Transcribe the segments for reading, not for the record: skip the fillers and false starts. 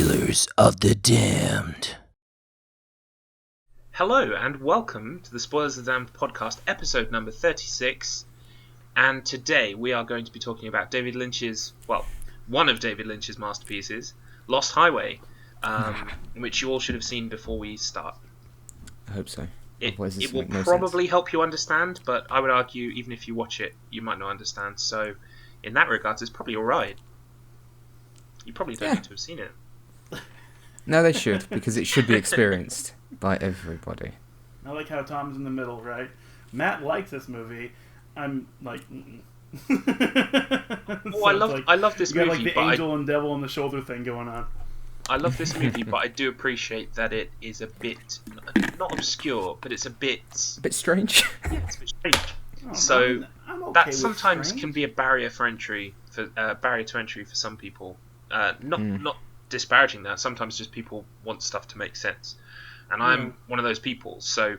Spoilers of the Damned. Hello and welcome to the Spoilers of the Damned podcast, episode number 36. And today we are going to be talking about David Lynch's, well, one of David Lynch's masterpieces, Lost Highway, which you all should have seen before we start. I hope so. It will probably help you understand, but I would argue even if you watch it, you might not understand. So in that regard, it's probably alright. You probably don't need to have seen it. No, they should, because it should be experienced by everybody. I like how Tom's in the middle, right? Matt likes this movie. I'm like, so I love this movie. You got movie, like the angel and devil on the shoulder thing going on. I love this movie, but I do appreciate that it is a bit not obscure, but it's a bit strange. Yeah, it's a bit strange. Oh, So I'm okay that with sometimes strange. can be a barrier to entry for some people. Not disparaging that. Sometimes just people want stuff to make sense, and I'm one of those people. So,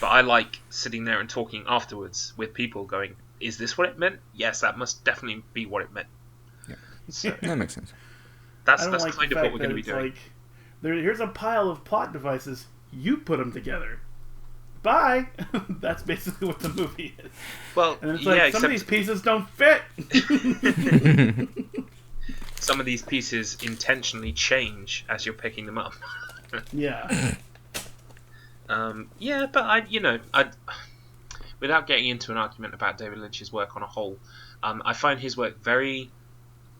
but I like sitting there and talking afterwards with people, going, "Is this what it meant? Yes, that must definitely be what it meant." Yeah, so, that makes sense. That's like kind of what we're going to be doing. Like, here's a pile of plot devices. You put them together. Bye. That's basically what the movie is. Well, and it's like some of these pieces don't fit. Some of these pieces intentionally change as you're picking them up. Yeah. Yeah, but I without getting into an argument about David Lynch's work on a whole, I find his work very,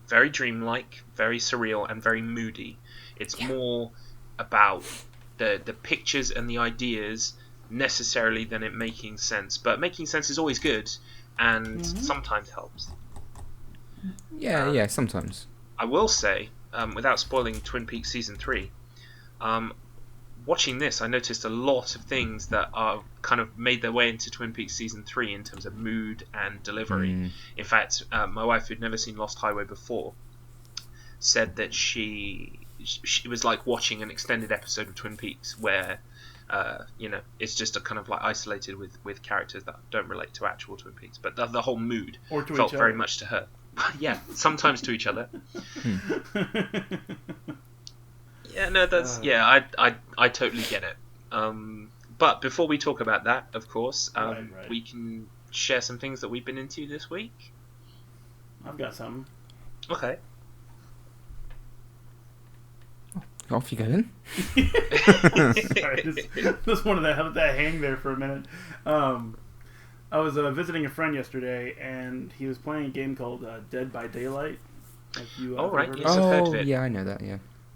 very dreamlike, very surreal, and very moody. It's more about the pictures and the ideas necessarily than it making sense. But making sense is always good, and sometimes helps. Yeah, sometimes. I will say, without spoiling Twin Peaks Season 3, watching this, I noticed a lot of things that are kind of made their way into Twin Peaks Season 3 in terms of mood and delivery. In fact, my wife, who'd never seen Lost Highway before, said that she was like watching an extended episode of Twin Peaks where, it's just a kind of like isolated with characters that don't relate to actual Twin Peaks, but the whole mood felt very much to her. Yeah, sometimes to each other. Yeah, no, that's I totally get it. But before we talk about that, of course, right. we can share some things that we've been into this week. I've got something. Okay. Off you go then. Sorry, just wanted to have that hang there for a minute. I was visiting a friend yesterday, and he was playing a game called Dead by Daylight. Like you, right. Yes, I've heard of it. Yeah, I know that.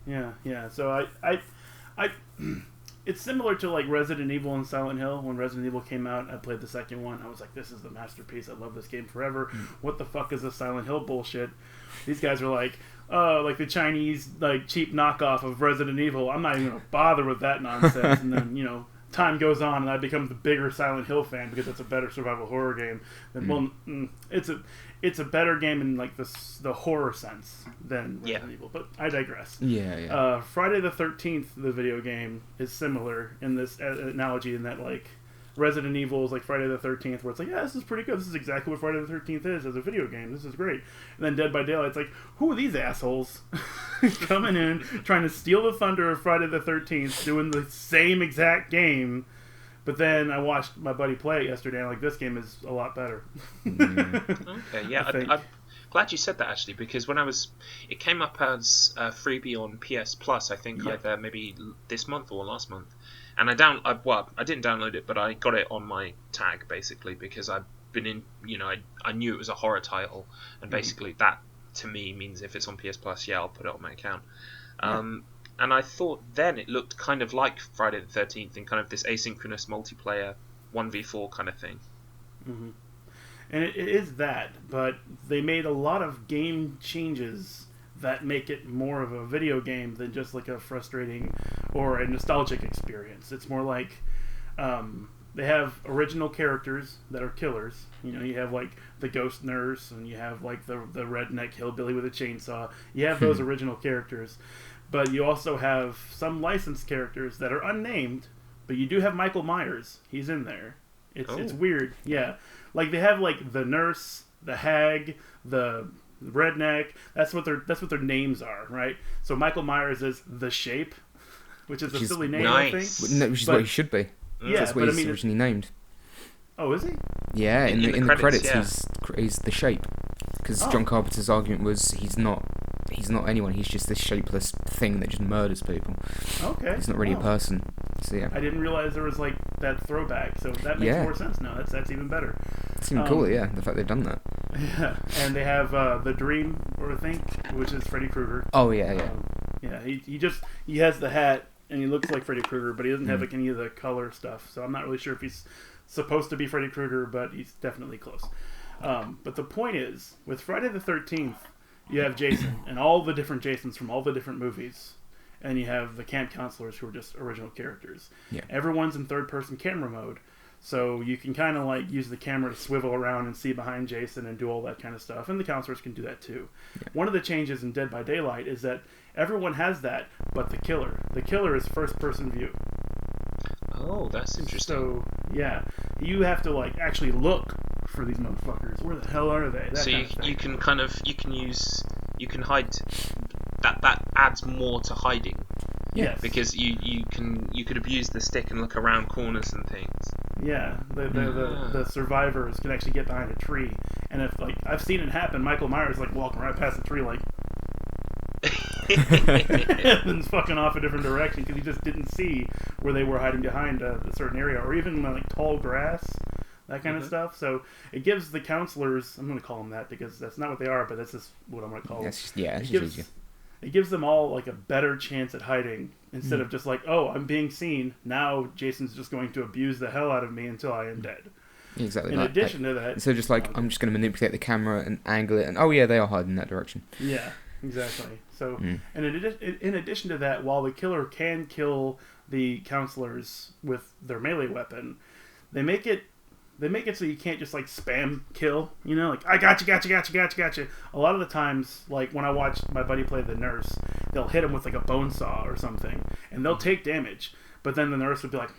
Yeah. Yeah. So I it's similar to like Resident Evil and Silent Hill. When Resident Evil came out, I played the second one. I was like, this is the masterpiece. I love this game forever. What the fuck is this Silent Hill bullshit? These guys were like, oh, like the Chinese like cheap knockoff of Resident Evil. I'm not even gonna bother with that nonsense. And then time goes on, and I become the bigger Silent Hill fan because it's a better survival horror game. And it's a better game in like the horror sense than Resident Evil. But I digress. Yeah. Friday the 13th, the video game, is similar in this analogy in that like Resident Evil is like Friday the 13th, where it's like, yeah, this is pretty good. This is exactly what Friday the 13th is as a video game. This is great. And then Dead by Daylight, it's like, who are these assholes coming in, trying to steal the thunder of Friday the 13th, doing the same exact game? But then I watched my buddy play it yesterday, and like, this game is a lot better. Okay, yeah, I'm glad you said that, actually, because when it came up as a freebie on PS Plus, I think either maybe this month or last month. And I didn't download it, but I got it on my tag, basically, because I've been in, I knew it was a horror title, and basically that, to me, means if it's on PS Plus, I'll put it on my account. And I thought then it looked kind of like Friday the 13th in kind of this asynchronous multiplayer 1v4 kind of thing. Mm-hmm. And it is that, but they made a lot of game changes that make it more of a video game than just like a frustrating or a nostalgic experience. It's more like they have original characters that are killers. You have like the ghost nurse, and you have like the redneck hillbilly with a chainsaw. You have those original characters, but you also have some licensed characters that are unnamed, but you do have Michael Myers. He's in there. It's weird. Yeah. Like they have like the nurse, the hag, the redneck. That's what their names are, right? So Michael Myers is the Shape, which is a silly name, nice. I think. No, which is what he should be. Yeah, that's what he's originally named. Oh, is he? Yeah, in the credits yeah. he's the Shape, because John Carpenter's argument was he's not anyone. He's just this shapeless thing that just murders people. Okay. He's not really a person. So yeah. I didn't realize there was like that throwback, so that makes more sense now. That's even better. It's even cool, yeah. The fact they've done that. Yeah, and they have the Dream, or I think, which is Freddy Krueger. Oh yeah. Yeah, he has the hat and he looks like Freddy Krueger, but he doesn't have like any of the color stuff. So I'm not really sure if he's supposed to be Freddy Krueger, but he's definitely close. But the point is, with Friday the 13th, you have Jason and all the different Jasons from all the different movies, and you have the camp counselors who are just original characters. Yeah. Everyone's in third-person camera mode, so you can kind of like use the camera to swivel around and see behind Jason and do all that kind of stuff, and the counselors can do that too. Yeah. One of the changes in Dead by Daylight is that everyone has that, but the killer is first-person view. Oh, that's interesting. So yeah, you have to like actually look for these motherfuckers. Where the hell are they? So you can hide. That adds more to hiding. Yes. Because you could abuse the stick and look around corners and things. Yeah, the survivors can actually get behind a tree, and if like I've seen it happen, Michael Myers like walking right past the tree like. and fucking off a different direction because he just didn't see where they were hiding behind a certain area, or even like tall grass, that kind of stuff. So it gives the counselors, I'm going to call them that because that's not what they are, but that's just what I'm going to call them. It gives them all like a better chance at hiding instead of just like, oh, I'm being seen. Now Jason's just going to abuse the hell out of me until I am dead. Exactly. In addition to that, so just like I'm just going to manipulate the camera and angle it, and oh yeah, they are hiding in that direction. Yeah. Exactly. So, and in addition to that, while the killer can kill the counselors with their melee weapon, they make it so you can't just like spam kill. You know, like I got you. A lot of the times, like when I watch my buddy play the nurse, they'll hit him with like a bone saw or something, and they'll take damage. But then the nurse would be like,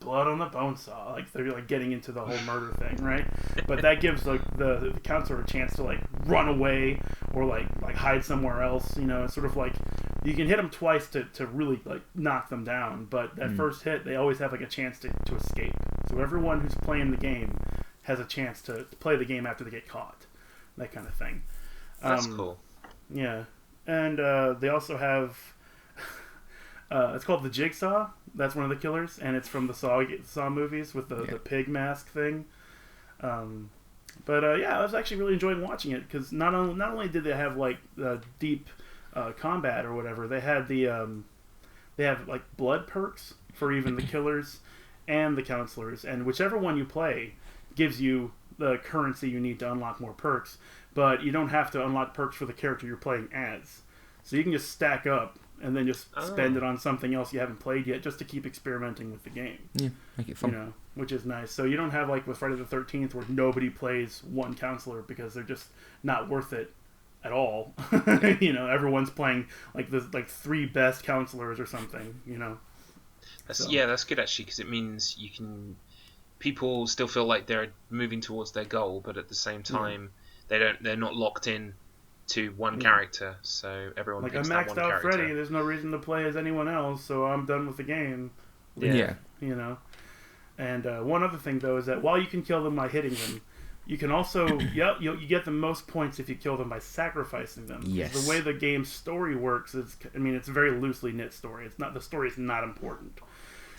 blood on the bone saw, like they're like getting into the whole murder thing, right? But that gives like the counselor a chance to like run away or like hide somewhere else. You know, it's sort of like you can hit them twice to really like knock them down, but that first hit they always have like a chance to escape. So everyone who's playing the game has a chance to play the game after they get caught, that kind of thing. That's cool. Yeah, and they also have. It's called the Jigsaw. That's one of the killers, and it's from the Saw movies with the pig mask thing. But I was actually really enjoying watching it because not only did they have like deep combat or whatever, they had they have like blood perks for even the killers and the counselors, and whichever one you play gives you the currency you need to unlock more perks. But you don't have to unlock perks for the character you're playing as, so you can just stack up and then just spend it on something else you haven't played yet, just to keep experimenting with the game. Yeah, make it fun. You know, which is nice. So you don't have like with Friday the 13th where nobody plays one counselor because they're just not worth it at all. You know, everyone's playing like the three best counselors or something. You know. That's good actually because it means people still feel like they're moving towards their goal, but at the same time they're not locked in to one character, so everyone like picks I maxed that one out character. Freddy. There's no reason to play as anyone else, so I'm done with the game. Yeah. You know. And one other thing though is that while you can kill them by hitting them, you can also you get the most points if you kill them by sacrificing them. Yes. The way the game's story works is, it's a very loosely knit story. It's not, the story is not important.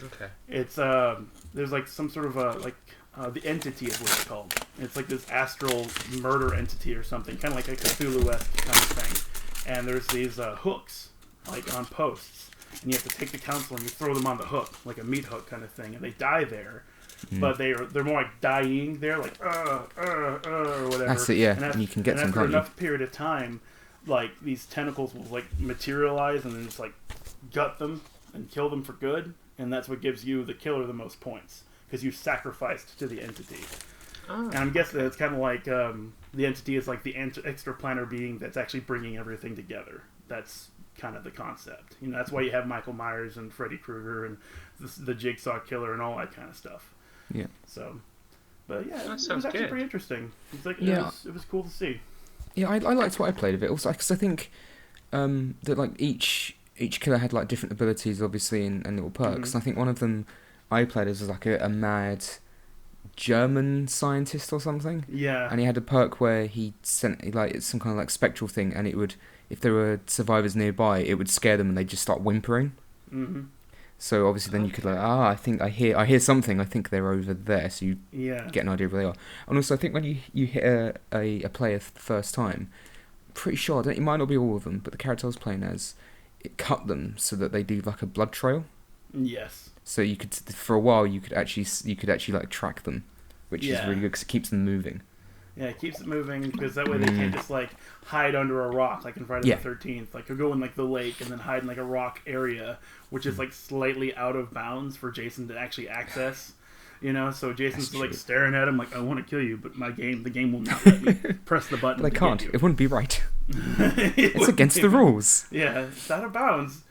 Okay. It's there's like some sort of the entity is what it's called. It's like this astral murder entity or something, kind of like a Cthulhu-esque kind of thing. And there's these hooks, like on posts, and you have to take the counsel and you throw them on the hook, like a meat hook kind of thing, and they die there. But they're more like dying there, like or whatever. That's it, yeah. And you can get some after enough period of time, like these tentacles will like materialize and then just like gut them and kill them for good, and that's what gives you the killer the most points. Because you sacrificed to the entity. And I'm guessing that it's kind of like the entity is like the extraplanar being that's actually bringing everything together. That's kind of the concept. You know, that's why you have Michael Myers and Freddy Krueger and the Jigsaw Killer and all that kind of stuff. Yeah. So, but yeah, That it was sounds actually good. pretty interesting. It's like, Yeah. it was cool to see. Yeah, I liked what I played of it. Also, because I think that like each killer had like different abilities, obviously, and little perks. Mm-hmm. And I think one of them I played as was like a mad German scientist or something. Yeah. And he had a perk where he sent like some kind of like spectral thing, and it would, if there were survivors nearby, it would scare them and they'd just start whimpering. Mm-hmm. So obviously then you could like, I think I hear something. I think they're over there. So you get an idea of where they are. And also I think when you hit a player for the first time, I'm pretty sure, it might not be all of them, but the character I was playing as, it cut them so that they do like a blood trail. Yes. So you could, for a while, you could actually like track them, which is really good because it keeps them moving. Yeah, it keeps it moving because that way they can't just like hide under a rock like in Friday the 13th. Like you'll go in like the lake and then hide in like a rock area, which is like slightly out of bounds for Jason to actually access. You know, so Jason's like staring at him like, I want to kill you, but the game will not let me press the button. But I can't. It wouldn't be right. It's against the rules. Yeah, it's out of bounds.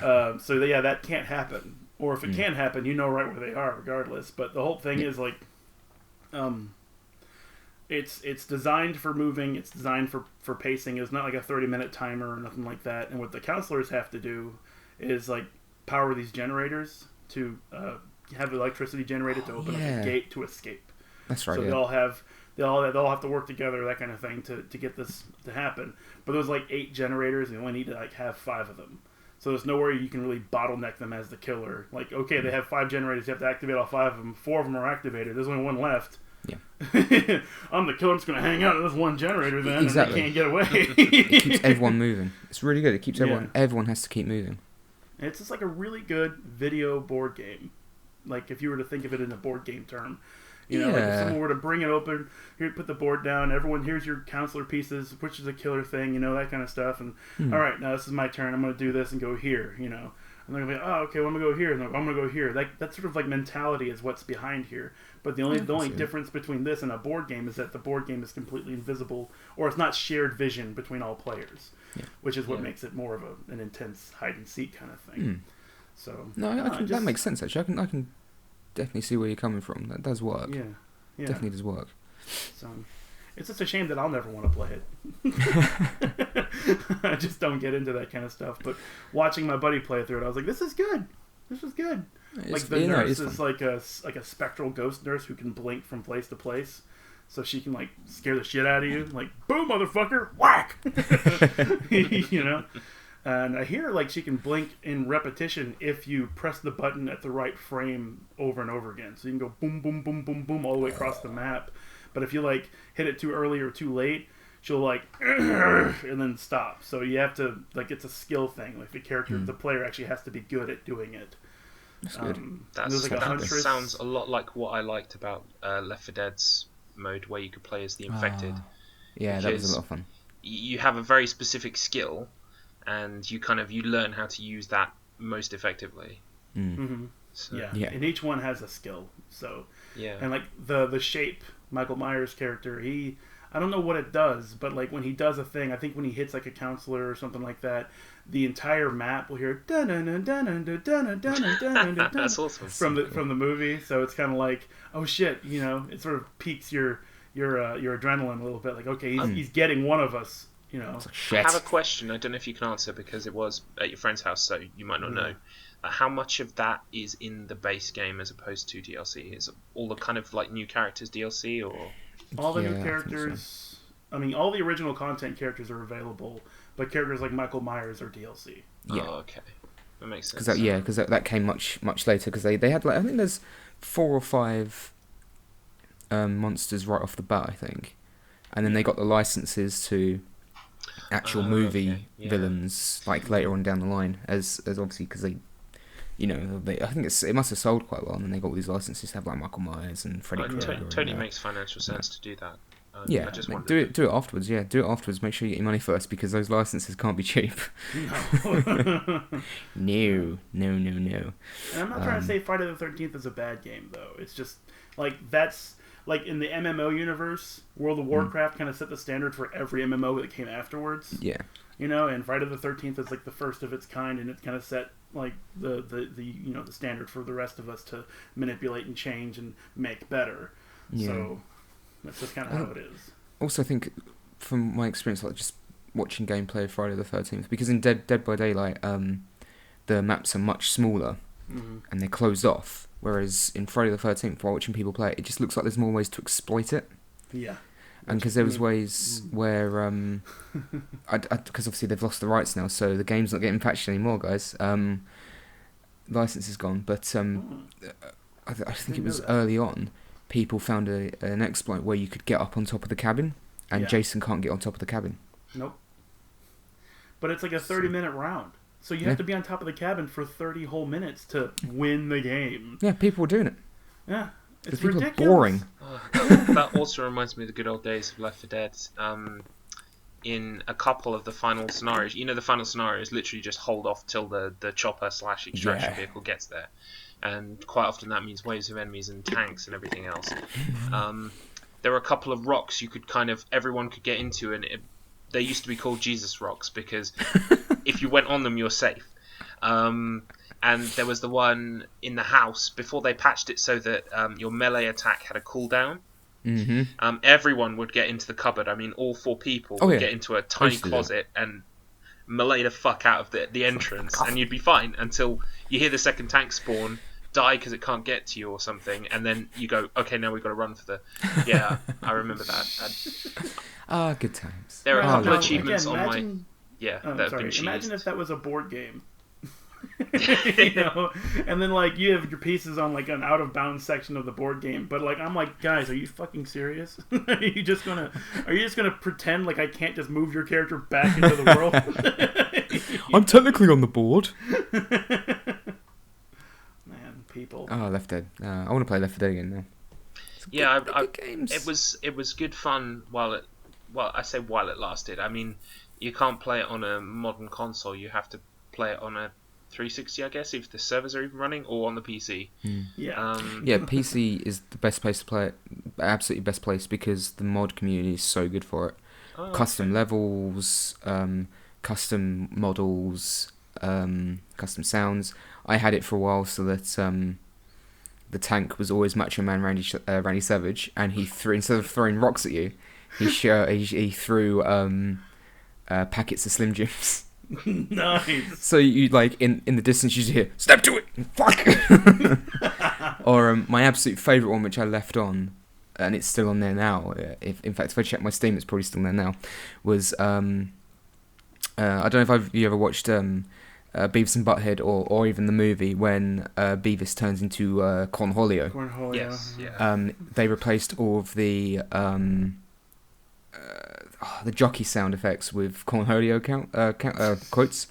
So yeah, that can't happen. Or if it can happen, you know right where they are, regardless. But the whole thing is like, it's designed for moving. It's designed for pacing. It's not like a 30-minute timer or nothing like that. And what the counselors have to do is like power these generators to have electricity generated to open up a gate to escape. That's right. So they'll have to work together, that kind of thing, to get this to happen. But there's like 8 generators, and you only need to like have 5 of them. So there's nowhere you can really bottleneck them as the killer. Like, okay, they have 5 generators, you have to activate all 5 of them. 4 of them are activated. There's only 1 left. Yeah. I'm the killer. I'm just going to hang out at this 1 generator then, exactly. And they can't get away. It keeps everyone moving. It's really good. It keeps everyone. Everyone has to keep moving. And it's just like a really good video board game. Like if you were to think of it in a board game term. You know, like if someone were to bring it open, here, put the board down, everyone, here's your counselor pieces, which is a killer thing, you know, that kind of stuff. And all right, now this is my turn. I'm going to do this and go here, you know. And they're going to be, oh, okay, well, I'm going to go here. And they're like, I'm going to go here. That sort of like mentality is what's behind here. But the only difference between this and a board game is that the board game is completely invisible, or it's not shared vision between all players, which is what makes it more of an intense hide and seek kind of thing. So that makes sense actually. I can definitely see where you're coming from. That does work. Yeah. Definitely does work. So it's just a shame that I'll never want to play it. I just don't get into that kind of stuff. But watching my buddy play through it, I was like, "This is good. This is good." Like the nurse is like a spectral ghost nurse who can blink from place to place, so she can like scare the shit out of you. Like, boom, motherfucker, whack. You know. And I hear like she can blink in repetition if you press the button at the right frame over and over again. So you can go boom, boom, boom, boom, boom all the way across the map. But if you like hit it too early or too late, she'll like and then stop. So you have to like, it's a skill thing. Like the player actually has to be good at doing it. That's good. That sounds a lot like what I liked about Left 4 Dead's mode, where you could play as the infected. Yeah, that was a lot of fun. You have a very specific skill, and you learn how to use that most effectively. So, and each one has a skill. So and like the shape, Michael Myers' character, I don't know what it does, but like when he does a thing, I think when he hits like a counselor or something like that, the entire map will hear that's awesome. from the movie. So it's kind of like, oh shit, you know, it sort of piques your adrenaline a little bit. Like, okay, he's getting one of us. You know. I have a question. I don't know if you can answer because it was at your friend's house, so you might not know. How much of that is in the base game as opposed to DLC? Is all the kind of like new characters DLC or all the new characters? I mean, all the original content characters are available, but characters like Michael Myers are DLC. Yeah. Oh, okay, that makes sense. Because that came much later. Because they had like, I think there's 4 or 5 monsters right off the bat, I think, and then they got the licenses to actual movie villains like later on down the line, as obviously because they, you know, I think it must have sold quite well, and then they got all these licenses to have like Michael Myers and Freddy Krueger. Totally makes financial sense to do that. I just do it afterwards. Yeah, do it afterwards. Make sure you get your money first because those licenses can't be cheap. No. And I'm not trying to say Friday the 13th is a bad game though. It's just like that's. Like, in the MMO universe, World of Warcraft kind of set the standard for every MMO that came afterwards. Yeah. You know, and Friday the 13th is, like, the first of its kind, and it kind of set, like, the you know, the standard for the rest of us to manipulate and change and make better. Yeah. So, that's just kind of how it is. Also, I think from my experience, like just watching gameplay of Friday the 13th, because in Dead by Daylight, the maps are much smaller and they're closed off, whereas in Friday the 13th, while watching people play it just looks like there's more ways to exploit it. Yeah. And because there was ways where, because obviously they've lost the rights now, so the game's not getting patched anymore, guys. License is gone, but I think it was early on, people found an exploit where you could get up on top of the cabin, and Jason can't get on top of the cabin. Nope. But it's like a 30-minute round. So you have to be on top of the cabin for 30 whole minutes to win the game. Yeah, people were doing it. Yeah. It's people ridiculous. are boring. That also reminds me of the good old days of Left 4 Dead. In a couple of the final scenarios, the final scenario is literally just hold off till the chopper/extraction vehicle gets there. And quite often that means waves of enemies and tanks and everything else. There were a couple of rocks everyone could get into, and they used to be called Jesus rocks because if you went on them, you're safe. And there was the one in the house before they patched it so that your melee attack had a cooldown. Mm-hmm. Everyone would get into the cupboard. I mean, all 4 people would get into a tiny closet and melee the fuck out of the entrance, and you'd be fine until you hear the second tank spawn, die because it can't get to you or something, and then you go, okay, now we've got to run for the... Yeah, I remember that. Good times. There are a couple of achievements again, on my... Yeah, that have been cheesed. Imagine if that was a board game. And then you have your pieces on an out of bounds section of the board game, but I'm like, guys, are you fucking serious? Are you just gonna pretend I can't just move your character back into the world? I'm technically on the board. Man, people. Oh, Left Dead. I want to play Left 4 Dead again now. Good games. It was good fun while it lasted. I mean, you can't play it on a modern console. You have to play it on a 360, I guess, if the servers are even running, or on the PC. Yeah. PC is the best place to play it. Absolutely best place, because the mod community is so good for it. Custom levels, custom models, custom sounds. I had it for a while so that the tank was always Macho Man Randy Savage, and he threw, instead of throwing rocks at you, he threw packets of Slim Jims. Nice. So you in the distance you hear "Step to it, fuck." Or my absolute favourite one, which I left on, and it's still on there now. In fact, if I check my Steam, it's probably still there now. Was I don't know if you ever watched Beavis and Butthead or even the movie when Beavis turns into Cornholio. Cornholio. Yes. Yeah. They replaced all of the jockey sound effects with Cornholio quotes.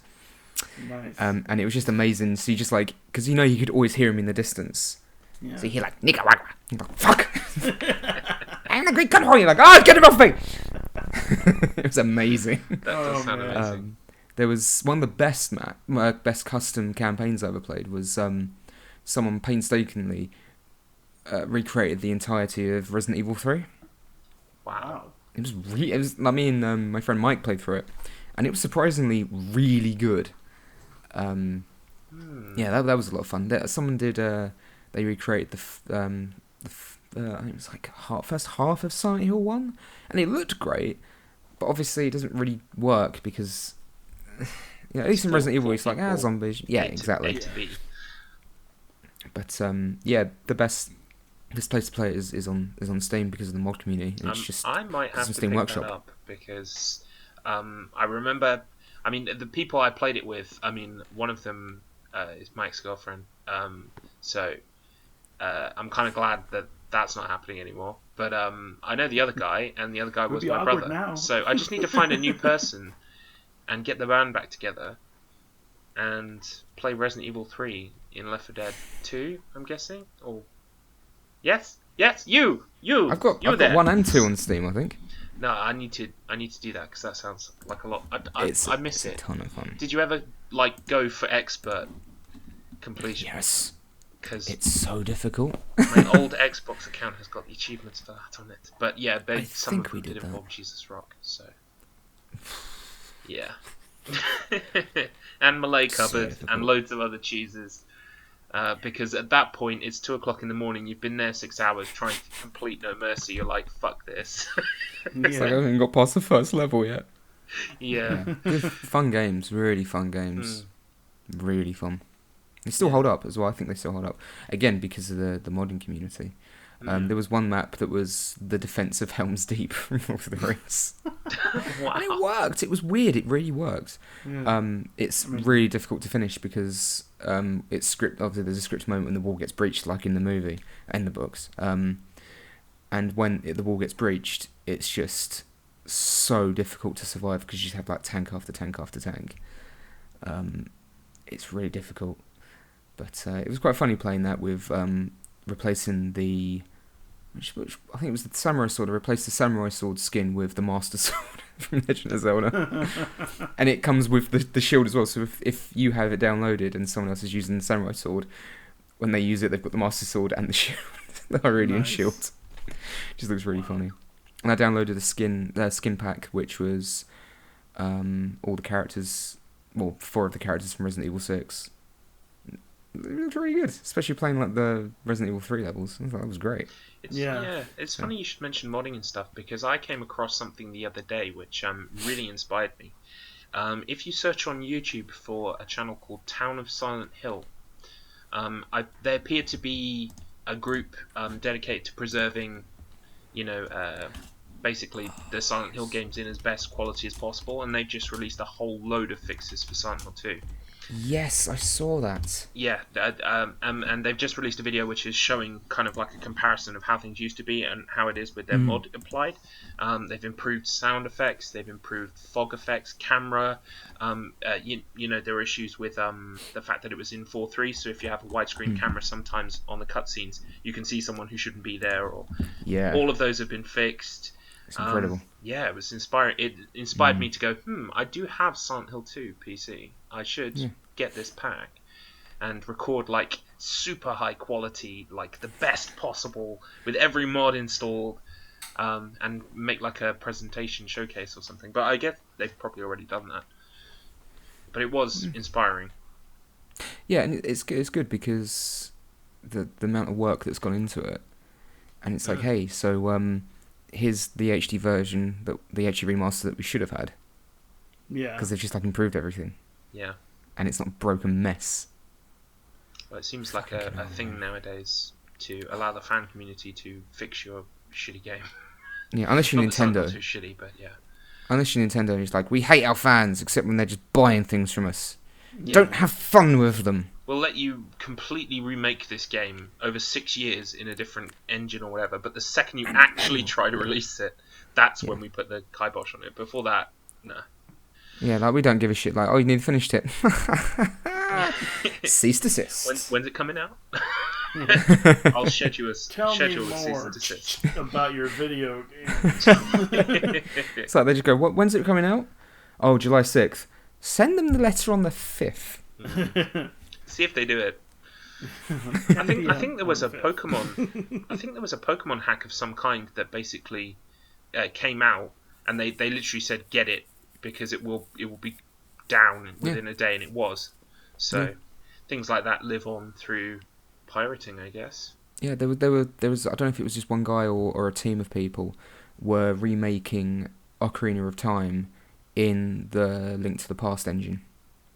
Nice. And it was just amazing. So you just because you could always hear him in the distance. Yeah. So you hear "Nigga wagga," fuck. I'm the great Cornholio. Get him off me. It was amazing. That does sound amazing. There was one of the best custom campaigns I ever played was someone painstakingly recreated the entirety of Resident Evil 3. Wow. It was me and my friend Mike played through it, and it was surprisingly really good. Yeah, that was a lot of fun. Someone did they recreated I think it was first half of Silent Hill 1, and it looked great, but obviously it doesn't really work because at least in Resident Evil it's zombies. Yeah, exactly. But the best place to play it is on Steam because of the mod community. And it's just I might have to Steam pick Workshop. that up because I remember. I mean, the people I played it with. I mean, one of them is my ex-girlfriend. So I'm kind of glad that that's not happening anymore. But I know the other guy, and the other guy was my brother. Now. So I just need to find a new person and get the band back together and play Resident Evil 3 in Left 4 Dead 2. I'm guessing, or yes, you. I've got 1 and 2 on Steam, I think. No, I need to do that because that sounds like a lot. I miss it. It's a ton of fun. Did you ever go for expert completion? Yes. Because it's so difficult. My old Xbox account has got the achievements for that on it. But yeah, some of them did involve Jesus Rock. So yeah, and Malay cupboard and loads of other cheeses. Because at that point, it's 2:00 in the morning. You've been there 6 hours trying to complete No Mercy. You're like, fuck this. It's like I haven't got past the first level yet. Yeah. Good, fun games, really fun games. Really fun. They still hold up as well. I think they still hold up. Again, because of the modding community. There was one map that was the defense of Helm's Deep from Lord of the Rings. Wow. And it worked. It was weird. It really worked. Yeah. It's really difficult to finish because it's script. Obviously, there's a script moment when the wall gets breached, like in the movie and the books. And when the wall gets breached, it's just so difficult to survive because you just have like tank after tank after tank. It's really difficult. But it was quite funny playing that with replacing the... Which I think it was the samurai sword. I replaced the samurai sword skin with the master sword from Legend of Zelda. And it comes with the shield as well. So if you have it downloaded and someone else is using the samurai sword, when they use it, they've got the master sword and the shield. The Hyrulean shield. Just looks really funny. And I downloaded a skin pack, which was all the characters... Well, 4 of the characters from Resident Evil 6. It looked really good, especially playing like the Resident Evil 3 levels. I thought that was great. It's funny you should mention modding and stuff, because I came across something the other day which really inspired me. If you search on YouTube for a channel called Town of Silent Hill, they appear to be a group dedicated to preserving, basically the Silent Hill games in as best quality as possible, and they've just released a whole load of fixes for Silent Hill 2. Yes, I saw that. Yeah, and they've just released a video which is showing kind of like a comparison of how things used to be and how it is with their mod applied. They've improved sound effects, they've improved fog effects, camera. There are issues with the fact that it was in 4:3, so if you have a widescreen camera, sometimes on the cutscenes you can see someone who shouldn't be there. Or all of those have been fixed. It's incredible. It was inspiring. It inspired me to go, I do have Silent Hill 2 PC. I should get this pack and record like super high quality, like the best possible with every mod installed, and make like a presentation showcase or something. But I guess they've probably already done that. But it was inspiring. Yeah, and it's good because the amount of work that's gone into it, and it's like, hey, so here's the HD version, the HD remaster that we should have had. Yeah. Because they've just like improved everything. Yeah. And it's not a broken mess. Well, it seems like a thing nowadays to allow the fan community to fix your shitty game. Yeah, unless you're Nintendo. Not too shitty, but yeah. Unless you're Nintendo, it's like, we hate our fans, except when they're just buying things from us. Yeah. Don't have fun with them. We'll let you completely remake this game over 6 years in a different engine or whatever, but the second you actually try to release it, that's when we put the kibosh on it. Before that, nah. Yeah, like, we don't give a shit. Like, oh, you need to finish it. Cease desist. When's it coming out? I'll schedule a cease and desist. About your video game. It's like they just go, when's it coming out? Oh, July 6th. Send them the letter on the 5th. See if they do it. I think there was a Pokemon. I think there was a Pokemon hack of some kind that basically came out, and they literally said get it because it will be down within a day, and it was. So things like that live on through pirating, I guess. Yeah, there was. I don't know if it was just one guy or a team of people were remaking Ocarina of Time in the Link to the Past engine.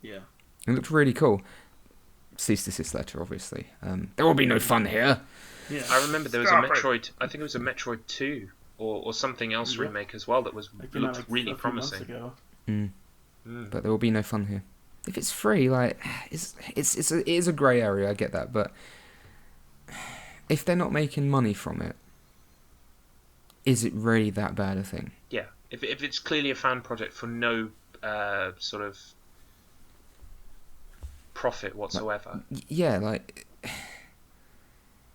Yeah, it looked really cool. Cease desist letter, obviously. There will be no fun here. Yeah. I remember there was a Metroid. I think it was a Metroid 2 or something else remake as well that looked really promising. But there will be no fun here. If it's free, like it is a grey area. I get that, but if they're not making money from it, is it really that bad a thing? Yeah, if it's clearly a fan project for no sort of profit whatsoever. Like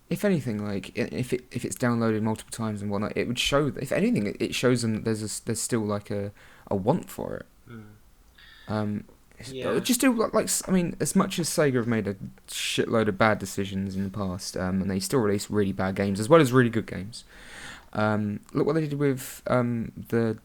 if anything, like if it's downloaded multiple times and whatnot, it would show. If anything, it shows them that there's still like a want for it. Just do like I mean, as much as Sega have made a shitload of bad decisions in the past, and they still release really bad games as well as really good games. Look what they did with the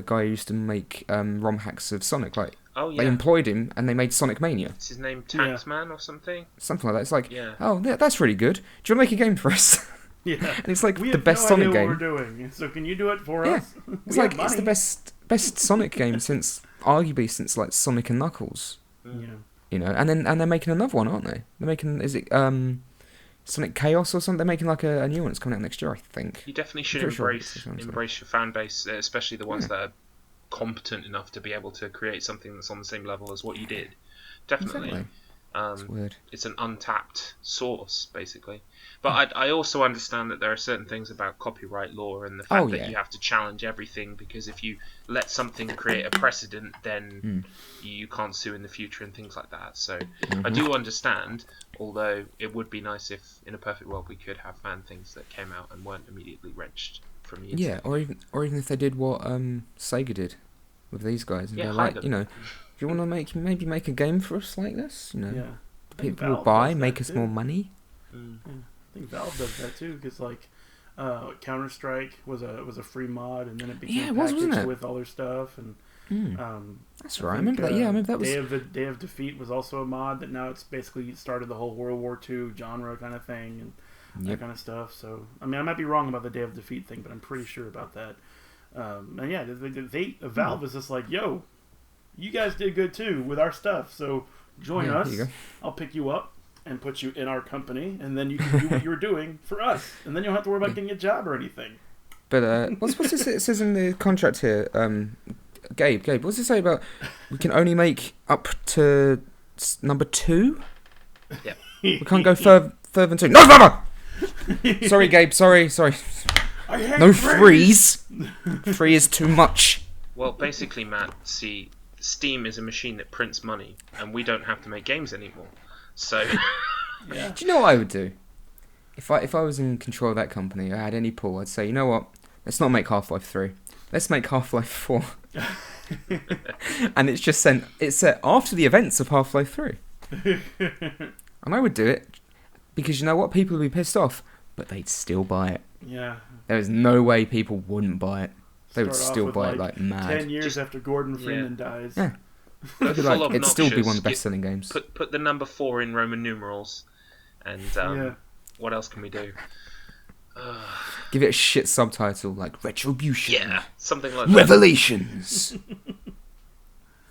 guy who used to make ROM hacks of Sonic. Like Oh yeah. They employed him, and they made Sonic Mania. Is his name Taxman or something? Something like that. It's like, Yeah. oh, that's really good. Do you want to make a game for us? Yeah. And it's like We the have best no Sonic idea game. what we're doing. So can you do it for Yeah. us? It's We like have it's the money. best Sonic game since arguably since like Sonic and Knuckles. Yeah. You know, and they're making another one, aren't they? They're making Sonic Chaos or something. They're making like a new one that's coming out next year, I think. You definitely should I'm pretty embrace your fan base, especially the ones that are competent enough to be able to create something that's on the same level as what you did. Definitely. Exactly. It's weird. It's an untapped source, basically. But I also understand that there are certain things about copyright law and the fact that you have to challenge everything, because if you let something create a precedent, then you can't sue in the future and things like that. So I do understand, although it would be nice if, in a perfect world, we could have fan things that came out and weren't immediately wrenched from the internet. Yeah, or even if they did what Sega did with these guys, and they're hide like, them. you know, if you want to make a game for us like this, you know, Yeah. people will buy, make us more money. Yeah. I think Valve does that too, because like Counter Strike was a free mod, and then it became wasn't packaged it? with all their stuff, and That's right. I remember that. Yeah, I remember that was. Day of Defeat was also a mod that now it's basically started the whole World War II genre kind of thing and that kind of stuff. So I mean, I might be wrong about the Day of Defeat thing, but I'm pretty sure about that. And yeah, Valve is just like, yo, you guys did good too with our stuff, so join us. I'll pick you up and put you in our company, and then you can do what you were doing for us, and then you don't have to worry about getting a job or anything. But what's this? It says in the contract here, Gabe, what's it say about we can only make up to number 2? Yeah. We can't go further than 2. No further! Sorry, Gabe, sorry. No threes. 3 is too much. Well, basically, Matt, see, Steam is a machine that prints money, and we don't have to make games anymore. So, yeah. Do you know what I would do? If I was in control of that company, I had any pull, I'd say, you know what? Let's not make Half-Life 3. Let's make Half-Life 4. And it's set after the events of Half-Life 3. And I would do it because you know what? People would be pissed off, but they'd still buy it. Yeah. There is no way people wouldn't buy it. They would Start still off buy with it like mad. 10 years after Gordon Freeman dies. Yeah. It'd still be one of the best-selling games. Put the number 4 in Roman numerals, and what else can we do? Give it a shit subtitle like Retribution. Yeah, something like that. Revelations.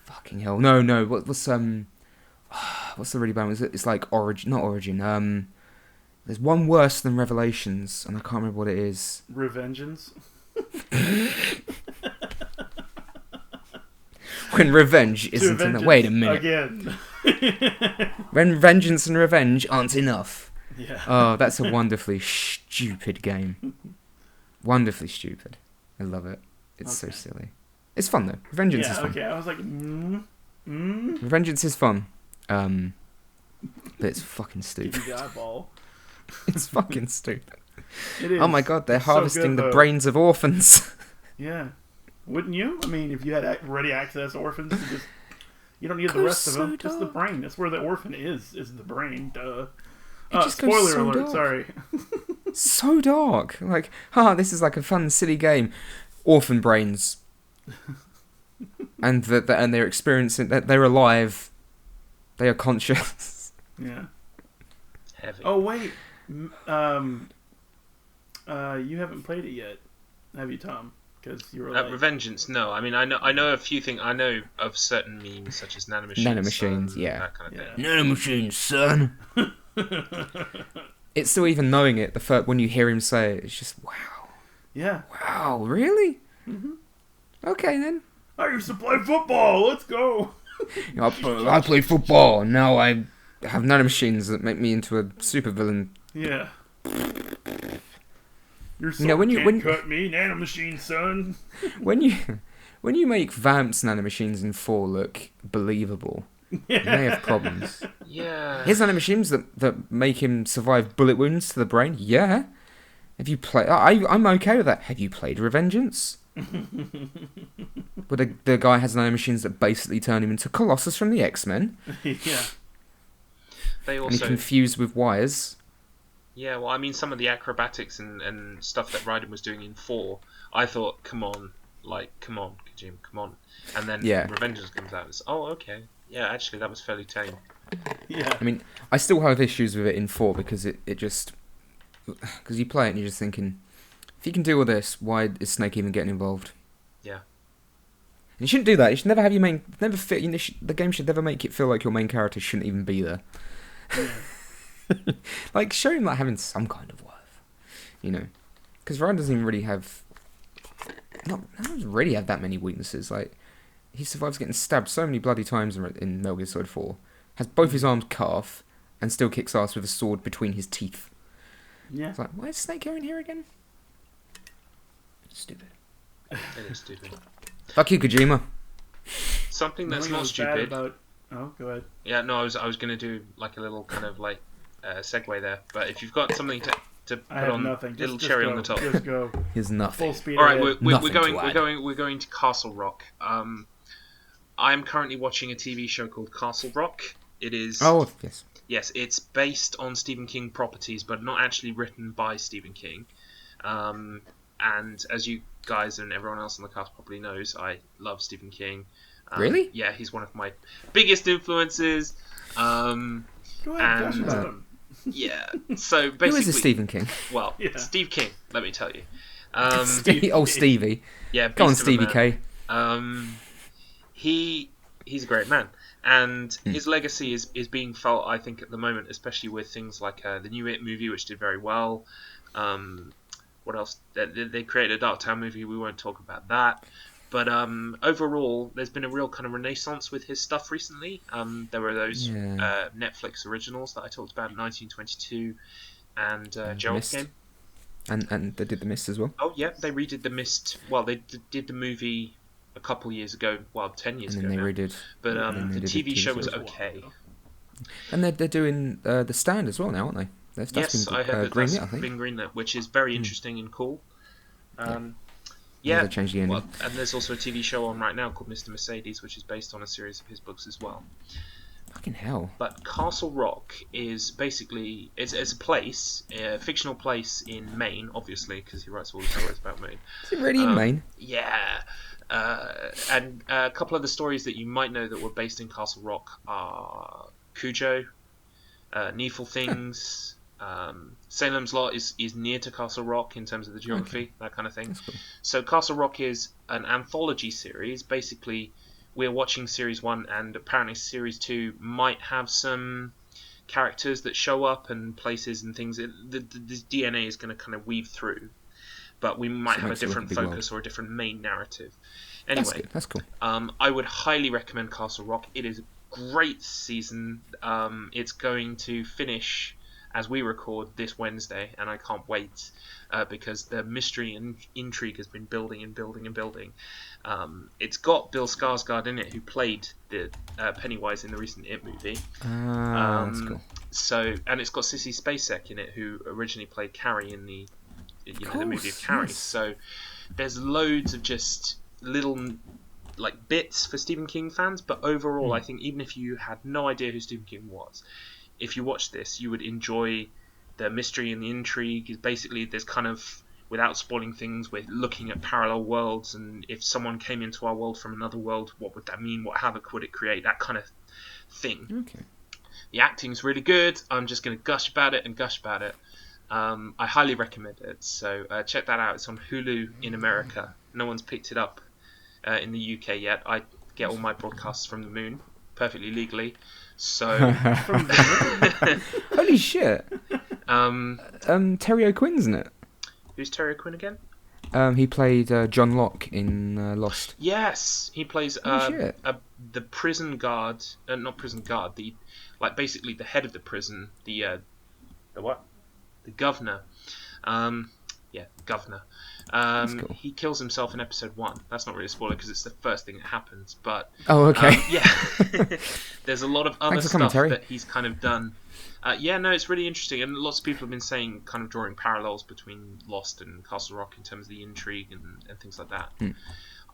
Fucking hell! No. What's the really bad one? It's like Origin, not Origin. There's one worse than Revelations, and I can't remember what it is. Revengeance. When revenge isn't enough. Wait a minute. Again. When vengeance and revenge aren't enough. Yeah. Oh, that's a wonderfully stupid game. Wonderfully stupid. I love it. It's so silly. It's fun though. Revengeance is fun. Okay. I was like, Revengeance is fun. But it's fucking stupid. Give you the eyeball. It's fucking stupid. It is. Oh my god, they're harvesting so good, the brains of orphans. Yeah. Wouldn't you? I mean, if you had ready access orphans, you don't need the rest of them. Dark. Just the brain. That's where the orphan is the brain. Duh. It just goes spoiler so alert, dark. sorry. So dark. Like, this is like a fun, silly game. Orphan brains. and they're experiencing that they're alive. They are conscious. Yeah. Heavy. Oh wait. You haven't played it yet, have you, Tom? Because you were like... Revengeance, no. I mean, I know a few things. I know of certain memes such as nanomachines. Nanomachines, yeah. That kind of thing. Nanomachines, son. It's still even knowing it. When you hear him say it, it's just wow. Yeah. Wow, really? Mm-hmm. Okay then. I used to play football. Let's go. I play football. Now I have nanomachines that make me into a supervillain. Yeah. Your sword can't cut me, nanomachine, son. When you make Vamp's nanomachines in 4 look believable, you may have problems. Yeah. His nanomachines that make him survive bullet wounds to the brain. Yeah. Have you played? I'm okay with that. Have you played Revengeance? But the guy has nanomachines that basically turn him into Colossus from the X-Men. Yeah. They also and he confused with wires. Yeah, well, I mean, some of the acrobatics and stuff that Raiden was doing in 4, I thought, come on, like, come on, Kojima, come on. And then Yeah. Revengeance comes out and it's, oh, okay. Yeah, actually, that was fairly tame. Yeah. I mean, I still have issues with it in 4 because it just... Because you play it and you're just thinking, if you can do all this, why is Snake even getting involved? Yeah. And you shouldn't do that. You should never have your main... Never fit. The game should never make it feel like your main character shouldn't even be there. Yeah. Like, show him like having some kind of worth. You know? Because Ryan doesn't even really have... doesn't really have that many weaknesses. Like, he survives getting stabbed so many bloody times in Metal Gear Solid 4. Has both his arms cut off and still kicks ass with a sword between his teeth. Yeah. It's like, why is Snake going here again? Stupid. It is stupid. Fuck you, Kojima. Something that's Nothing not was bad stupid. about... Oh, go ahead. Yeah, no, I was going to do like a little kind of like segue there. But if you've got something to I put have on, nothing. little Just cherry go. on the top. Just go. Here's nothing. Full speed All right, ahead. Nothing to add. we're going to Castle Rock. I'm currently watching a TV show called Castle Rock. It is. Oh, yes. Yes, it's based on Stephen King properties, but not actually written by Stephen King. And as you guys and everyone else on the cast probably knows, I love Stephen King. Really? Yeah, he's one of my biggest influences. Go ahead, gush about him. Yeah, so basically... Who is this Stephen King? Well, Yeah. Steve King, let me tell you. Stevie. Yeah, Go on, beast of a Stevie man. K. He's a great man, and his legacy is being felt, I think, at the moment, especially with things like the new It movie, which did very well. What else? They created a Dark Town movie. We won't talk about that. But overall, there's been a real kind of renaissance with his stuff recently. There were those Netflix originals that I talked about in 1922 and Gerald's Mist. Game. And they did The Mist as well. Oh, yeah, they redid The Mist. Well, they did the movie a couple years ago, 10 years And ago then they now. redid. But then the they did TV show was show. okay. And they're doing The Stand as well now, aren't they? That's Yes, been I heard that greenlit, that's I think. been greenlit, which is very interesting and cool. Yeah, they changed the ending. Well, and there's also a TV show on right now called Mr. Mercedes, which is based on a series of his books as well. Fucking hell. But Castle Rock is basically it's a place, a fictional place in Maine, obviously, because he writes all the stories about Maine. Is it really in Maine? Yeah. And a couple of the stories that you might know that were based in Castle Rock are Cujo, Needful Things. Salem's Lot is near to Castle Rock in terms of the geography, that kind of thing. That's cool. So Castle Rock is an anthology series. Basically, we're watching Series 1, and apparently Series 2 might have some characters that show up and places and things. The DNA is going to kind of weave through, but we might have a different focus or a different main narrative. Anyway, That's cool. I would highly recommend Castle Rock. It is a great season. It's going to finish as we record this Wednesday, and I can't wait because the mystery and intrigue has been building and building and building. It's got Bill Skarsgård in it, who played the Pennywise in the recent It movie. That's cool. So, and it's got Sissy Spacek in it, who originally played Carrie in the the movie of Carrie. Yes. So there's loads of just little like bits for Stephen King fans, but overall, I think even if you had no idea who Stephen King was, if you watch this, you would enjoy the mystery and the intrigue. Basically, there's kind of, without spoiling things, we're looking at parallel worlds, and if someone came into our world from another world, what would that mean? What havoc would it create? That kind of thing. Okay. The acting's really good. I'm just going to gush about it. I highly recommend it. So check that out. It's on Hulu in America. No one's picked it up in the UK yet. I get all my broadcasts from the moon, perfectly legally. So Holy shit. Terry O'Quinn's in it. Who's Terry O'Quinn again? He played John Locke in Lost. Yes, he plays the prison guard, not prison guard, basically the head of the prison, the what? The governor. Governor. Cool. He kills himself in episode 1. That's not really a spoiler because it's the first thing that happens. But okay. there's a lot of other Thanks for coming, stuff Terry. that he's kind of done. It's really interesting, and lots of people have been saying, kind of drawing parallels between Lost and Castle Rock in terms of the intrigue and things like that.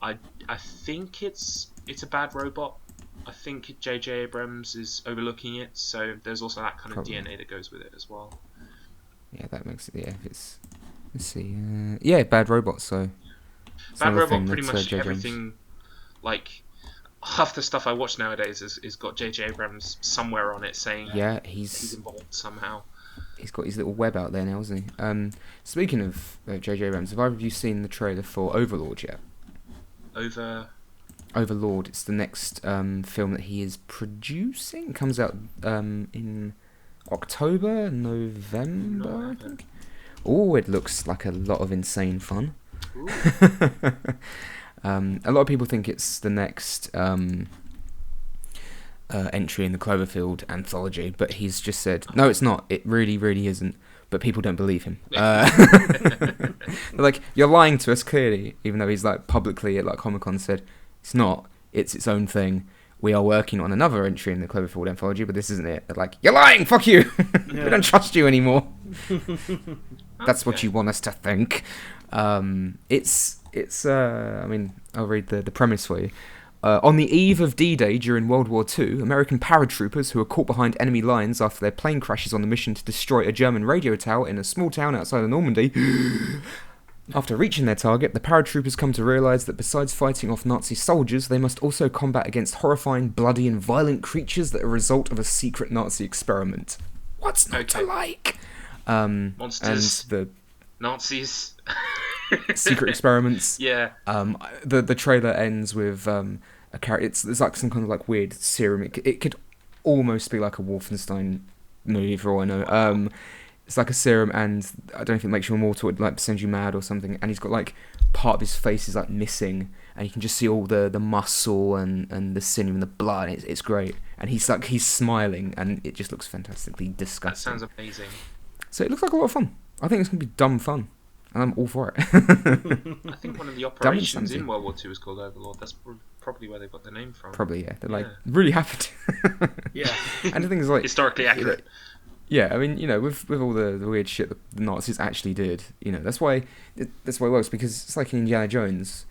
I think it's a bad robot. I think J.J. Abrams is overlooking it, so there's also that kind of DNA that goes with it as well. Yeah, that makes it. Yeah, if it's. Let's see. Bad robot. So. Bad Robot, pretty much everything, like, half the stuff I watch nowadays is got J.J. Abrams somewhere on it saying he's involved somehow. He's got his little web out there now, hasn't he? Speaking of J.J. Abrams, have either of you seen the trailer for Overlord yet? Overlord, it's the next film that he is producing. It comes out in October, November, I think. Oh, it looks like a lot of insane fun. A lot of people think it's the next entry in the Cloverfield anthology, but he's just said, no, it's not. It really, really isn't. But people don't believe him. They're like, you're lying to us, clearly, even though he's like publicly at like Comic-Con said, it's not. It's its own thing. We are working on another entry in the Cloverfield anthology, but this isn't it. They're like, you're lying, fuck you! We don't trust you anymore. That's what you want us to think. I mean, I'll read the premise for you. On the eve of D-Day during World War II, American paratroopers who are caught behind enemy lines after their plane crashes on the mission to destroy a German radio tower in a small town outside of Normandy. After reaching their target, the paratroopers come to realise that besides fighting off Nazi soldiers, they must also combat against horrifying, bloody and violent creatures that are a result of a secret Nazi experiment. What's not to like? Monsters. And the Nazis. secret experiments. Yeah. The trailer ends with a character. It's like some kind of like weird serum. It could almost be like a Wolfenstein movie for all I know. It's like a serum, and I don't know if it makes you immortal. It like sends you mad or something. And he's got like part of his face is like missing, and you can just see all the muscle and the sinew and the blood. It's great, and he's smiling, and it just looks fantastically disgusting. That sounds amazing. So it looks like a lot of fun. I think it's gonna be dumb fun. And I'm all for it. I think one of the operations in World War II was called Overlord. That's probably where they got the name from. Probably, yeah. They're like really happy to. Yeah. And the thing is, like, historically accurate. Yeah, I mean, with all the weird shit that the Nazis actually did, that's why it works, because it's like in Indiana Jones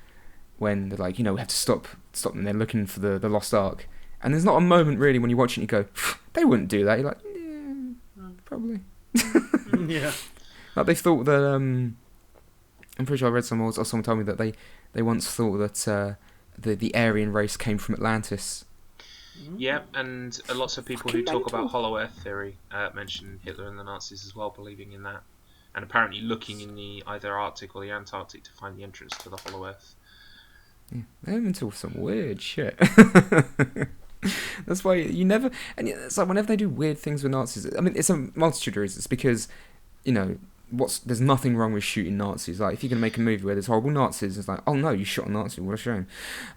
when they're like, we have to stop them. They're looking for the lost Ark, and there's not a moment really when you watch it and you go, they wouldn't do that. You're like, yeah, probably. Yeah. Like they thought that I'm pretty sure I read somewhere, or someone told me that they once thought that the Aryan race came from Atlantis. Yeah, and lots of people who talk about Hollow Earth theory mention Hitler and the Nazis as well, believing in that, and apparently looking in the either Arctic or the Antarctic to find the entrance to the Hollow Earth. Yeah, they're into some weird shit. That's why you never, and it's like whenever they do weird things with Nazis. I mean, it's a multitude of reasons. Because there's nothing wrong with shooting Nazis. Like, if you're gonna make a movie where there's horrible Nazis, it's like, oh no, you shot a Nazi, what a shame.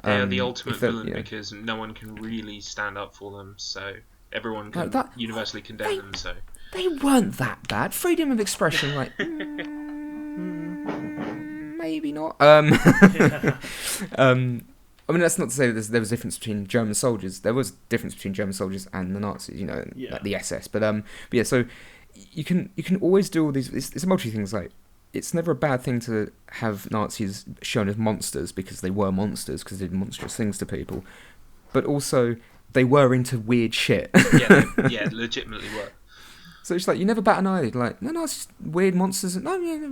They are the ultimate villain because no one can really stand up for them, so everyone can universally condemn them. So they weren't that bad. Freedom of expression, like maybe not. I mean, that's not to say that there was a difference between German soldiers. There was a difference between German soldiers and the Nazis, like the SS. But yeah, so. You can always do all these. It's a multitude of things. Like, it's never a bad thing to have Nazis shown as monsters because they were monsters, because they did monstrous things to people. But also, they were into weird shit. Yeah, legitimately were. So it's like you never bat an eyelid. Like, no, it's weird monsters. No, yeah,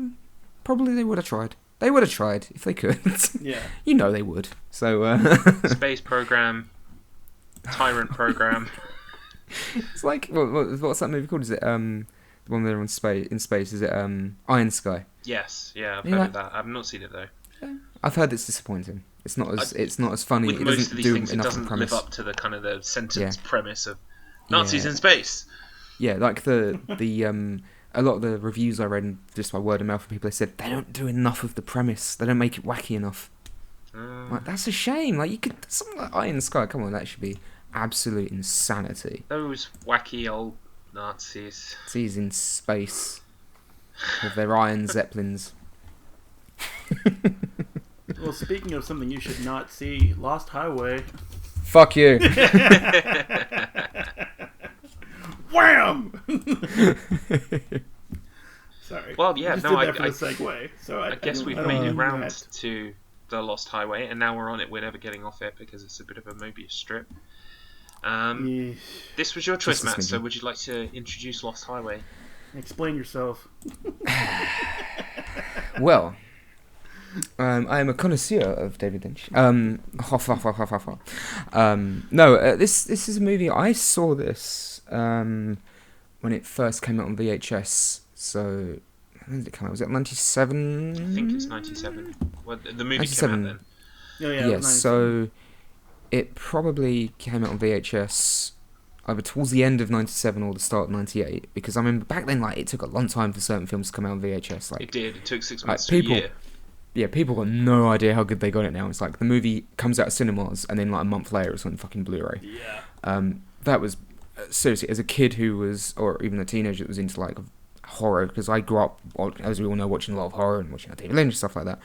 probably they would have tried. They would have tried if they could. Yeah, they would. So space program, tyrant program. It's like what's that movie called? Is it the one where they're in space? Is it Iron Sky? Yes, yeah, I've heard of that. I've not seen it though. Yeah. I've heard it's disappointing. It's not as funny. With most of these things, it doesn't live up to the kind of the sentence premise of Nazis in space. Yeah, like the a lot of the reviews I read just by word of mouth from people, they said they don't do enough of the premise. They don't make it wacky enough. Like, that's a shame. Like, you could something like Iron Sky. Come on, that should be absolute insanity. Those wacky old Nazis. Nazis in space with their iron zeppelins. Well, speaking of something you should not see, Lost Highway. Fuck you. Wham! Sorry. Well, yeah, no, I for the segue. So I guess we've made it round to the Lost Highway, and now we're on it. We're never getting off it because it's a bit of a Mobius strip. This was your choice, Matt, so would you like to introduce Lost Highway? Explain yourself. Well, I am a connoisseur of David Lynch. No, this is a movie. I saw this when it first came out on VHS. So when did it come out? Was it 97? I think it's 97. Well, the movie 97. came out then. Yeah, Yes, so it probably came out on VHS either towards the end of 97 or the start of 98, because I remember back then, like, it took a long time for certain films to come out on VHS. Like, It did. It took 6 like, months to a year. Yeah, people got no idea how good they got it now. It's like the movie comes out of cinemas and then like a month later it's on fucking Blu-ray. Yeah. That was seriously, as a kid who was, or even a teenager that was into like horror, because I grew up, as we all know, watching a lot of horror and watching David Lynch and stuff like that.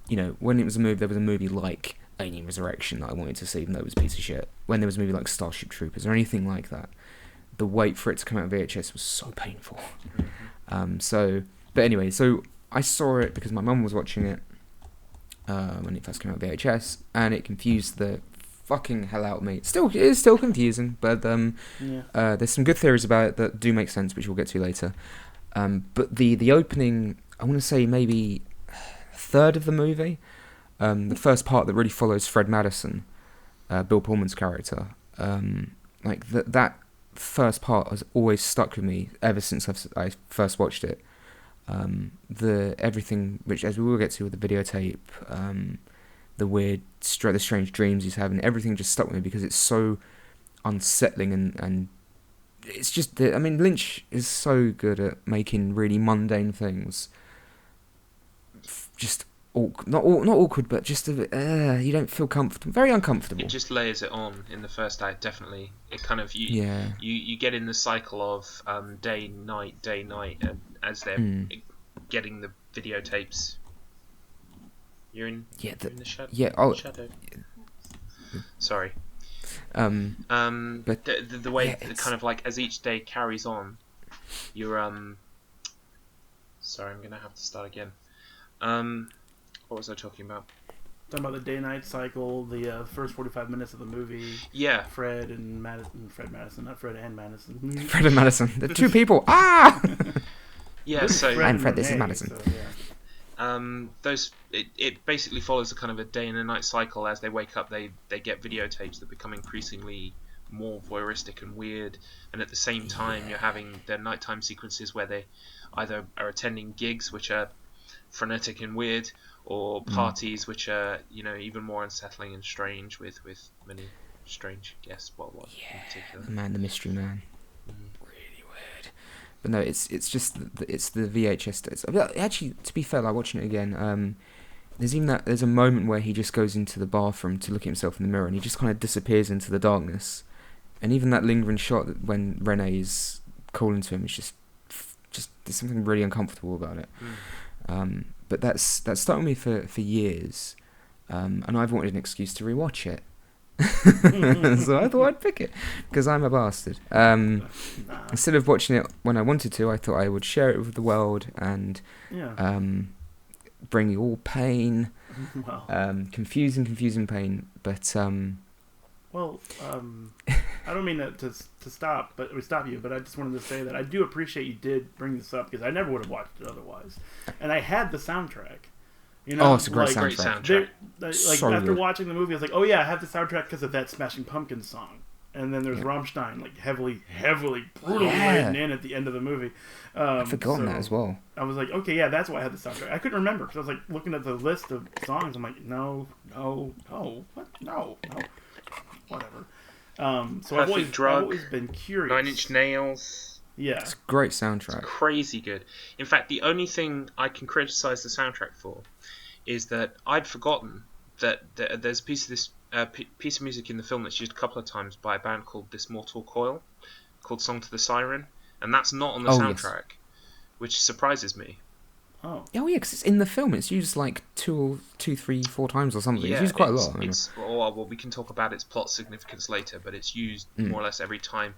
You know, when it was a movie, there was a movie like Alien Resurrection that I wanted to see, even though it was a piece of shit. When there was a movie like Starship Troopers or anything like that, the wait for it to come out on VHS was so painful. But anyway, so I saw it because my mum was watching it when it first came out on VHS, and it confused the fucking hell out of me. It is still confusing, but there's some good theories about it that do make sense, which we'll get to later. But the opening, I want to say maybe a third of the movie, the first part that really follows Fred Madison, Bill Pullman's character, like that first part has always stuck with me ever since I first watched it. Everything, which as we will get to with the videotape, the strange dreams he's having, everything just stuck with me because it's so unsettling and it's just, I mean, Lynch is so good at making really mundane things just not awkward, but just a bit, you don't feel comfortable, very uncomfortable. It just layers it on in the first act, definitely. It kind of, you get in the cycle of day, night, and as they're getting the videotapes. You're in the shadow. Sorry. But the way kind of like as each day carries on, you're sorry, I'm gonna have to start again. What was I talking about? Talking about the day-night cycle, the first 45 minutes of the movie. Yeah. Fred and Madison, not Fred and Madison. Fred and Madison, the two people. Ah. Yeah. So I'm Fred. This is Madison. So, yeah. It basically follows a kind of a day and a night cycle. As they wake up, they get videotapes that become increasingly more voyeuristic and weird, and at the same time you're having their nighttime sequences where they either are attending gigs which are frenetic and weird, or parties which are, you know, even more unsettling and strange with many strange guests. What in particular? The mystery man. Really weird. But no, it's just it's the VHS. Actually, to be fair, like watching it again, there's a moment where he just goes into the bathroom to look at himself in the mirror, and he just kind of disappears into the darkness. And even that lingering shot when Renee's calling to him is just there's something really uncomfortable about it. But that's stuck with me for years, and I've wanted an excuse to rewatch it. So I thought I'd pick it because I'm a bastard. Instead of watching it when I wanted to, I thought I would share it with the world and bring you all pain, confusing pain. But I don't mean to stop you, but I just wanted to say that I do appreciate you did bring this up because I never would have watched it otherwise. And I had the soundtrack. You know, it's a great soundtrack. After good. Watching the movie, I was like, oh yeah, I have the soundtrack because of that Smashing Pumpkins song. And then there's Rammstein, like heavily, brutally written in at the end of the movie. I've forgotten that as well. I was like, okay, yeah, that's why I had the soundtrack. I couldn't remember because I was like looking at the list of songs. I'm like, no, whatever. So I've always been curious. 9 Inch Nails. Yeah. It's a great soundtrack. It's crazy good. In fact, the only thing I can criticize the soundtrack for is that I'd forgotten that there's a piece of music in the film that's used a couple of times by a band called This Mortal Coil, called Song to the Siren, and that's not on the soundtrack, which surprises me. Oh yeah, because it's in the film. It's used like 2, 3, 4 times or something. It's used quite a lot. Well, we can talk about its plot significance later, but it's used more or less every time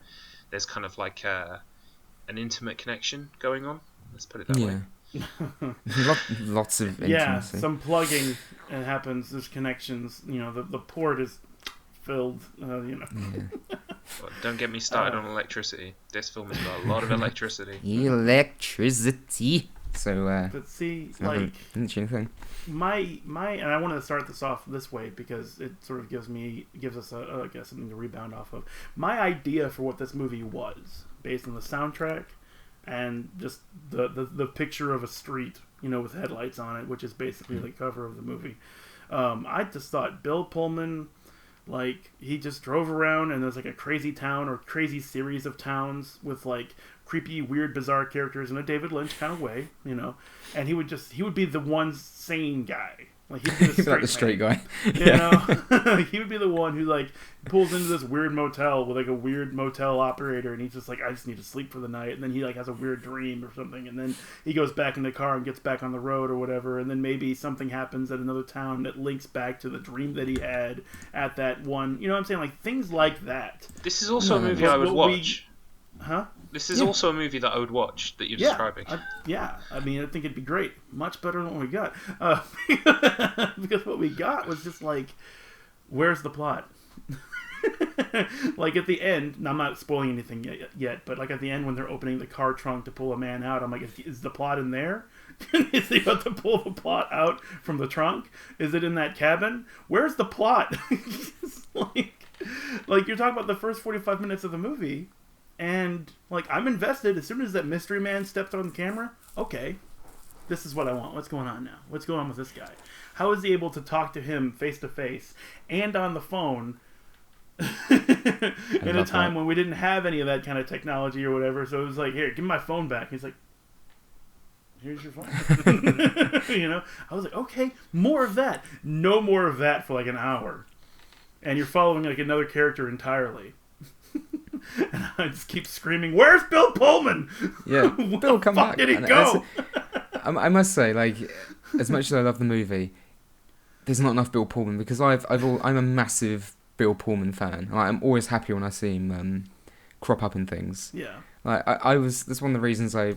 there's kind of like an intimate connection going on. Let's put it that way. Lots of intimacy. Some plugging happens. There's connections. You know, the port is filled. Well, don't get me started on electricity. This film has got a lot of electricity. Electricity. So, but see, like, thing. My and I wanted to start this off this way because it sort of gives us I guess something to rebound off of. My idea for what this movie was, based on the soundtrack and just the picture of a street, with headlights on it, which is basically the cover of the movie. I just thought Bill Pullman, like, he just drove around and there's like a crazy town or crazy series of towns with like creepy, weird, bizarre characters in a David Lynch kind of way, and he would be the one sane guy. Like, he'd be the straight guy. He would be the one who like pulls into this weird motel with like a weird motel operator, and he's just like, I just need to sleep for the night, and then he like has a weird dream or something, and then he goes back in the car and gets back on the road or whatever, and then maybe something happens at another town that links back to the dream that he had at that one. You know what I'm saying? Like, things like that. This is also a movie I would watch. Huh? This is also a movie that I would watch, that you're describing. I mean, I think it'd be great. Much better than what we got. Because what we got was just like, where's the plot? Like, at the end, and I'm not spoiling anything yet, but like at the end when they're opening the car trunk to pull a man out, I'm like, is the plot in there? Is he about to pull the plot out from the trunk? Is it in that cabin? Where's the plot? like you're talking about the first 45 minutes of the movie, and like, I'm invested. As soon as that mystery man stepped on the camera, okay, this is what I want. What's going on now? What's going on with this guy? How is he able to talk to him face to face and on the phone in a time when we didn't have any of that kind of technology or whatever? So it was like, here, give me my phone back. He's like, here's your phone. I was like, okay, more of that. No more of that for like an hour. And you're following like another character entirely. And I just keep screaming, where's Bill Pullman? Yeah, Bill, come back. Did he go? I must say, like, as much as I love the movie, there's not enough Bill Pullman, because I'm a massive Bill Pullman fan. I'm always happy when I see him crop up in things. Yeah. Like, that's one of the reasons I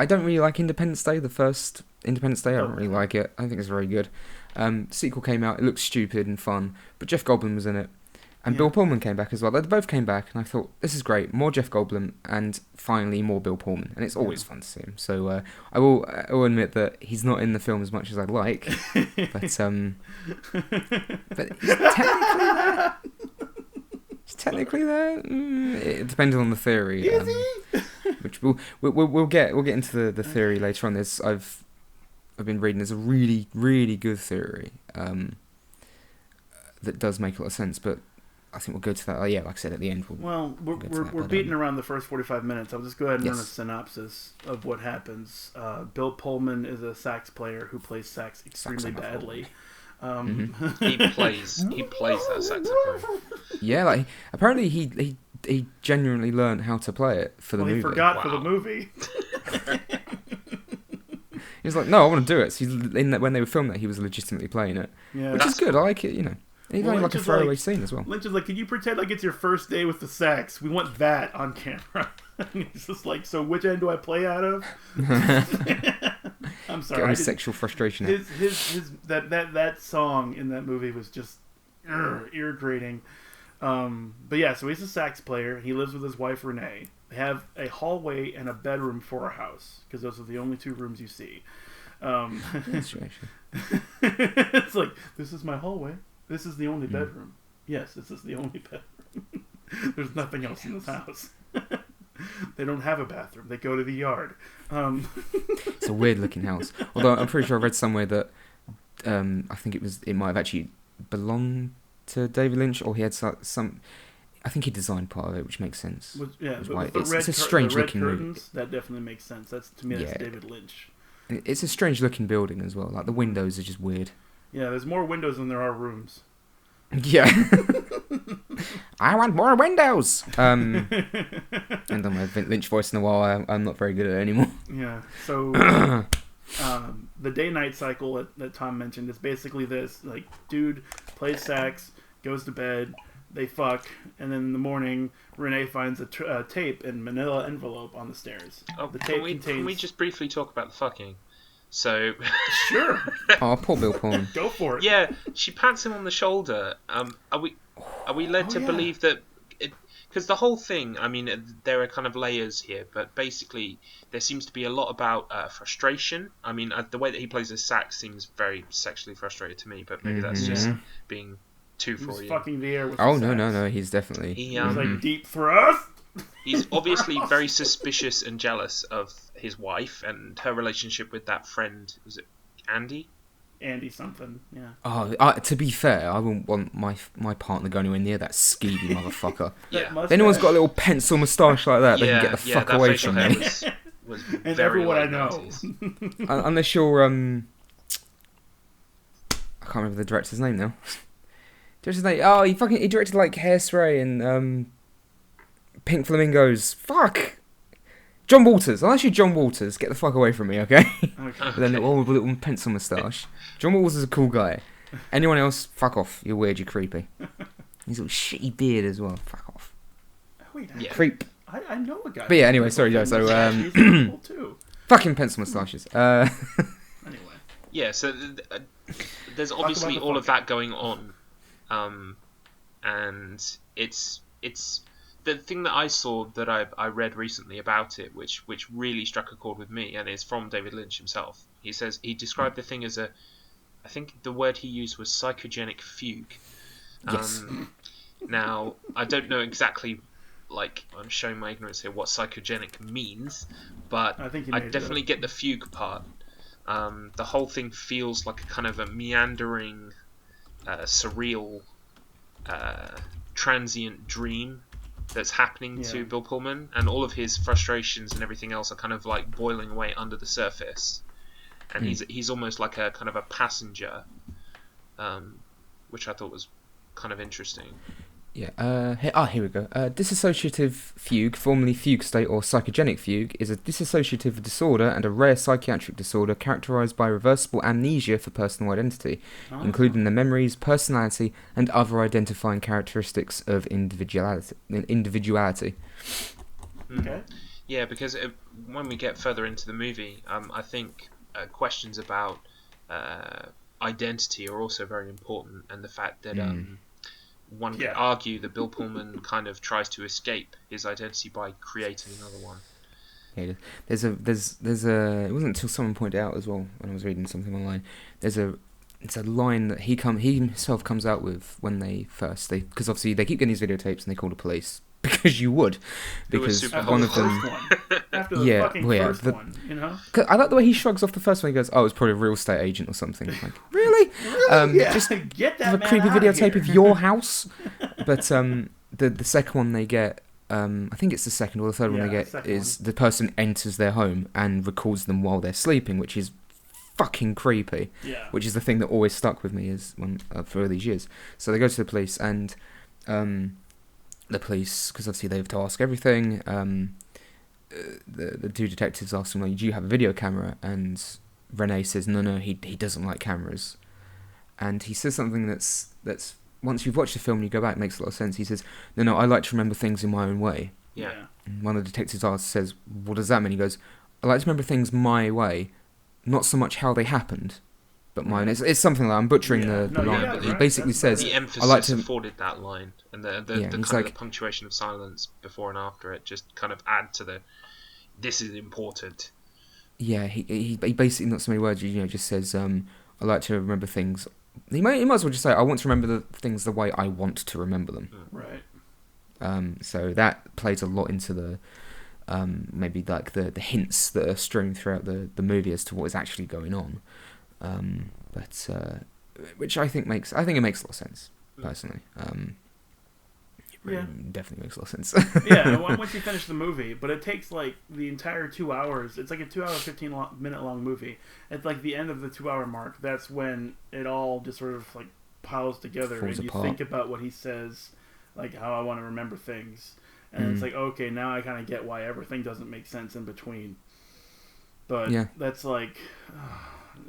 don't really like Independence Day, the first Independence Day. I don't really like it. I think it's very good. Sequel came out, it looked stupid and fun, but Jeff Goldblum was in it. And Bill Pullman came back as well. They both came back, and I thought, this is great. More Jeff Goldblum, and finally more Bill Pullman. And it's always fun to see him. So I will admit that he's not in the film as much as I'd like. But he's technically there. He's technically there. It depends on the theory. Is he? Which we'll get into the theory later on. I've been reading. There's a really, really good theory that does make a lot of sense, but I think we'll go to that. Like I said, at the end. We're beating around the first 45 minutes. I'll just go ahead and run a synopsis of what happens. Bill Pullman is a sax player who plays sax extremely badly. He plays that saxophone. Yeah, like, apparently he genuinely learned how to play it for the movie. He forgot for the movie. He was like, no, I want to do it. So when they were filming that, he was legitimately playing it. Yeah, which is good. I like it, Even like a throwaway scene as well. Lynch is like, can you pretend like it's your first day with the sax? We want that on camera. It's just like, so which end do I play out of? I'm sorry. Get on his sexual frustration. That song in that movie was just ear grating. But yeah, so he's a sax player. He lives with his wife Renee. They have a hallway and a bedroom for a house, because those are the only two rooms you see. It's like, this is my hallway. This is the only bedroom. Yes, this is the only bedroom. There's nothing else in this house. They don't have a bathroom. They go to the yard. It's a weird looking house. Although I'm pretty sure I read somewhere that I think it might have actually belonged to David Lynch, or he had some. I think he designed part of it, which makes sense. It's a strange looking curtains, that definitely makes sense. That's David Lynch. It's a strange looking building as well. Like, the windows are just weird. Yeah, there's more windows than there are rooms. Yeah. I want more windows. And on my Lynch voice in a while, I'm not very good at it anymore. Yeah. So the day-night cycle that Tom mentioned is basically this: like, dude plays sax, goes to bed, they fuck, and then in the morning, Renee finds a tape in manila envelope on the stairs. Oh, the tape can we just briefly talk about the fucking? So sure. Oh, poor Bill Pullman. Go for it. Yeah, she pats him on the shoulder. Are we led to believe that? because the whole thing, I mean, there are kind of layers here, but basically there seems to be a lot about frustration. I mean, the way that he plays his sax seems very sexually frustrated to me, but maybe that's just being too He's Freudian. fucking the air with Oh, the no, sax. he's definitely... He, He's like, deep thrust? He's obviously very suspicious and jealous of his wife and her relationship with that friend. Was it Andy? Andy something, yeah. Oh, to be fair, I wouldn't want my partner going anywhere near that skeevy motherfucker. Yeah. If anyone's got a little pencil moustache like that, they can get the fuck that away facial from hair me. was And very everyone I late know. 90s. Unless you're, I can't remember the director's name now. Director's name, oh, he directed like Hairspray and Pink Flamingos. Fuck! John Waters. Unless you're John Waters, get the fuck away from me, okay? Okay. With a little pencil moustache. John Waters is a cool guy. Anyone else, fuck off. You're weird, you're creepy. He's a little shitty beard as well. Fuck off. Wait, Yeah. Creep. I know a guy. But yeah, anyway, sorry, Joe. So, He's cool too. fucking pencil moustaches. Anyway. Yeah, so there's obviously the all of fuck. that going on, and it's the thing that I saw that I read recently about it, which really struck a chord with me, and it's from David Lynch himself. He says he described the thing as I think the word he used was psychogenic-fugue. Yes. Now I don't know exactly, like, I'm showing my ignorance here, what psychogenic means, but I think you I made it definitely up. get the fugue part. The whole thing feels like a kind of a meandering, surreal, transient dream that's happening to Bill Pullman, and all of his frustrations and everything else are kind of like boiling away under the surface, and he's almost like a kind of a passenger, which I thought was kind of interesting. Yeah. Here we go. Dissociative fugue, formerly fugue state or psychogenic fugue, is a dissociative disorder and a rare psychiatric disorder characterized by reversible amnesia for personal identity, including the memories, personality, and other identifying characteristics of individuality. Okay. Yeah, because when we get further into the movie, I think questions about identity are also very important, and the fact that one could argue that Bill Pullman kind of tries to escape his identity by creating another one. Yeah, there's a it wasn't until someone pointed out as well when I was reading something online. It's a line that he himself comes out with when because obviously they keep getting these videotapes and they call the police because you would, because one of them After the fucking first one, you know. I like the way he shrugs off the first one. He goes, "Oh, it's probably a real estate agent or something." Like, really? Just get that a man creepy out videotape of of your house. But the second one they get, I think it's the second or the third one they get is the person enters their home and records them while they're sleeping, which is fucking creepy. Yeah. Which is the thing that always stuck with me for all these years. So they go to the police and the police, because obviously they have to ask everything. The two detectives ask him, like, "Do you have a video camera?" And Rene says, "No, he doesn't like cameras." And he says something that's once you've watched the film and you go back, it makes a lot of sense. He says, "No, I like to remember things in my own way." Yeah. And one of the detectives says, "What does that mean?" He goes, "I like to remember things my way, not so much how they happened, but mine." It's something like, I'm butchering the line, but he basically says, the emphasis "I like to." afforded that line, and the kind of the punctuation of silence before and after it just kind of add to the "this is important." Yeah, he basically, not so many words, just says, "I like to remember things." He might as well just say, "I want to remember the things the way I want to remember them." Right. So that plays a lot into the maybe like the hints that are strewn throughout the movie as to what is actually going on. But which I think it makes a lot of sense personally. It definitely makes a lot of sense. Yeah, once you finish the movie, but it takes like the entire 2 hours. It's like a 2 hour, 15-minute long movie. At like the end of the 2 hour mark, that's when it all just sort of like piles together, Falls and you apart. think about what he says, like how I want to remember things, and it's like, okay, now I kind of get why everything doesn't make sense in between. But that's like,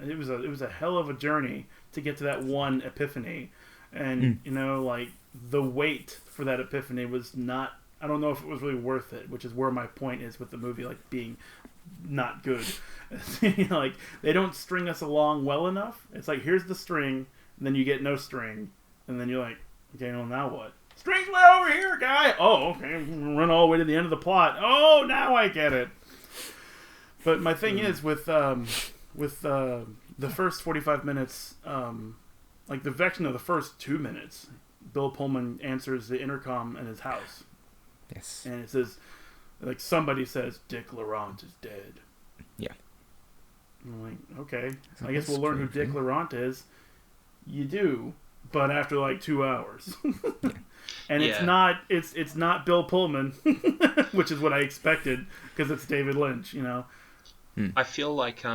it was a hell of a journey to get to that one epiphany, and like the wait for that epiphany was not. I don't know if it was really worth it, which is where my point is with the movie, like being not good. Like they don't string us along well enough. It's like, here's the string, and then you get no string, and then you're like, okay, well now what? Strings way over here, guy. Oh, okay. Run all the way to the end of the plot. Oh, now I get it. But my thing is with the first 45 minutes, like the vection of the first 2 minutes, Bill Pullman answers the intercom in his house. Yes. And it says, like, somebody says, Dick Laurent is dead. Yeah. I'm like, okay. I guess we'll learn who Dick Laurent is. You do, but after like 2 hours. And it's not Bill Pullman, which is what I expected, because it's David Lynch, you know. I feel like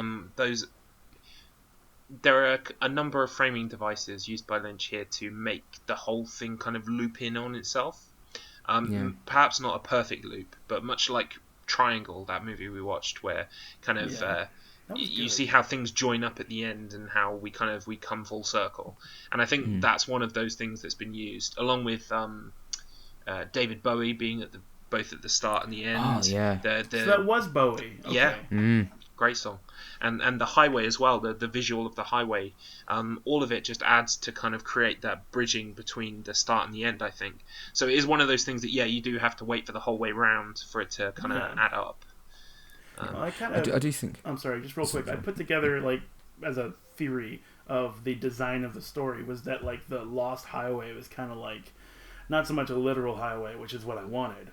there are a number of framing devices used by Lynch here to make the whole thing kind of loop in on itself. Perhaps not a perfect loop, but much like Triangle, that movie we watched, where kind of you see how things join up at the end and how we come full circle. And I think that's one of those things that's been used, along with David Bowie being both at the start and the end. Oh, yeah. So that was Bowie. Okay. Yeah. Great song. And the highway as well, the visual of the highway, all of it just adds to kind of create that bridging between the start and the end, I think. So it is one of those things that, you do have to wait for the whole way round for it to kind of add up. I do think... I'm sorry, just real quick. I put together, like, as a theory of the design of the story, was that, like, the Lost Highway was kind of like, not so much a literal highway, which is what I wanted,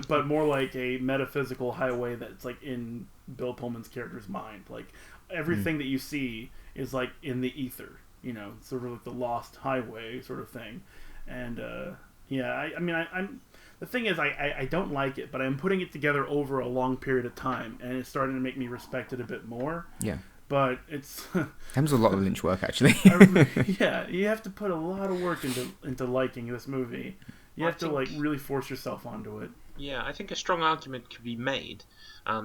but more like a metaphysical highway that's, like, in Bill Pullman's character's mind. Like, everything that you see is, like, in the ether, you know, sort of like the Lost Highway sort of thing. And, I'm the thing is, I don't like it, but I'm putting it together over a long period of time, and it's starting to make me respect it a bit more. Yeah. But it's... There's a lot of Lynch work, actually. Yeah, you have to put a lot of work into liking this movie. You have to, like, really force yourself onto it. Yeah, I think a strong argument could be made,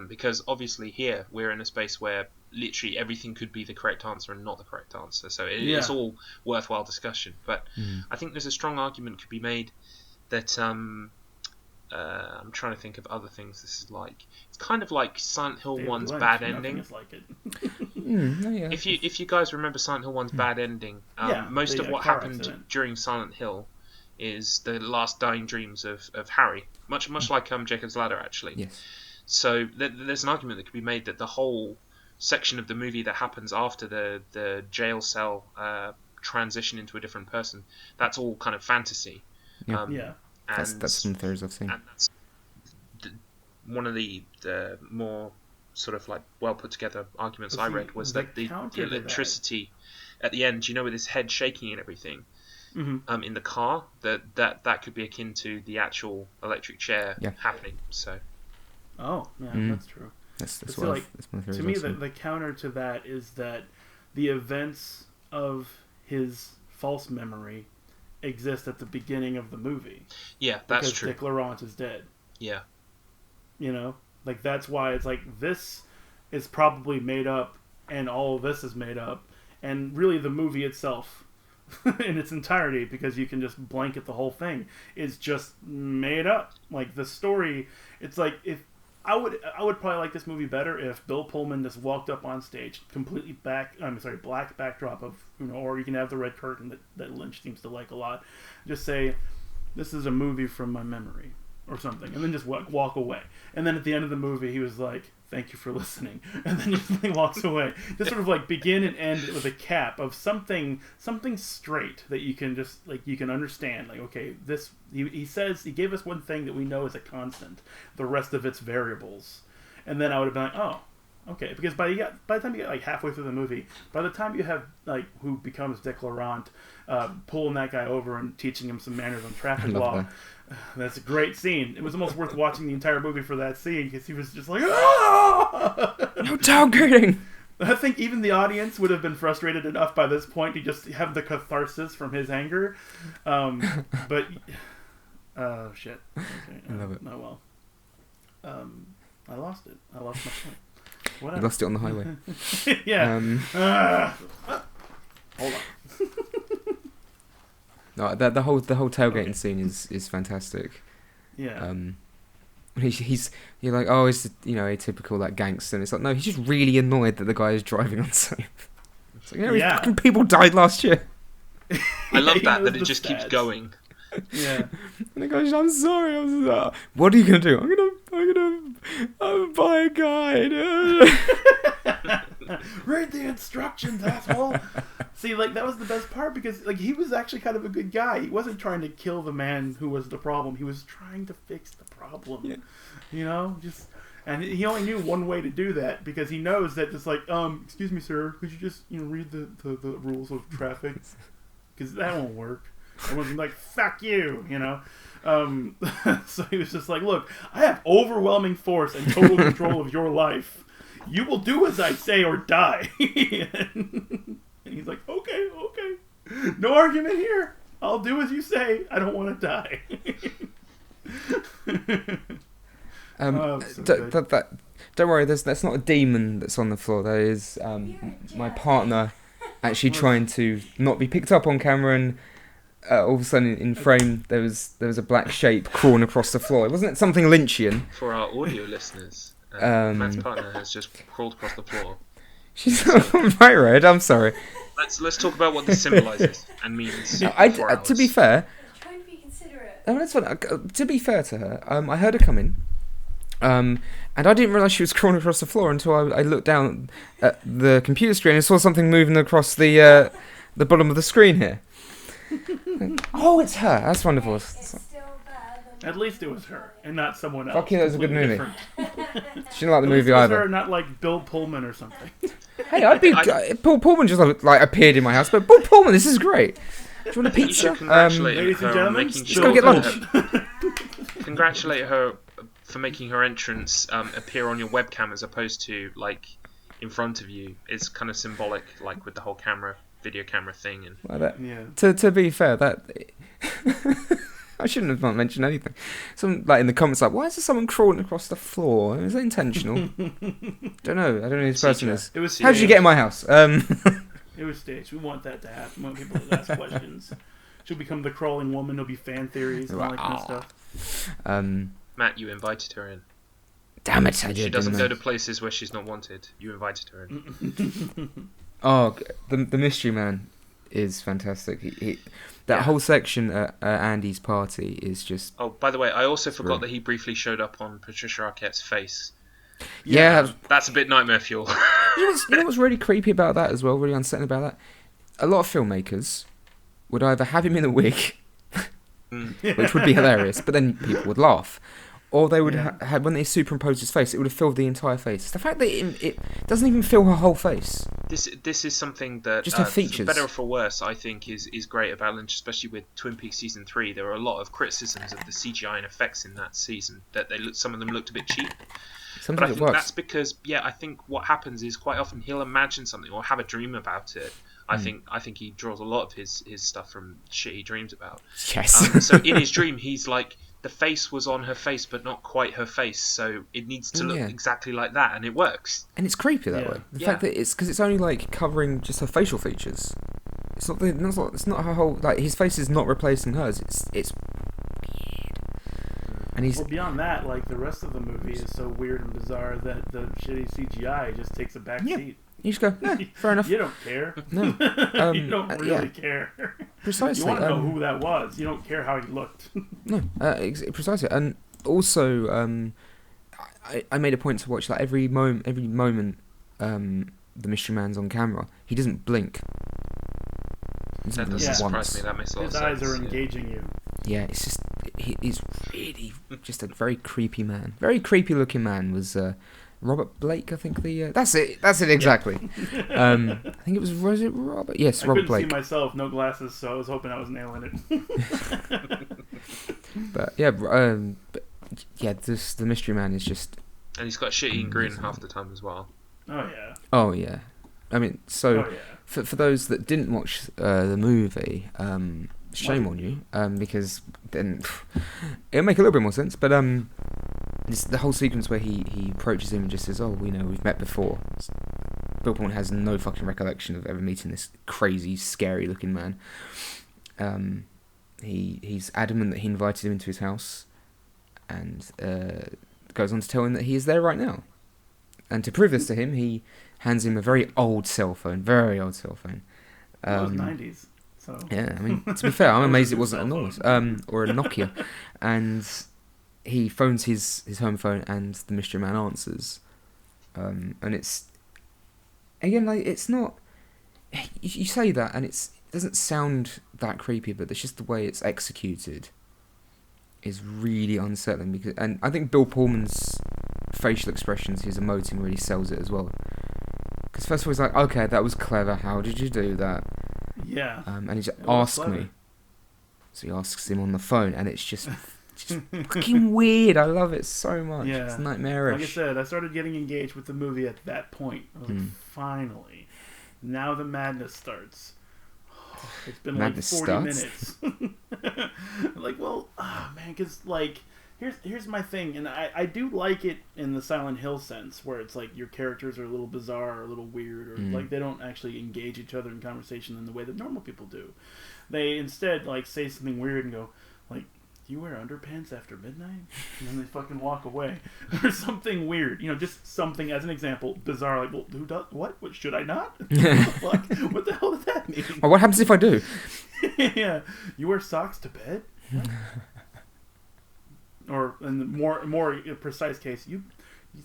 because obviously here we're in a space where literally everything could be the correct answer and not the correct answer, so it's all worthwhile discussion. But I think there's a strong argument could be made that I'm trying to think of other things this is like. It's kind of like Silent Hill 1's bad ending. Is like it. If you guys remember Silent Hill 1's bad ending, most of what happened during Silent Hill is the last dying dreams of Harry, much like Jacob's Ladder, actually. Yes. So there's an argument that could be made that the whole section of the movie that happens after the jail cell transition into a different person, that's all kind of fantasy. That's some theories I've seen. And that's one of the more sort of like well put together arguments I read was that the electricity at the end, with his head shaking and everything, in the car, that could be akin to the actual electric chair happening. So. Oh, yeah, that's true. That's my theory. To me, the counter to that is that the events of his false memory exist at the beginning of the movie. Yeah, that's true. Because Dick Laurent is dead. Yeah. Like, that's why it's like, this is probably made up, and all of this is made up, and really the movie itself, in its entirety, because you can just blanket the whole thing, is just made up. Like, the story, it's like, if I would probably like this movie better if Bill Pullman just walked up on stage, completely black backdrop of, or you can have the red curtain that Lynch seems to like a lot. Just say, this is a movie from my memory, or something, and then just walk away. And then at the end of the movie, he was like, thank you for listening. And then he walks away. Just sort of like begin and end with a cap of something straight that you can just, like, you can understand. Like, okay, this, he says, he gave us one thing that we know is a constant. The rest of it's variables. And then I would have been like, oh, okay. Because by the time you get like halfway through the movie, by the time you have like who becomes Dick Laurent, pulling that guy over and teaching him some manners on traffic law. That's a great scene. It was almost worth watching the entire movie for that scene, because he was just like, ah! No tailgating! I think even the audience would have been frustrated enough by this point to just have the catharsis from his anger. But, oh, shit. Okay, I love it. Oh, well. I lost it. I lost my point. Whatever. You lost it on the highway. Yeah. Hold on. No, the whole tailgating scene is fantastic. Yeah. You're like, oh, it's a typical like gangster, and it's like, no, he's just really annoyed that the guy is driving unsafe. It's like, fucking people died last year. I love that it just keeps going. Yeah. And he goes, I'm sorry. What are you going to do? I'm buy a guide. Read the instructions, asshole. See, like, that was the best part because, like, he was actually kind of a good guy. He wasn't trying to kill the man who was the problem. He was trying to fix the problem. Yeah. You know, and he only knew one way to do that because he knows that just like, excuse me, sir, could you just read the rules of traffic? Because that won't work. Everyone's like, fuck you, So he was just like, look, I have overwhelming force and total control of your life. You will do as I say or die. And he's like, okay. No argument here. I'll do as you say. I don't want to die. Don't worry, that's not a demon that's on the floor. That is my partner actually trying to not be picked up on camera, and all of a sudden in frame there was a black shape crawling across the floor. Wasn't it something Lynchian? For our audio listeners, Matt's partner has just crawled across the floor. She's right, Red. I'm sorry. Let's talk about what this symbolises and means. To be fair, trying to be considerate. Oh, that's fine. To be fair to her, I heard her come in. And I didn't realise she was crawling across the floor until I looked down at the computer screen and saw something moving across the bottom of the screen here. Oh, it's her. That's wonderful. It's still better than At least it was her and not someone else. Fuck you, that was a good movie. Different. She didn't like the movie It was either. her, not like Bill Pullman or something. Hey, Paul Pullman just like appeared in my house, but Paul Pullman, this is great. Do you want a You pizza? should congratulate Ladies her and on gentlemen, making let's sure go get lunch. Congratulate her for making her entrance appear on your webcam as opposed to like in front of you. It's kind of symbolic, like with the whole video camera thing. And Like that. Yeah. To be fair, that I shouldn't have not mentioned anything. Some like in the comments like, why is there someone crawling across the floor? Is that intentional? Don't know who this person is. It was How did you get in my house? It was staged. We want that to happen. We want people to ask questions. She'll become the crawling woman. There'll be fan theories and all that kind of stuff. Matt, you invited her in. Damn it, I did. She doesn't didn't go to places where she's not wanted. You invited her in. Oh, the mystery man is fantastic. That whole section at Andy's party is just. Oh, by the way, I also forgot that he briefly showed up on Patricia Arquette's face. Yeah, That's a bit nightmare fuel. You know what's really creepy about that as well, really unsettling about that? A lot of filmmakers would either have him in a wig, which would be hilarious, but then people would laugh. Or they would have, when they superimposed his face, it would have filled the entire face. The fact that it doesn't even fill her whole face. This is something that, Just her features. for better or for worse, I think is great about Lynch, especially with Twin Peaks Season 3. There were a lot of criticisms of the CGI and effects in that season, that some of them looked a bit cheap. Sometimes but I it think works. that's because, I think what happens is quite often he'll imagine something or have a dream about it. I think he draws a lot of his stuff from shit he dreams about. Yes. So in his dream, he's like, the face was on her face, but not quite her face, so it needs to look exactly like that, and it works. And it's creepy that way. The fact that it's because it's only like covering just her facial features. It's not her whole, like, his face is not replacing hers. It's weird. And he's beyond that, like, the rest of the movie is so weird and bizarre that the shitty CGI just takes a back seat. You just go, fair enough. You don't care. No. You don't really care. Precisely. You want to know who that was. You don't care how he looked. No, precisely. And also, I made a point to watch like every moment, the mystery man's on camera. He doesn't blink. That doesn't surprise me. That makes a lot of sense. His eyes are engaging you. Yeah, it's just he's really just a very creepy man. Very creepy looking man was. Robert Blake, I think that's it exactly. I think it was Robert? Yes, Robert Blake. I couldn't see myself, no glasses, so I was hoping I was nailing it. But the mystery man is just. And he's got a shit-eating grin half the time as well. Oh yeah. I mean, for those that didn't watch the movie, shame on you, because then it'll make a little bit more sense. But it's the whole sequence where he approaches him and just says, "Oh, we've met before." Bill Pullman has no fucking recollection of ever meeting this crazy, scary-looking man. He's adamant that he invited him into his house, and goes on to tell him that he is there right now. And to prove this to him, he hands him a very old cell phone. It was 90s. So Yeah, I mean, to be fair, I'm amazed it wasn't a Norris or a Nokia. And he phones his home phone, and the mystery man answers. And it's again like it's not. You say that, and it doesn't sound that creepy, but it's just the way it's executed is really unsettling. And I think Bill Pullman's facial expressions, his emoting, really sells it as well. Because first of all, he's like, "Okay, that was clever. How did you do that?" Yeah. And he just asks me. So he asks him on the phone, and it's just fucking weird. I love it so much. Yeah. It's nightmarish. Like I said, I started getting engaged with the movie at that point. I was like, finally. Now the madness starts. It's been Madness like 40 starts? minutes. Like, well, man, because, like, here's my thing. And I do like it in the Silent Hill sense, where it's like your characters are a little bizarre or a little weird, or like they don't actually engage each other in conversation in the way that normal people do. They instead, like, say something weird and go, like, "Do you wear underpants after midnight?" And then they fucking walk away. Or something weird. Just something, as an example, bizarre, like, well, who does, what should I not? What the fuck? What the hell does that mean? Well, what happens if I do? Yeah. You wear socks to bed? What? Or, in the more precise case, you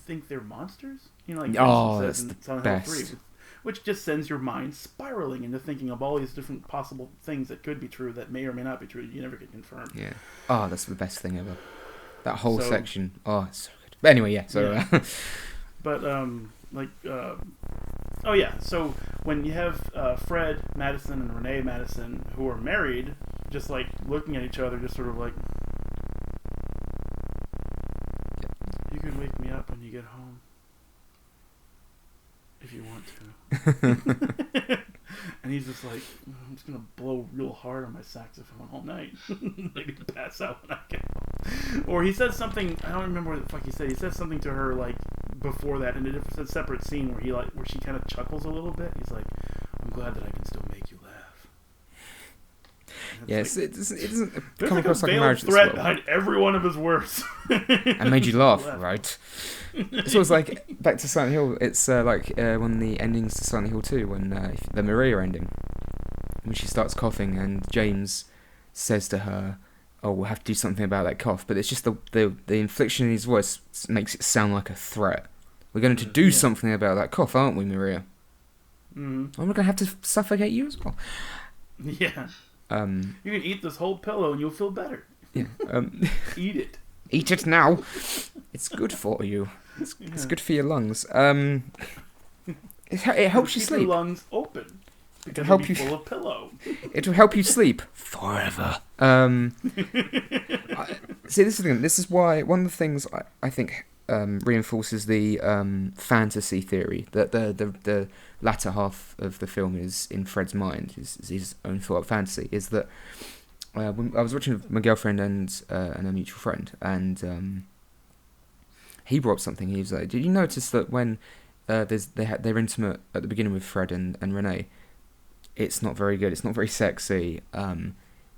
think they're monsters? Like that's in the Silent best. Hill 3, which just sends your mind spiraling into thinking of all these different possible things that could be true that may or may not be true. You never get confirmed. Yeah. Oh, that's the best thing ever. That whole So- section. Oh, it's so good. But anyway, yeah. So, Yeah. But oh yeah. So when you have Fred Madison and Renee Madison, who are married, just like looking at each other, just sort of like, "You can wake me up when you get home, if you want to." And he's just like, "I'm just gonna blow real hard on my saxophone all night, maybe pass out when I get home." Or he says something, I don't remember what the fuck he said. He says something to her like before that in a separate scene where she kind of chuckles a little bit. He's like, "I'm glad that I can still make you laugh." yes, like, it doesn't there's come like across a like a veiled marriage threat that's behind every one of his words. and made you laugh, right? So it's like back to Silent Hill. It's like one of the endings to Silent Hill 2 when the Maria ending, when she starts coughing and James says to her, "Oh, we'll have to do something about that cough." But it's just the inflection in his voice makes it sound like a threat. We're going to do something about that cough, aren't we, Maria? Mm-hmm. And we're going to have to suffocate you as well. Yeah. You can eat this whole pillow and you'll feel better. Yeah. Eat it. Eat it now. It's good for you. It's good for your lungs. It helps you Keep sleep. your lungs open. It'll Because help you'll be you. full of pillow. It'll help you sleep forever. See, this is the thing. This is why one of the things I think reinforces the fantasy theory that the latter half of the film is in Fred's mind, is his own thought of fantasy. Is that when I was watching with my girlfriend and a mutual friend, and he brought up something. He was like, "Did you notice that when they're intimate at the beginning with Fred and Renee, it's not very good. It's not very sexy.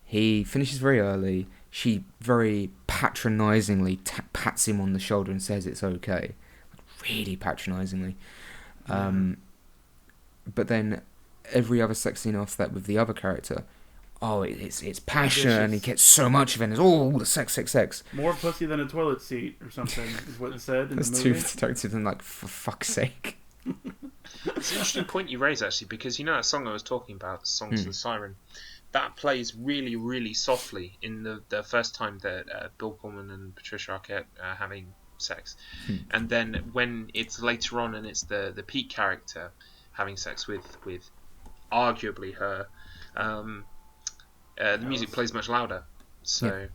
He finishes very early. She very patronisingly pats him on the shoulder and says it's okay. Really patronisingly. But then every other sex scene after that with the other character, it's passion, and he gets so much of it, and it's all the sex. More pussy than a toilet seat or something is what it said in That's the too movie. seductive and like, for fuck's sake. It's an interesting point you raise, actually, because you know that song I was talking about, Songs of the Siren, that plays really, really softly in the first time that Bill Pullman and Patricia Arquette are having sex. And then when it's later on and it's the Pete character having sex with arguably her, the music plays much louder. So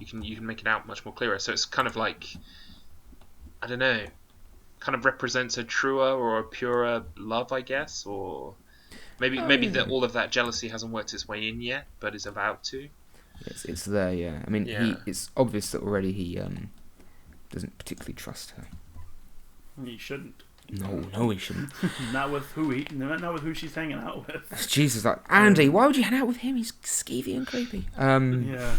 you can make it out much more clearer. So it's kind of like, I don't know, kind of represents a truer or a purer love, I guess, or maybe that all of that jealousy hasn't worked its way in yet, but is about to. It's there, yeah. I mean, it's obvious that already he doesn't particularly trust her. He shouldn't. No, he shouldn't. Not with who she's hanging out with. Jesus, like, Andy, why would you hang out with him? He's skeevy and creepy. Yeah.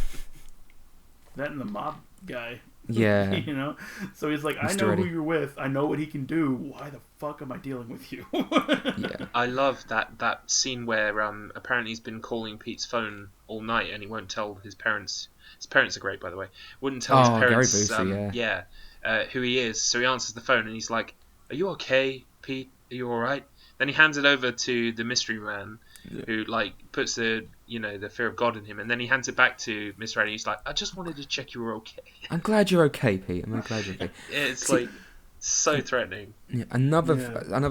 That and the mob guy. Yeah. You know? So he's like, I Mr. know Eddie. who you're with. I know what he can do. Why the fuck am I dealing with you? Yeah. I love that scene where apparently he's been calling Pete's phone all night and he won't tell his parents. His parents are great, by the way. Wouldn't tell his Oh, parents Gary Busey, who he is. So he answers the phone and he's like, "Are you okay, Pete? Are you all right?" Then he hands it over to the mystery man, who like puts the fear of God in him, and then he hands it back to Mr. Eddie. He's like, "I just wanted to check you were okay." I'm glad you're okay, Pete. I'm glad you're okay. It's like so threatening. Yeah, another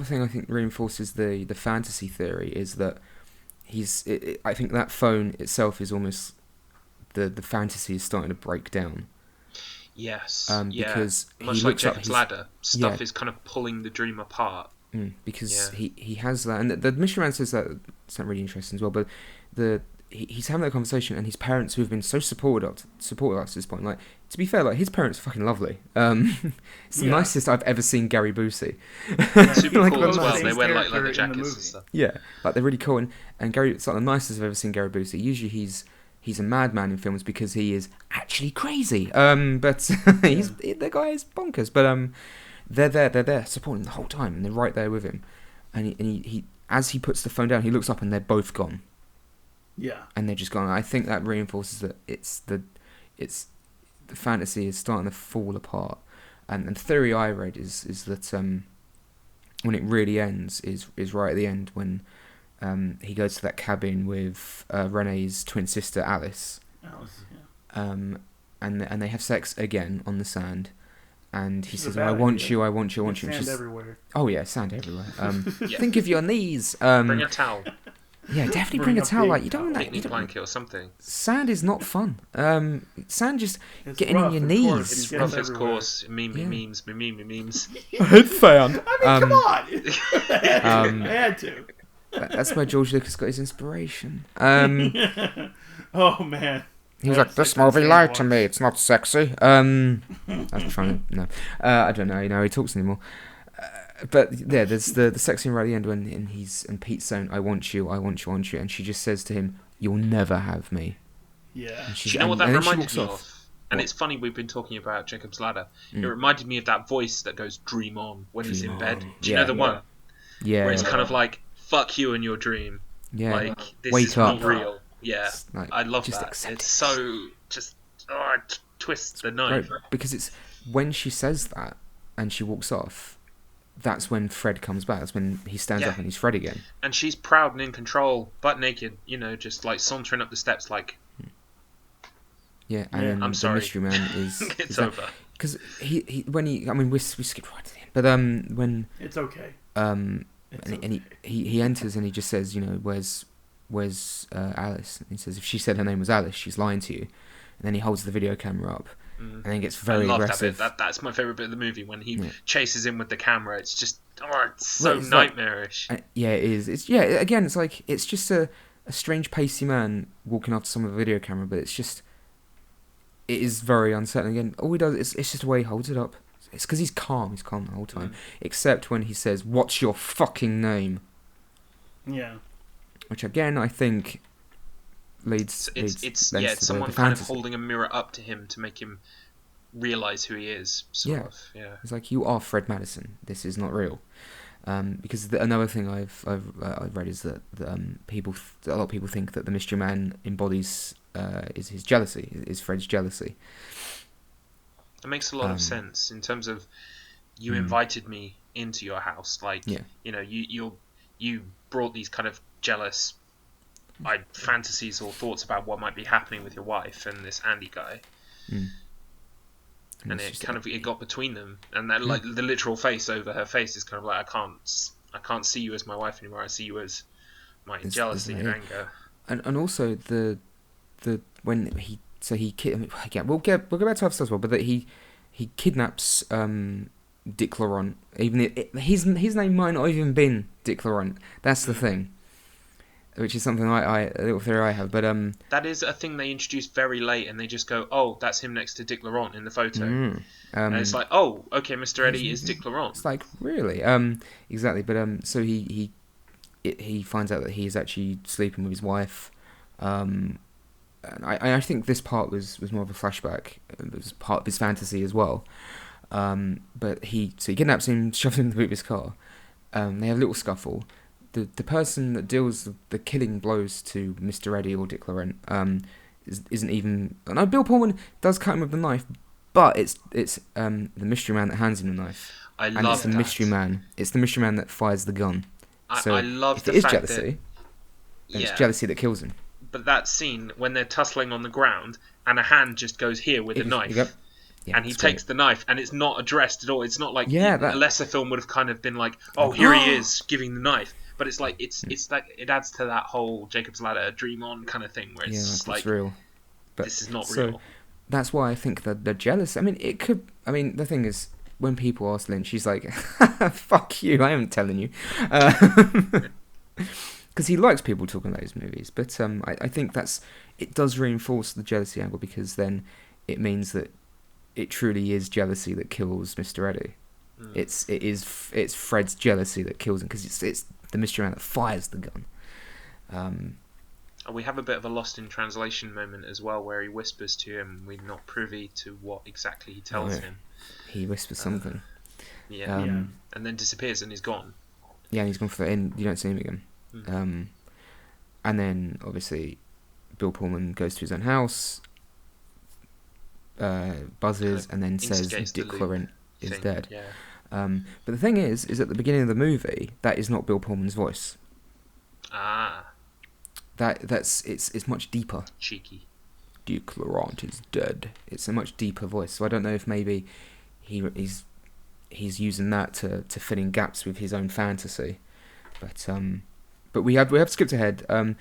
thing I think reinforces the fantasy theory is that I think that phone itself is almost the fantasy is starting to break down. Yes. Because much he like looks up Jacob's his- Ladder, stuff yeah. is kind of pulling the dream apart. Because Yeah. he has that, and the mystery man says that it's not really interesting as well. But he's having that conversation, and his parents, who have been so supportive up to this point, like, to be fair, like, his parents are fucking lovely. It's the nicest I've ever seen Gary Busey. Super Like, cool as the well. nicest They wear like character leather in the jackets movie. and stuff. Yeah, like, they're really cool, and Gary, it's like the nicest I've ever seen Gary Busey. Usually he's a madman in films because he is actually crazy. But the guy is bonkers. But they're there supporting him the whole time, and they're right there with him. And he as he puts the phone down, he looks up and they're both gone. Yeah. And they're just gone. I think that reinforces that it's the fantasy is starting to fall apart. And the theory I read is that when it really ends is right at the end when he goes to that cabin with Renee's twin sister Alice. Alice, yeah. And they have sex again on the sand. And he This is says, a bad I want idea. you, I want you, I want you. And Sand she's, everywhere. oh yeah, sand everywhere. Yeah. Think of your knees. Bring a towel, Yeah, definitely Bring bring a a towel. big Like, you don't want towel. that. You picnic don't, blanket or something. sand is not fun. Sand just It's getting rough, in your of course, knees. and it Rough gets as everywhere. course, memes. Head fan. I mean, come on! I had to. That's where George Lucas got his inspiration. Oh, man. He was That's like, "This like movie insane lied to once. me. It's not sexy." I was trying to no. I don't know. You know, he talks anymore. But yeah, there's the sex scene right at the end when and Pete's saying, "I want you, I want you, I want you," and she just says to him, "You'll never have me." Yeah. And Do you know what that and then she reminded walks me off. of? And it's funny we've been talking about Jacob's Ladder. It Mm. reminded me of that voice that goes "Dream on" when he's Dream in bed. on. Do you Yeah. know the one Yeah, where it's kind of like "fuck you and your dream"? yeah. Like this Wake is up. not real. Yeah, It's like, I love just that. accept It's it. so just it twists the knife. Right, because it's when she says that and she walks off. That's when Fred comes back. That's when he stands Yeah. up and he's Fred again. And she's proud and in control, butt naked. You know, just like sauntering up the steps, like Yeah, and Yeah, then I'm the sorry. mystery man is it's over. because he when he I mean we skipped right to the end, but when It's okay. It's and he enters and he just says, you know, where's Alice? And he says if she said her name was Alice, she's lying to you. And then he holds the video camera up and then gets very I love aggressive. that bit. That's my favorite bit of the movie when he Yeah. chases in with the camera. It's just it's so Right, it's like- nightmarish. Yeah, it is. It's again, it's like it's just a strange pacey man walking after someone with a video camera, but it is very unsettling. Again, all he does it's just the way he holds it up. It's because he's calm. He's calm the whole time, except when he says, "What's your fucking name?" Yeah. Which again, I think It's lends to someone the kind of fantasy. holding a mirror up to him to make him realize who he is. Sort of. Yeah. It's like, you are Fred Madison. This is not real. Because another thing I've read is that a lot of people think that the mystery man embodies is his jealousy, is Fred's jealousy. It makes a lot of sense in terms of you invited me into your house, like Yeah. you know, you brought these kind of jealous fantasies or thoughts about what might be happening with your wife and this Andy guy, and it's it just kind of it got between them, and then like the literal face over her face is kind of like I can't see you as my wife anymore. I see you as my jealousy and anger. and also the when he again we'll get back to other stuff as well, but that he kidnaps Dick Laurent. Even his name might not even been Dick Laurent. That's the thing, which is something a little theory I have. But that is a thing they introduced very late, and they just go, "Oh, that's him next to Dick Laurent in the photo," and it's like, "Oh, okay, Mr. Eddie is Dick Laurent." It's like, really, exactly. But so he finds out that he is actually sleeping with his wife, and I think this part was more of a flashback. It was part of his fantasy as well. But he kidnaps him, shoves him in the boot of his car. They have a little scuffle. The person that deals the killing blows to Mr. Eddie or Dick Laurent isn't even... No, Bill Pullman does cut him with the knife, but it's the mystery man that hands him the knife. I and love it's the that. mystery man. It's the mystery man that fires the gun. So I love if the it is fact jealousy, then it's jealousy that kills him. But that scene when they're tussling on the ground and a hand just goes here with a knife. Yep. Yeah, and he takes the knife, and it's not addressed at all. It's not like that... a lesser film would have kind of been like, "Oh, here he is giving the knife," but it's like it's like it adds to that whole Jacob's Ladder, Dream On kind of thing, where it's just like, real. But this is not real. That's why I think that they're jealous. I mean, it could. I mean, the thing is, when people ask Lynch, she's like, "Fuck you! I am telling you," because he likes people talking about his movies. But I think it does reinforce the jealousy angle, because then it means that it truly is jealousy that kills Mr. Eddie. It's Fred's jealousy that kills him, because it's the mystery man that fires the gun. We have a bit of a lost in translation moment as well, where he whispers to him. We're not privy to what exactly he tells him. He whispers something. And then disappears and he's gone. Yeah, and he's gone for the end. You don't see him again. And then obviously Bill Pullman goes to his own house, buzzes, and then says Dick Laurent is dead. Yeah. But the thing is at the beginning of the movie, that is not Bill Pullman's voice. It's much deeper. Cheeky. Dick Laurent is dead. It's a much deeper voice. So I don't know if maybe he's using that to fill in gaps with his own fantasy. But we have skipped ahead.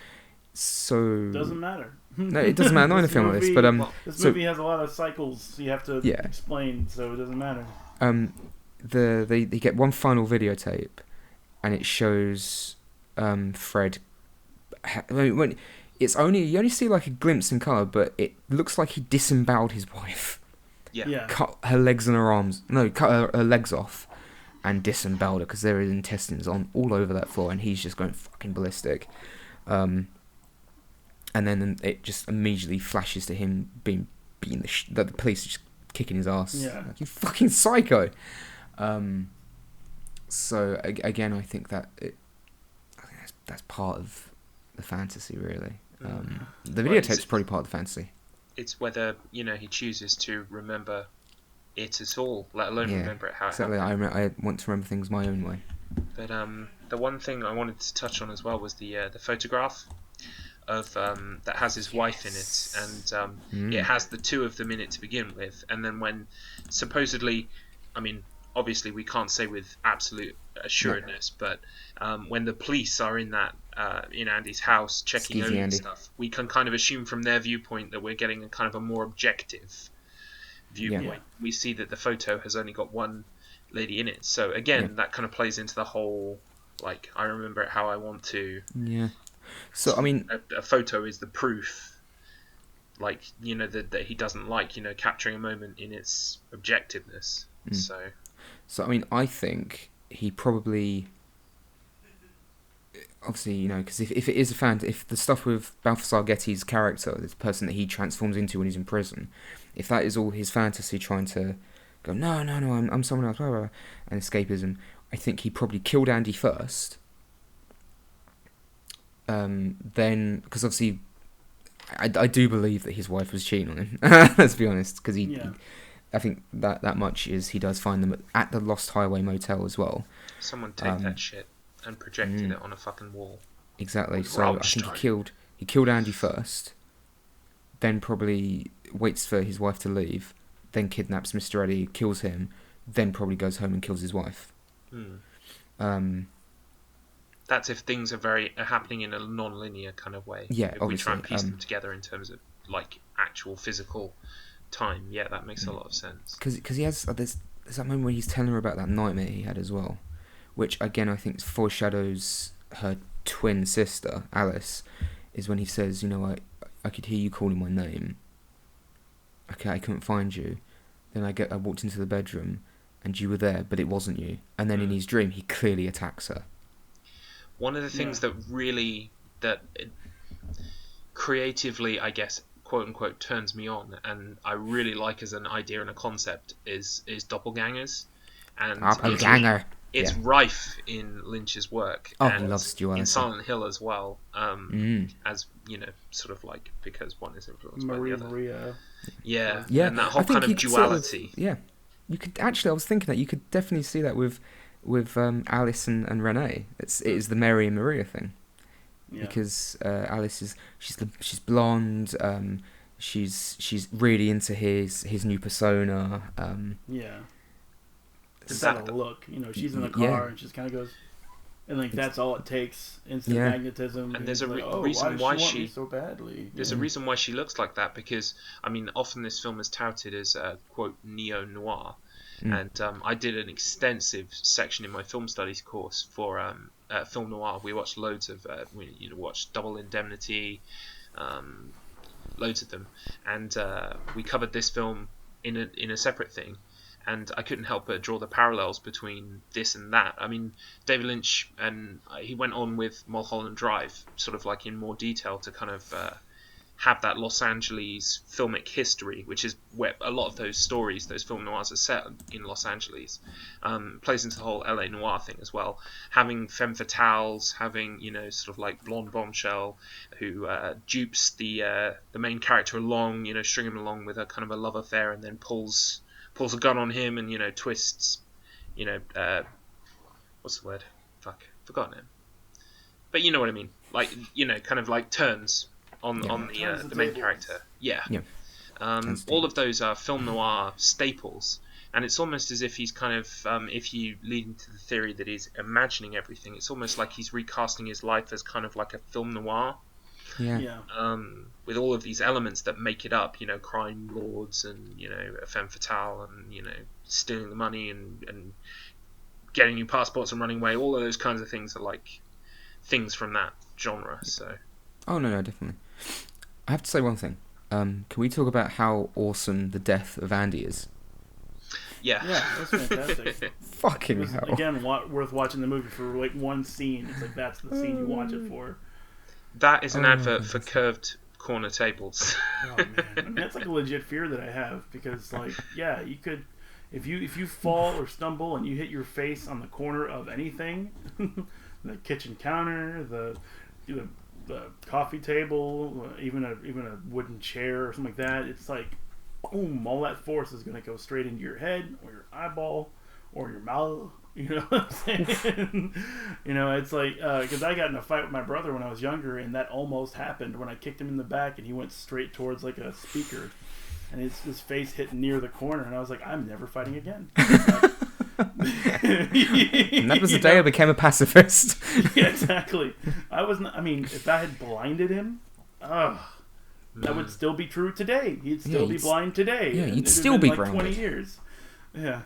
So doesn't matter. No, it doesn't matter. Not in a film like this. But this movie has a lot of cycles you have to explain, so it doesn't matter. They get one final videotape, and it shows Fred. When you only see like a glimpse in colour, but it looks like he disemboweled his wife. Yeah. Cut her legs and her arms. No, cut her legs off and disemboweled her, because there is intestines all over that floor, and he's just going fucking ballistic. And then it just immediately flashes to him being the police are just kicking his ass. Yeah. Like, you fucking psycho. So again, I think that's part of the fantasy, really. The videotape's probably part of the fantasy. It's whether he chooses to remember it at all, let alone remember it how it happened. I want to remember things my own way. But the one thing I wanted to touch on as well was the photograph of that has his wife in it, and it has the two of them in it to begin with, and then when supposedly, I mean, obviously we can't say with absolute assuredness, but when the police are in that in Andy's house checking over and stuff, we can kind of assume from their viewpoint that we're getting a kind of a more objective viewpoint. Yeah. We see that the photo has only got one lady in it, so again that kind of plays into the whole, like, I remember it how I want to. Yeah. So I mean, a photo is the proof, like, that he doesn't like, capturing a moment in its objectiveness. So I mean, I think he probably, obviously, because if it is if the stuff with Balthazar Getty's character, this person that he transforms into when he's in prison, if that is all his fantasy trying to go, no, I'm someone else, blah, blah, blah, and escapism, I think he probably killed Andy first. Then, because obviously, I do believe that his wife was cheating on him. Let's be honest, because I think that much is he does find them at the Lost Highway Motel as well. Someone take that shit and projected it on a fucking wall. Exactly. So I think he killed Andy first, then probably waits for his wife to leave, then kidnaps Mr. Eddie, kills him, then probably goes home and kills his wife. That's if things are happening in a non-linear kind of way. Yeah, if obviously. We try and piece them together in terms of like actual physical time. Yeah, that makes a lot of sense. Because he has there's that moment where he's telling her about that nightmare he had as well, which again I think foreshadows her twin sister Alice. Is when he says, I could hear you calling my name. Okay, I couldn't find you. Then I walked into the bedroom, and you were there, but it wasn't you. And then in his dream, he clearly attacks her. One of the things that really, that creatively, I guess, quote unquote turns me on, and I really like as an idea and a concept is Doppelgängers, and Doppelgänger. it's rife in Lynch's work. Oh, and he loves duality. in Silent Hill as well. As you know, sort of like because one is influenced by the other. Maria. Yeah, Yeah, and that whole I think kind of you could sort of- duality. yeah, you could actually. I was thinking that you could definitely see that with Alice and Renee. It is the Mary and Maria thing. Yeah. Because Alice she's blonde. She's really into his new persona. Yeah. It's That- that look, she's in the car Yeah. and she just kind of goes, and like that's all it takes, instant Yeah. magnetism. And there's a like, reason why does she want she- me so badly. There's a reason why she looks like that, because I mean, often this film is touted as quote neo-noir, and I did an extensive section in my film studies course for film noir. We watched loads of we watched Double Indemnity, loads of them, and we covered this film in a separate thing. And I couldn't help but draw the parallels between this and that. I mean, David Lynch, and he went on with Mulholland Drive, sort of like in more detail to kind of have that Los Angeles filmic history, which is where a lot of those stories, those film noirs are set in Los Angeles. Plays into the whole LA noir thing as well. Having femme fatales, having, sort of like blonde bombshell who dupes the main character along, string him along with a kind of a love affair, and then pulls a gun on him and twists, what's the word? Fuck, forgotten it. But you know what I mean. Like kind of like turns on the main character. Yeah. All of those are film noir staples, and it's almost as if he's kind of if you lead into the theory that he's imagining everything, it's almost like he's recasting his life as kind of like a film noir. Yeah. With all of these elements that make it up, crime lords and a femme fatale and stealing the money and getting new passports and running away. All of those kinds of things are like things from that genre. So. Oh no, definitely. I have to say one thing. Can we talk about how awesome the death of Andy is? Yeah, that's fantastic. Fucking It was, hell. again, worth watching the movie for like one scene. It's like that's the scene you watch it for. That is an advert for curved corner tables. Oh man, I mean, that's like a legit fear that I have because, like, yeah, you could, if you fall or stumble and you hit your face on the corner of anything, the kitchen counter, the coffee table, even a wooden chair or something like that, it's like, boom, all that force is going to go straight into your head or your eyeball or your mouth. You know what I'm saying? It's like, because I got in a fight with my brother when I was younger, and that almost happened when I kicked him in the back, and he went straight towards like a speaker, and his face hit near the corner, and I was like, I'm never fighting again. And that was the day I became a pacifist. Yeah, exactly. I mean, if I had blinded him, that would still be true today. He'd still be blind today. Yeah, and you'd it'd still been be like grounded. 20 years. Yeah.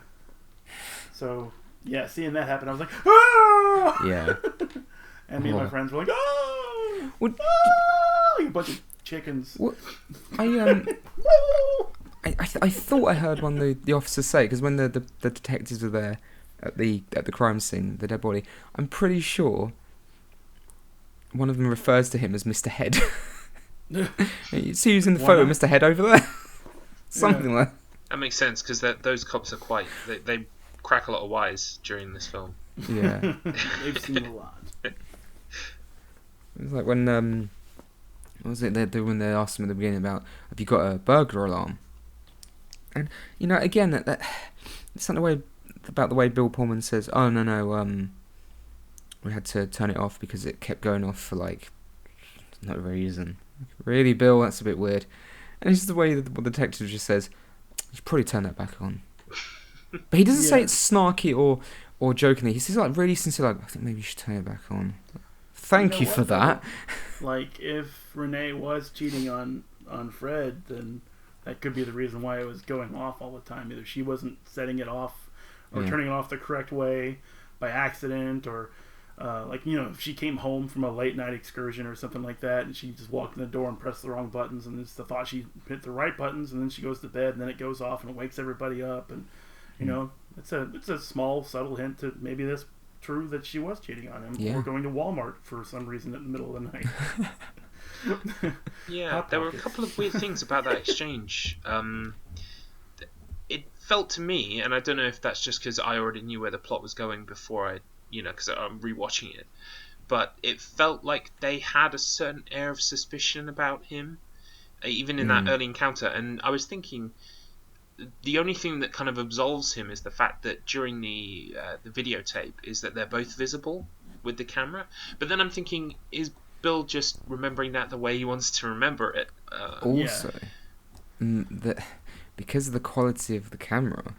So, yeah, seeing that happen, I was like, ah! Yeah. And me and my friends were like, ah! What? Ah! Like a bunch of chickens. What? I thought I heard one of the officers say, because when the detectives were there at the crime scene, the dead body, I'm pretty sure one of them refers to him as Mr. Head. You see who's in the photo, Mr. Head over there? Something like that. That makes sense because those cops are quite. They crack a lot of wise during this film. Yeah. They've seen a lot. It was like when what was it when they asked him at the beginning about, have you got a burglar alarm? And again that it's not the way about the way Bill Pullman says, oh no, we had to turn it off because it kept going off for like no reason. Really, Bill, that's a bit weird. And it's just the way that the detective just says, you should probably turn that back on. But he doesn't say it's snarky or jokingly. He says like really sincere, like, I think maybe you should turn it back on. Thank you for that. Like, if Renee was cheating on Fred, then that could be the reason why it was going off all the time. Either she wasn't setting it off or turning it off the correct way by accident, or if she came home from a late night excursion or something like that, and she just walked in the door and pressed the wrong buttons, and it's the thought she hit the right buttons, and then she goes to bed, and then it goes off and it wakes everybody up, and it's a small subtle hint to maybe that's true that she was cheating on him or going to Walmart for some reason in the middle of the night. Yeah, Hot there were a Pockets. couple of weird things about that exchange. It felt to me, and I don't know if that's just because I already knew where the plot was going before because I'm rewatching it, but it felt like they had a certain air of suspicion about him, even in that early encounter. And I was thinking, the only thing that kind of absolves him is the fact that during the videotape is that they're both visible with the camera. But then I'm thinking, is Bill just remembering that the way he wants to remember it? Also, because of the quality of the camera,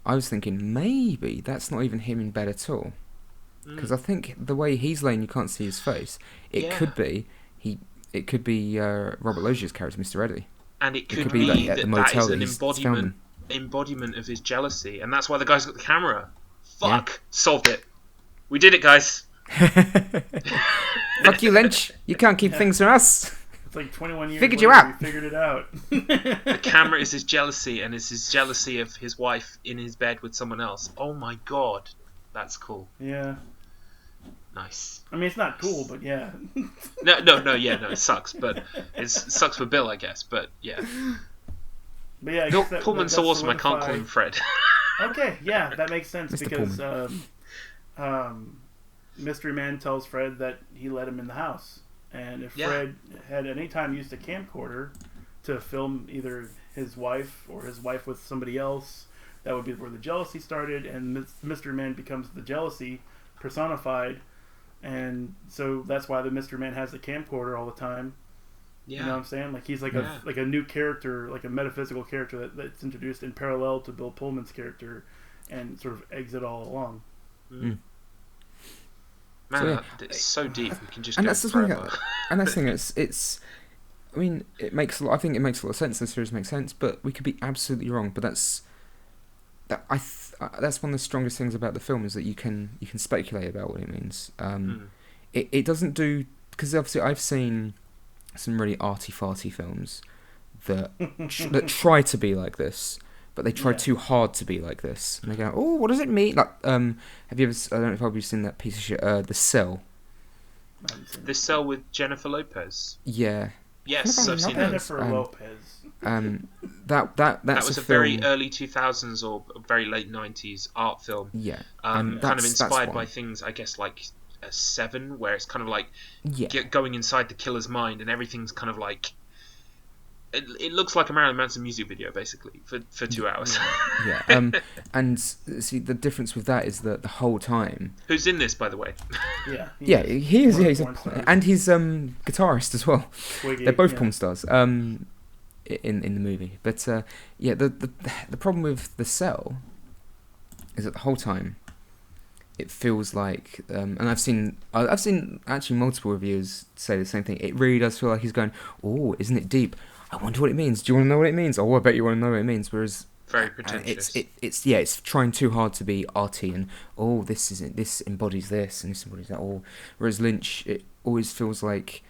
I was thinking maybe that's not even him in bed at all. Because I think the way he's laying, you can't see his face. It could be Robert Logia's character, Mr. Eddie. And it could be like, at that the motel that that is he's an embodiment of his jealousy, and that's why the guy's got the camera. Fuck! Solved it. We did it, guys. Fuck you, Lynch. You can't keep things from us. It's like 21 years Figured later, you out. we figured it out. The camera is his jealousy, and it's his jealousy of his wife in his bed with someone else. Oh my god. That's cool. Yeah. Nice. I mean, it's not cool, but yeah. No, it sucks, but it sucks for Bill, I guess, but yeah. But yeah, I No, guess that- Pullman's that so awesome, I can't call solidify- him Fred. Okay, yeah, that makes sense Mr. because Mystery Man tells Fred that he let him in the house. And if Fred had any time used a camcorder to film either his wife or his wife with somebody else, that would be where the jealousy started, and Mystery Man becomes the jealousy personified. And so that's why the Mystery Man has the camcorder all the time. Yeah. You know what I'm saying? Like he's like a new character, like a metaphysical character that's introduced in parallel to Bill Pullman's character, and sort of eggs it all along. Man, So, yeah. it's so deep. We can just And go that's the thing. forever. And that's the thing. It's. I mean, it makes a lot. I think it makes a lot of sense. The series makes sense, but we could be absolutely wrong. But that's that's one of the strongest things about the film is that you can speculate about what it means. It doesn't do, because obviously I've seen some really arty-farty films that that try to be like this, but they try too hard to be like this, and they go, "Oh, what does it mean?" Like, have you ever? I don't know if you've seen that piece of shit, The Cell. The Cell with Jennifer Lopez. Yeah. Yes, I've seen that. Jennifer Lopez. That was a very early 2000s or very late 90s art film. Yeah. Kind of inspired by things, I guess, like Seven, where it's kind of like going inside the killer's mind, and everything's kind of like it looks like a Marilyn Manson music video, basically, for 2 hours. Yeah. And see, the difference with that is that the whole time. Who's in this, by the way? Yeah, he is. Yeah, he's and he's guitarist as well. Twiggy, They're both porn stars. In the movie, but the problem with The Cell is that the whole time it feels like, and I've seen actually multiple reviewers say the same thing. It really does feel like he's going, "Oh, isn't it deep? I wonder what it means. Do you want to know what it means? Oh, I bet you want to know what it means." Whereas very pretentious. It's trying too hard to be arty and this embodies this and this embodies that. Or whereas Lynch, it always feels like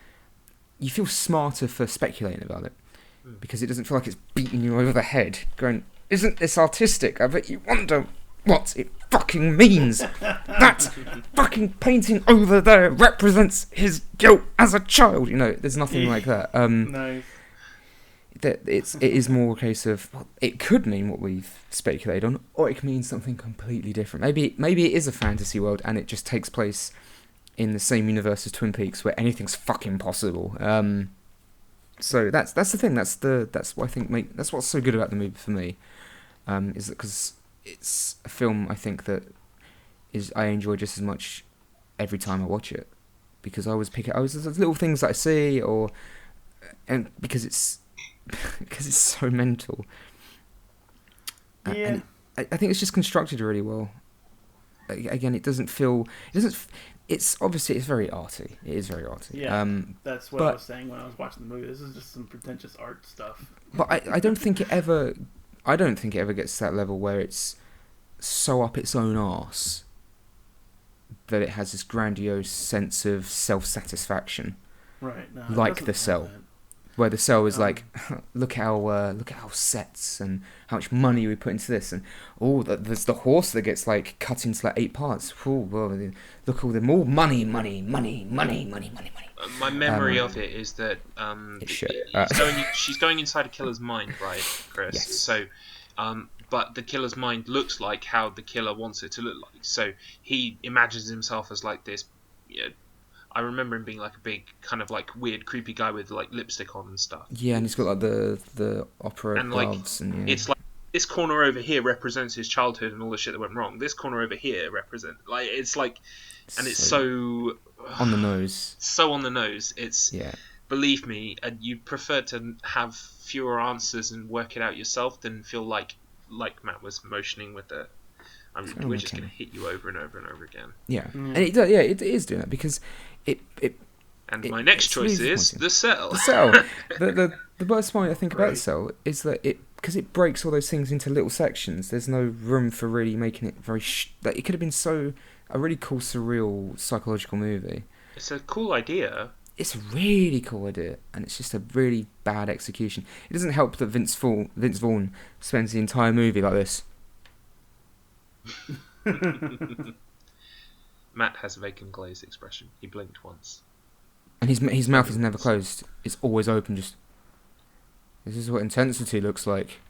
you feel smarter for speculating about it because it doesn't feel like it's beating you over the head, going, "Isn't this artistic? I bet you wonder what it fucking means. That fucking painting over there represents his guilt as a child." You know, there's nothing like that. Nice. It is more a case of, well, it could mean what we've speculated on, or it can mean something completely different. Maybe it is a fantasy world and it just takes place in the same universe as Twin Peaks where anything's fucking possible. So that's the thing. That's what I think that's what's so good about the movie for me. Is that because it's a film I think that I enjoy just as much every time I watch it, because I always pick it. There's little things that I see, and because it's so mental. And I think it's just constructed really well. Again, it doesn't feel. It's obviously it's very arty. It is very arty. Yeah, that's what I was saying when I was watching the movie. This is just some pretentious art stuff. But I don't think it ever. I don't think it ever gets to that level where it's so up its own arse that it has this grandiose sense of self-satisfaction. Right. No, like The Cell. where the cell is like, look at our sets and how much money we put into this, and there's the horse that gets like cut into like 8 parts. Look at all them, all money. My memory of it is that she's going inside a killer's mind, right, Chris? Yes. So, but the killer's mind looks like how the killer wants it to look like. So he imagines himself as like this. I remember him being like a big kind of like weird, creepy guy with like lipstick on and stuff. Yeah, and he's got like the opera and gloves, like, and it's like this corner over here represents his childhood and all the shit that went wrong. This corner over here represents it's like, and it's so on the nose. So on the nose. It's believe me, you prefer to have fewer answers and work it out yourself than feel like Matt was motioning with the. We're just going to hit you over and over and over again. Yeah, and it is doing that because it. And my next choice is the cell. The cell. the worst point I think about the cell is that because it breaks all those things into little sections. There's no room for really making it very. Like it could have been a really cool, surreal, psychological movie. It's a cool idea. It's a really cool idea, and it's just a really bad execution. It doesn't help that Vince Vaughn spends the entire movie like this. Matt has a vacant glazed expression. He blinked once. And his mouth is never closed. It's always open. Just this is what intensity looks like.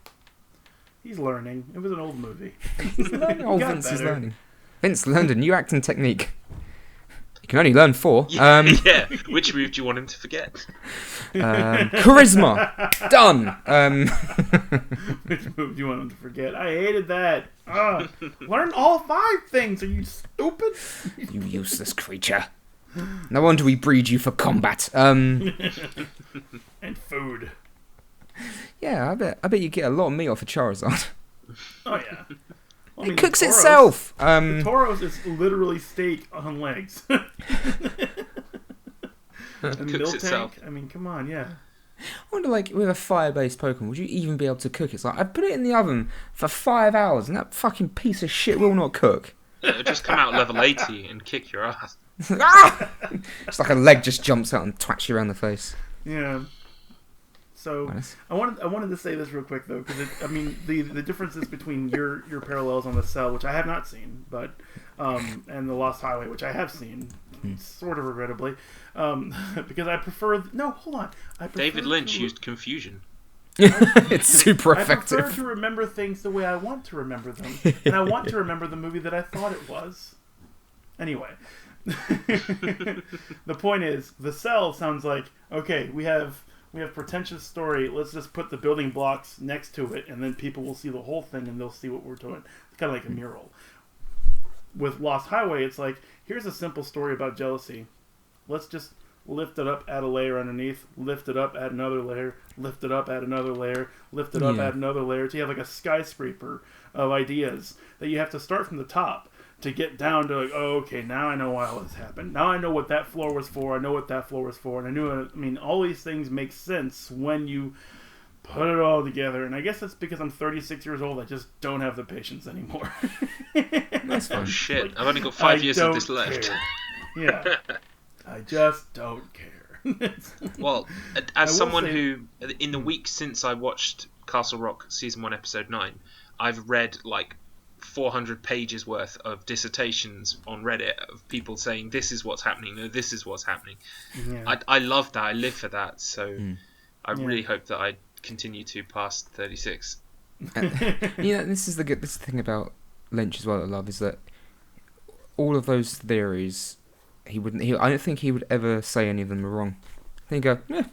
He's learning. It was an old movie. He's learning. Vince is learning. Vince learned a new acting technique. You can only learn 4. Yeah. Which move do you want him to forget? Charisma. Done. Which move do you want him to forget? I hated that. Learn all 5 things. Are you stupid? You useless creature. No wonder we breed you for combat. And food. Yeah, I bet you get a lot of meat off of Charizard. Oh yeah. It cooks itself. The Tauros is literally steak on legs. And Miltank, itself. I mean, come on, yeah. I wonder, like, with a fire-based Pokemon, would you even be able to cook it? It's like, I put it in the oven for 5 hours, and that fucking piece of shit will not cook. It'll just come out level 80 and kick your ass. It's like a leg just jumps out and twats you around the face. Yeah. So Nice. I wanted to say this real quick though, because the differences between your parallels on the Cell, which I have not seen, but and the Lost Highway, which I have seen, sort of regrettably, because I prefer. No, hold on. David Lynch used confusion. It's super effective. I prefer to remember things the way I want to remember them, and I want to remember the movie that I thought it was. Anyway. The point is, the Cell sounds like, okay, we have pretentious story, let's just put the building blocks next to it, and then people will see the whole thing and they'll see what we're doing. It's kind of like a mural. With Lost Highway, it's like, here's a simple story about jealousy. Let's just lift it up, add a layer underneath, lift it up, add another layer, lift it up, add another layer, lift it up, add another layer. So you have like a skyscraper of ideas that you have to start from the top to get down to, like, oh, okay, now I know why all this happened. Now I know what that floor was for. I know what that floor was for. And all these things make sense when you put it all together. And I guess it's because I'm 36 years old. I just don't have the patience anymore. That's fine. Oh, shit. Like, I've only got 5 years of this left. Yeah. I just don't care. Well, as someone who, in the week since I watched Castle Rock Season 1, Episode 9, I've read, like, 400 pages worth of dissertations on Reddit of people saying this is what's happening, no, this is what's happening. Yeah. I love that. I live for that. So I really hope that I continue to past 36. This is the thing about Lynch as well that I love, is that all of those theories, I don't think he would ever say any of them are wrong. Then you go, yeah,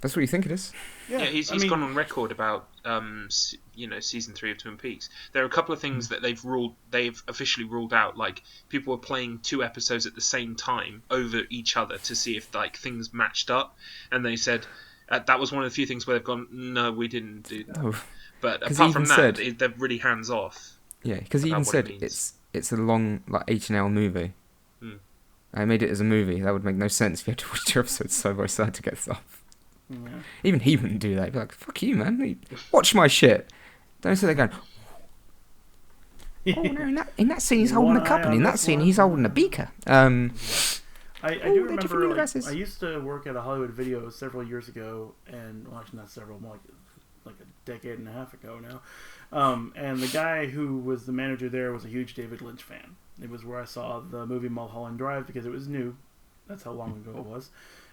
that's what you think it is. Yeah, he's gone on record about season 3 of Twin Peaks. There are a couple of things that they've officially ruled out. Like, people were playing 2 episodes at the same time over each other to see if like things matched up, and they said that was one of the few things where they've gone, no, we didn't do that. Oh. But apart from that, they're really hands off. Yeah, because he even said it's a long, like 18-hour movie. I made it as a movie. That would make no sense if you had to watch 2 episodes side by side to get stuff. Yeah. Even he wouldn't do that. He'd be like, fuck you, man. Watch my shit. Don't sit there going, oh no, in that scene he's holding a cup, and in that scene he's holding a beaker. I I do remember, like, I used to work at a Hollywood Video several years ago, and, well, actually not several, more like a decade and a half ago now. And the guy who was the manager there was a huge David Lynch fan. It was where I saw the movie Mulholland Drive because it was new. That's how long ago it was.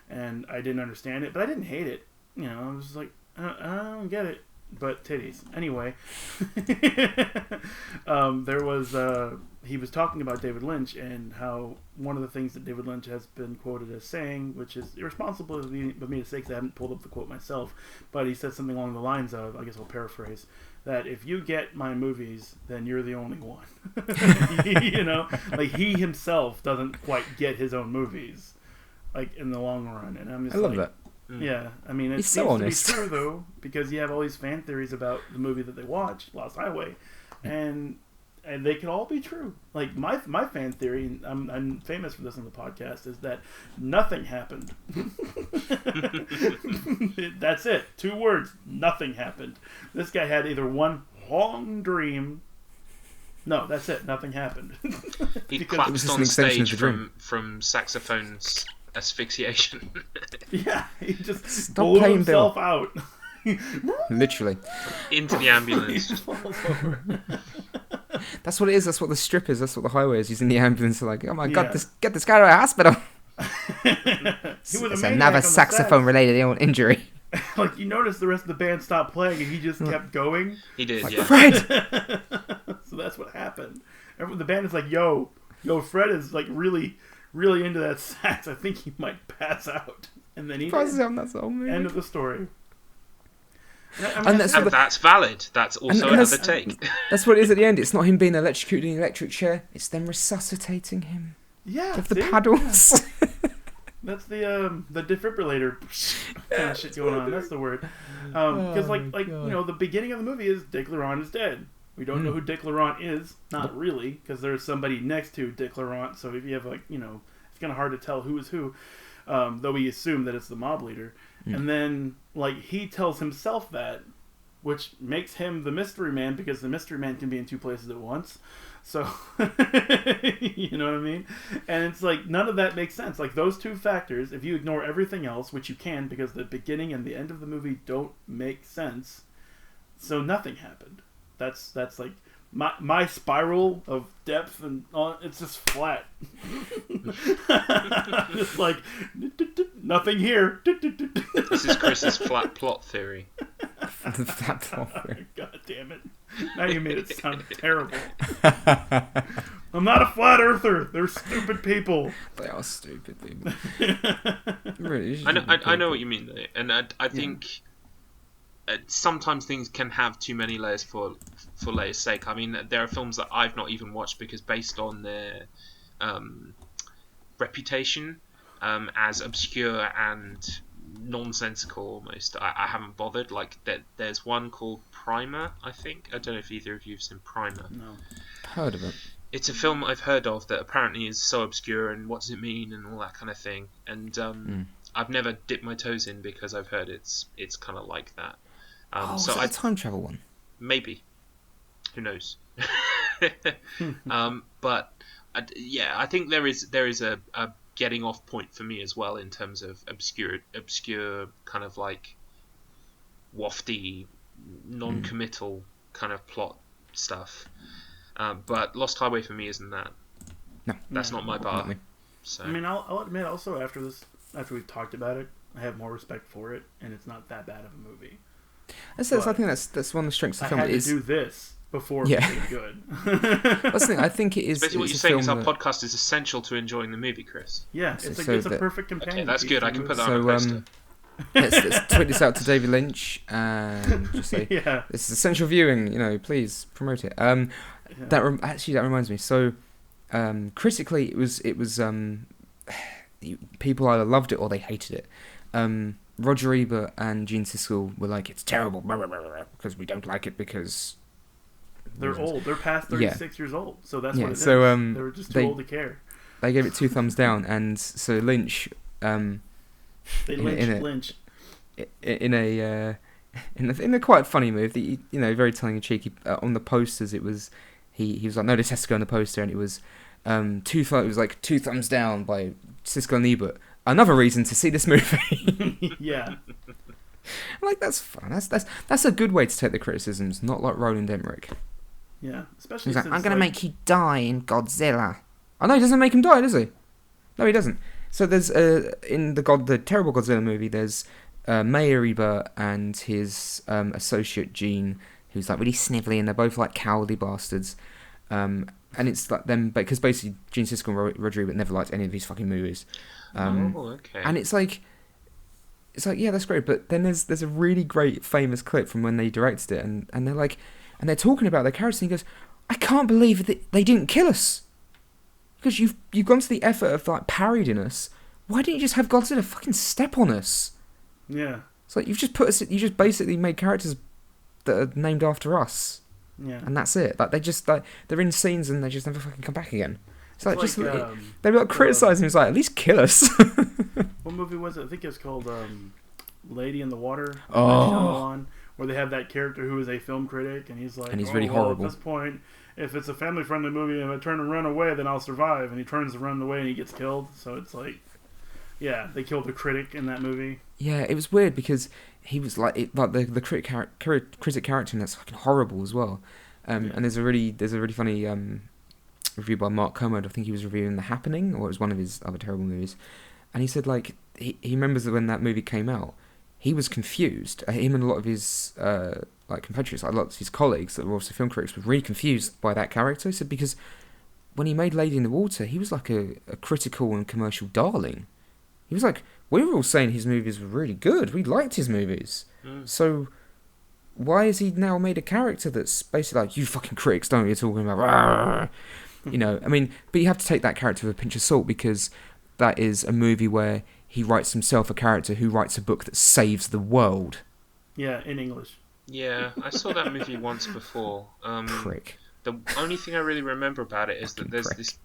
And I didn't understand it, but I didn't hate it. You know, I was like, I don't get it. But titties. Anyway, there was he was talking about David Lynch and how one of the things that David Lynch has been quoted as saying, which is irresponsible of me to say because I haven't pulled up the quote myself, but he said something along the lines of, I guess I'll paraphrase, that if you get my movies, then you're the only one. You know, like he himself doesn't quite get his own movies, like in the long run. And I'm just I love like, that. yeah, I mean, it He's seems so honest. to be true though, because you have all these fan theories about the movie that they watch, Lost Highway, and they can all be true. Like my fan theory, and I'm famous for this on the podcast, is that nothing happened. That's it. 2 words. Nothing happened. This guy had either one long dream. No, that's it. Nothing happened. He It was collapsed just on an extension of stage the dream. from saxophone's asphyxiation. Yeah, he just Stop blew playing himself Bill. out. Literally. Into the He ambulance. falls over. That's what it is. That's what the strip is. That's what the highway is. Using the ambulance to like, oh my god, Yeah. get this guy to a hospital. He was a It's maniac another on the saxophone-related injury. set. Like, you notice the rest of the band stopped playing and he just kept going. He did, Like, yeah. Fred! So that's what happened. The band is like, yo, Fred is like really, really into that sax. I think he might pass out. And then he Passes did. out, and that's the whole movie. End of the story. And that's And what that's valid. That's also and another that's- take. That's what it is at the end. It's not him being electrocuted in an electric chair. It's them resuscitating him Yeah, with the see? paddles. That's the defibrillator kind of shit going on. That's the word. Because like you know, the beginning of the movie is Dick Laurent is dead. We don't know who Dick Laurent is. Not really, because there's somebody next to Dick Laurent. So if you have, like, you know, it's kind of hard to tell who is who. Though we assume that it's the mob leader. And then, like, he tells himself that, which makes him the mystery man, because the mystery man can be in 2 places at once. So, you know what I mean? And it's like, none of that makes sense. Like, those 2 factors, if you ignore everything else, which you can, because the beginning and the end of the movie don't make sense, so nothing happened. That's like my spiral of depth, and it's just flat. Just like nothing here. This is Chris's flat plot theory. That plot thing. God damn it! Now you made it sound terrible. I'm not a flat earther. They're stupid people. They are stupid people. Really, I know what you mean though, and I think sometimes things can have too many layers for layers' sake. I mean, there are films that I've not even watched because based on their reputation as obscure and nonsensical almost, I haven't bothered. Like there's one called Primer, I think. I don't know if either of you have seen Primer. No. Heard of it. It's a film I've heard of that apparently is so obscure and what does it mean and all that kind of thing. And I've never dipped my toes in because I've heard it's kind of like that. So it's a time travel one. Maybe. Who knows? But yeah, I think there is a getting off point for me as well in terms of obscure kind of like wafty, non-committal kind of plot stuff. But Lost Highway for me isn't that. No, that's not my bar. Not me. So I mean, I'll admit also after we've talked about it, I have more respect for it, and it's not that bad of a movie. I think that's one of the strengths of I the film. had to Is do this before Yeah. it was good. that's the thing. I think it is. basically what it's you're a saying is our film that- podcast is essential to enjoying the movie, Chris. Yeah, So- it's a so it's a that- perfect companion. Okay, that's piece good. to I the can put movie. that on a poster. let's tweet this out to David Lynch and just say Yeah. this is essential viewing. You know, please promote it. That reminds me. So, critically, it was people either loved it or they hated it. Roger Ebert and Gene Siskel were like, "It's terrible," because we don't like it because They're old. They're past 36 years old, so that's Yeah, what it is. so, They were just too they- old to care. they gave it 2 thumbs down, and so Lynch, They Lynch. in a quite funny move, you know, very tongue in cheek. On the posters, it was he was like, "No, this has to go on the poster," and it was 2 thumbs down by Siskel and Ebert. Another reason to see this movie. Yeah. Like, that's fun. That's a good way to take the criticisms, not like Roland Emmerich. Yeah, especially He's like, since, I'm going to make you die in Godzilla. Oh, no, he doesn't make him die, does he? No, he doesn't. So there's, in the terrible Godzilla movie, there's Mayor Ebert and his associate Gene, who's like really snivelly, and they're both like cowardly bastards. And it's like them, because basically Gene Siskel and Roger Ebert never liked any of these fucking movies. Okay. And it's like, yeah, that's great, but then there's a really great famous clip from when they directed it, and they're like, and they're talking about their characters, and he goes, I can't believe that they didn't kill us. Because you've gone to the effort of like parodying us. Why didn't you just have Godzilla fucking step on us? Yeah. It's like you just basically made characters that are named after us. Yeah. And that's it. Like they're in scenes and they just never fucking come back again. It's like just they were like criticizing him. It's like, at least kill us. What movie was it? I think it's called Lady in the Water. Oh. Where they have that character who is a film critic, and he's like, and he's really horrible. At this point, if it's a family-friendly movie, if I turn and run away, then I'll survive. And he turns and runs away, and he gets killed. So it's like, yeah, they killed the critic in that movie. Yeah, it was weird because he was like the critic character, and that's fucking horrible as well. And there's a really funny review by Mark Kermode. I think he was reviewing The Happening, or it was one of his other terrible movies. And he said like he remembers that when that movie came out, he was confused. Him and a lot of his compatriots, like lots of his colleagues that were also film critics, were really confused by that character. He said because when he made Lady in the Water, he was like a critical and commercial darling. He was like, we were all saying his movies were really good. We liked his movies. So why has he now made a character that's basically like, you fucking critics, don't know what you're talking about? You know, I mean, but you have to take that character with a pinch of salt because that is a movie where he writes himself a character who writes a book that saves the world. Yeah, in English. Yeah, I saw that movie once before. Prick. The only thing I really remember about it is that there's this,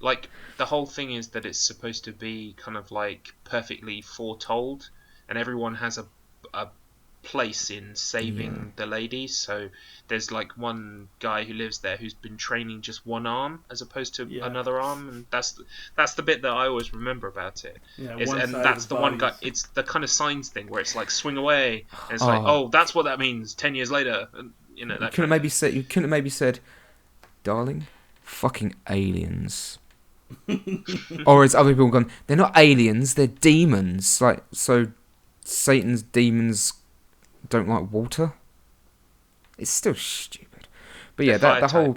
like, the whole thing is that it's supposed to be kind of like perfectly foretold, and everyone has a place in saving the ladies. So there's like one guy who lives there who's been training just one arm as opposed to another arm, and that's the bit that I always remember about it. Yeah, and that's the one guy. It's the kind of signs thing where it's like swing away, and it's like, oh, that's what that means 10 years later, and you know that. You couldn't have maybe said, darling, fucking aliens. Or as other people have gone, they're not aliens, they're demons. Like, so Satan's demons don't like water. It's still stupid, but yeah, the whole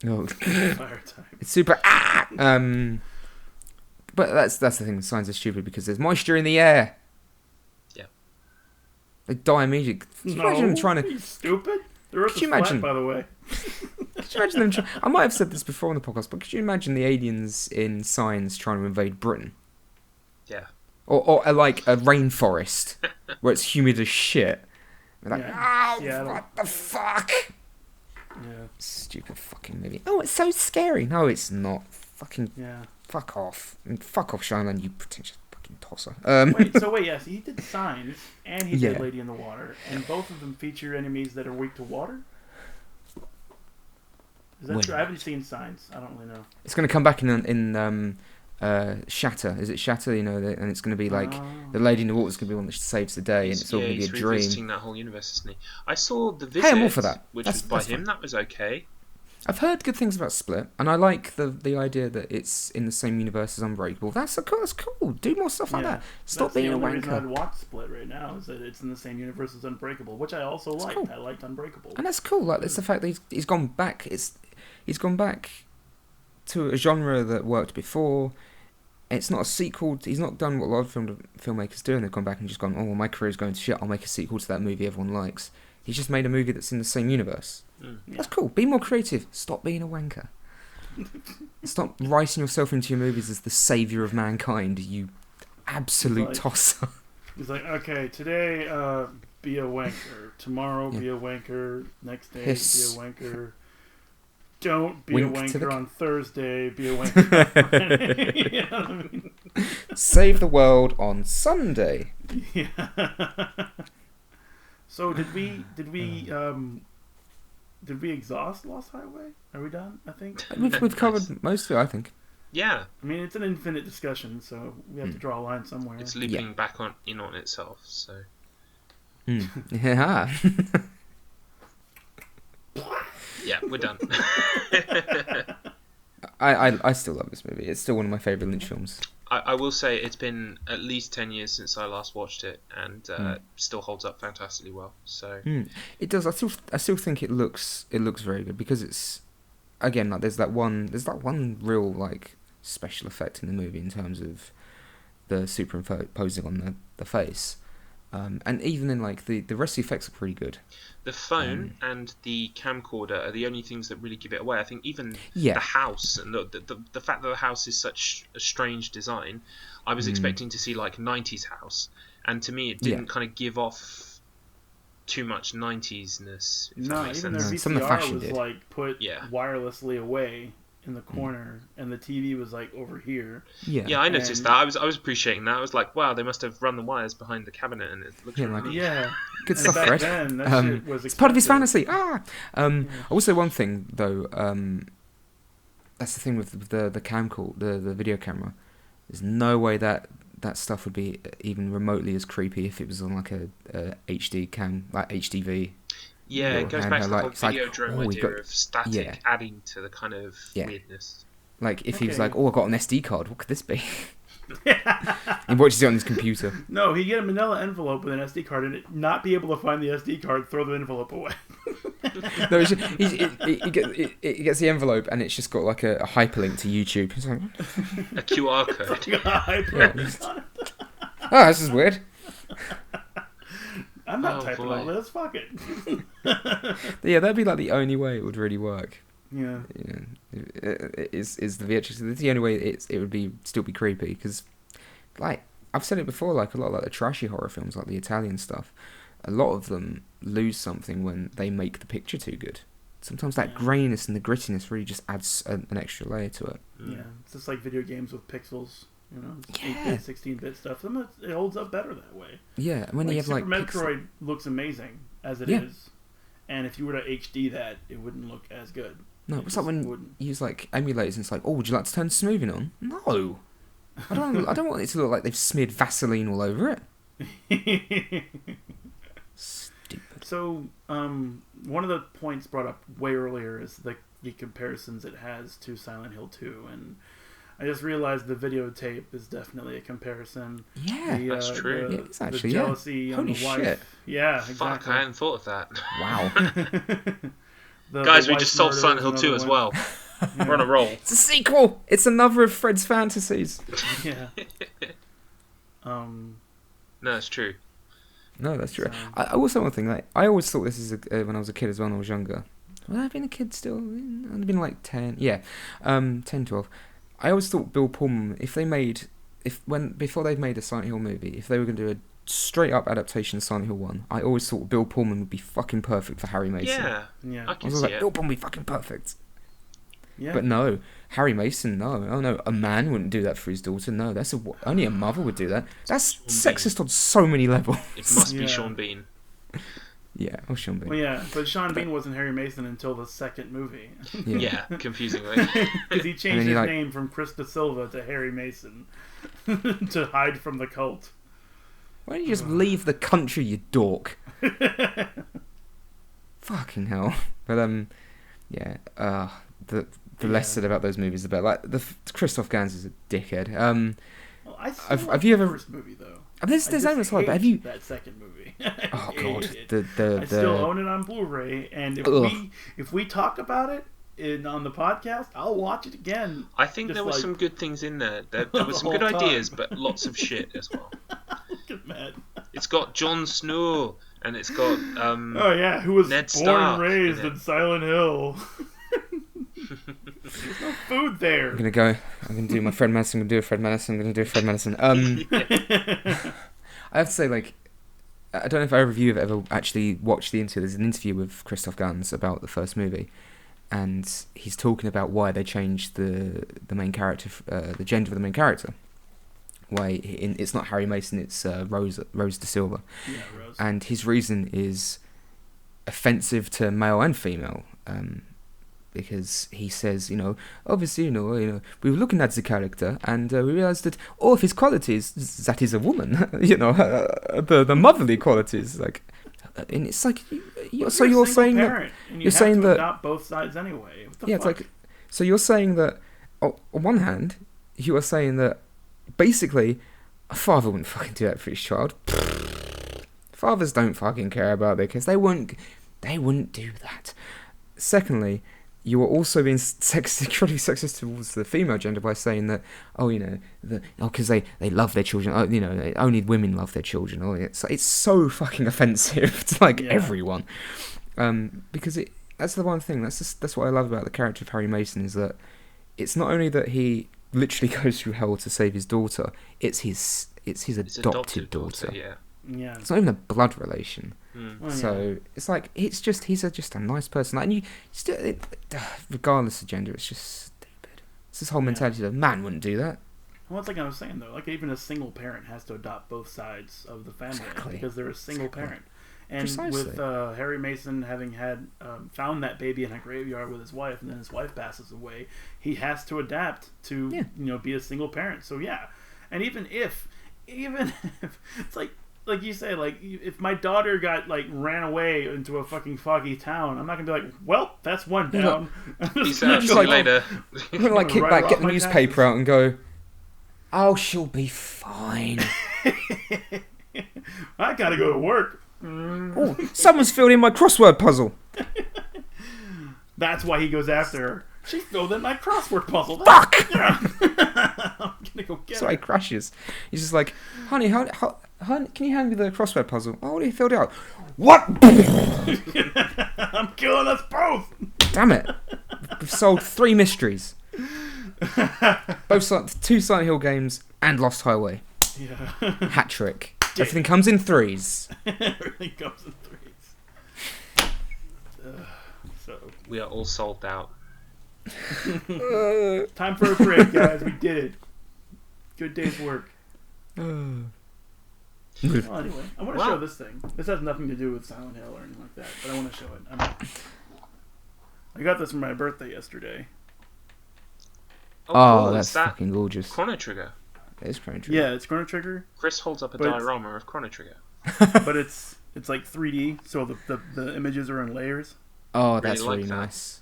Fire type. It's super. But that's the thing. Signs are stupid because there's moisture in the air. Yeah, they die immediately. Could you imagine them trying to? Are you stupid? The Earth Could you is flat, imagine? by the way. Could you imagine them? I might have said this before on the podcast, but could you imagine the aliens in Signs trying to invade Britain? Yeah. Or like a rainforest where it's humid as shit. We're like, what the fuck? Yeah. Stupid fucking movie. Oh, it's so scary. No, it's not. Fucking fuck off. And fuck off, Shyamalan, you pretentious fucking tosser. Yes, he did Signs and he did Lady in the Water, and both of them feature enemies that are weak to water. Is that true? I haven't seen Signs. I don't really know. It's going to come back in Shatter. Is it Shatter? You know, and it's going to be like the Lady in the Water is going to be one that saves the day, and it's all going to be a dream. He's revisiting that whole universe, isn't he? I saw The Visit, hey, I'm all for that. Which was by him. That was okay. I've heard good things about Split, and I like the idea that it's in the same universe as Unbreakable. That's cool. Do more stuff like that. Stop being a wanker. The reason I'd watch Split right now is that it's in the same universe as Unbreakable, which I also liked. Cool. I liked Unbreakable, and that's cool. Like, it's the fact that he's gone back. He's gone back to a genre that worked before. It's not a sequel. He's not done what a lot of filmmakers do, and they've gone back and just gone, oh, well, my career's going to shit. I'll make a sequel to that movie everyone likes. He's just made a movie that's in the same universe. That's cool. Be more creative. Stop being a wanker. Stop writing yourself into your movies as the saviour of mankind, you absolute tosser. He's like, okay, today be a wanker. Tomorrow be a wanker. Next day be a wanker. Don't be a wanker on Thursday. Be a wanker on Friday. You know what I mean? Save the world on Sunday. Yeah. So did we exhaust Lost Highway? Are we done? I think we've covered most of it. I think. Yeah, I mean, it's an infinite discussion, so we have to draw a line somewhere. it's looping back on itself. So Yeah. yeah, we're done. I still love this movie. It's still one of my favourite Lynch films. I will say it's been at least 10 years since I last watched it, and still holds up fantastically well. So It does. I still think it looks very good because it's, again, like there's that one real like special effect in the movie in terms of the superimposing on the face, and even in like the rest of the effects are pretty good. the phone and the camcorder are the only things that really give it away. I think even Yeah. the house and the fact that the house is such a strange design, I was expecting to see like 90s house, and to me it didn't kind of give off too much 90s-ness. If that No, makes even their sense. Some of the VCR fashion was did. like put Yeah. wirelessly away in the corner, and the TV was like over here. Yeah, I noticed And- that. I was appreciating that. I was like, wow, they must have run the wires behind the cabinet, and it looks really neat. Yeah, Good and stuff, back Fred. then, that shit was It's part of his expensive. fantasy. Also, one thing though, that's the thing with the the video camera. There's no way that stuff would be even remotely as creepy if it was on like a HD cam, like HDV. Yeah, it goes back to the whole it's like, Videodrome oh, we've idea got- of static yeah. adding to the kind of Yeah. weirdness. Like if he was Okay. like, oh, I got an SD card. What could this be? He watches it on his computer. No, he'd get a manila envelope with an SD card and it not be able to find the SD card, throw the envelope away. No, it's just, he gets the envelope and it's just got like a hyperlink to YouTube. It's like, A QR code. oh, this is weird. I'm not Oh, typing boy. all this. Fuck it. Yeah, that'd be like the only way it would really work. Yeah. Is the VHS. That's the only way it would still be creepy, because like I've said it before, like a lot of like the trashy horror films, like the Italian stuff, a lot of them lose something when they make the picture too good. Sometimes that graininess and the grittiness really just adds an extra layer to it. Yeah. It's just like video games with pixels. You know, it's Yeah. 8-bit, 16-bit stuff. Some of it holds up better that way. Yeah, and when Like you have Super like Metroid looks amazing as it is, and if you were to HD that, it wouldn't look as good. no, It it's like just when wouldn't. you use like emulators and it's like, oh, would you like to turn smoothing on? No, I don't want it to look like they've smeared Vaseline all over it. Stupid. So, one of the points brought up way earlier is the comparisons it has to Silent Hill 2, and I just realized the videotape is definitely a comparison. Yeah, That's true. Yeah, it's actually, the jealousy on Holy the wife. shit. Yeah, exactly. Fuck, I hadn't thought of that. wow. Guys, the we just wife solved murder Silent Hill is 2 as another well. one. We're on a roll. It's a sequel. It's another of Fred's fantasies. Yeah. No, it's true. No, that's true. So- I also one thing, like I always thought this is when I was a kid as well. When I was younger. Well, I've been a kid still. I've been like 10. Yeah, 10, 12. I always thought Bill Pullman, before they'd made a Silent Hill movie, if they were going to do a straight up adaptation of Silent Hill 1, I always thought Bill Pullman would be fucking perfect for Harry Mason. Yeah, Yeah. I I can was see like, it. Bill Pullman would be fucking perfect. Yeah. But no, Harry Mason, no. Oh no, a man wouldn't do that for his daughter. No, only a mother would do that. That's Sean sexist on so many levels. It must be Yeah. Sean Bean. Yeah, or Sean Bean. Well, yeah, but Sean Bean wasn't Harry Mason until the second movie. Yeah, confusingly. Because he And changed then he, his like- name from Chris Da Silva to Harry Mason to hide from the cult. Why don't you just leave the country, you dork? Fucking hell. But yeah. The less said about those movies, the better. Like Christoph Gans is a dickhead. Well, I still Have like you the ever- first movie though? There's I just no side, but have hate you? that second movie? Oh I god, hate it. I still own it on Blu-ray, and if we talk about it on the podcast, I'll watch it again. I think Just there were like- some good things in there. There The were some whole good time. ideas, but lots of shit as well. Get mad. It's got Jon Snow, and it's got Oh yeah, who was Ned born Stark and raised in it. in Silent Hill? There's no food there. I'm gonna do my Fred Madison. I'm gonna do a Fred Madison. I'm gonna do a Fred Madison. I have to say, like, I don't know if either of you have ever actually watched the interview. There's an interview with Christoph Gans about the first movie, and he's talking about why they changed the main character, the gender of the main character. Why it's not Harry Mason, it's Rose Da Silva, Yeah, Rose. and his reason is offensive to male and female because he says, obviously, we were looking at the character and we realized that all of his qualities, that is a woman, the motherly qualities, like, and it's like, you're saying that you're saying that adopt both sides anyway. What the fuck? It's like, so you're saying that on one hand, you are saying that basically a father wouldn't fucking do that for his child. Fathers don't fucking care about their kids. They wouldn't do that. Secondly, you are also being incredibly sexist towards the female gender by saying that, because they love their children. Only women love their children. It's so fucking offensive to everyone. Because that's the one thing. That's what I love about the character of Harry Mason, is that it's not only that he literally goes through hell to save his daughter. It's his adopted daughter. Yeah. It's not even a blood relation. Oh, so it's like he's just a nice person. And you still, regardless of gender, it's just stupid. It's this whole mentality that man wouldn't do that. Well, it's like I was saying though. Like even a single parent has to adopt both sides of the family because they're a single parent. And with Harry Mason having had found that baby in a graveyard with his wife, and then his wife passes away, he has to adapt to be a single parent. So yeah, and even if it's like you say, like if my daughter got ran away into a fucking foggy town, I'm not gonna be like, well, that's one down. Peace out. See you later. I'm gonna kick back, get the newspaper out, and go, oh, she'll be fine. I gotta go to work. Oh, someone's filled in my crossword puzzle. That's why he goes after her. She filled in my crossword puzzle. Fuck! I'm gonna go get her. So he crashes. He's just like, honey, honey, can you hand me the crossword puzzle? Oh, what, he filled it out. What? I'm killing us both. Damn it. We've solved 3 mysteries. Both 2 Silent Hill games and Lost Highway. Yeah. Hat trick. Everything comes in 3s. Everything comes in 3s. So we are all sold out. Time for a break, guys. We did it. Good day's work. Well, anyway, I want to show this thing. This has nothing to do with Silent Hill or anything like that, but I want to show it. I got this for my birthday yesterday. Oh, cool. That's fucking gorgeous. Chrono Trigger. It is Chrono Trigger. Yeah, it's Chrono Trigger. Chris holds up a diorama of Chrono Trigger. But it's like 3D, so the images are in layers. Oh, that's really nice.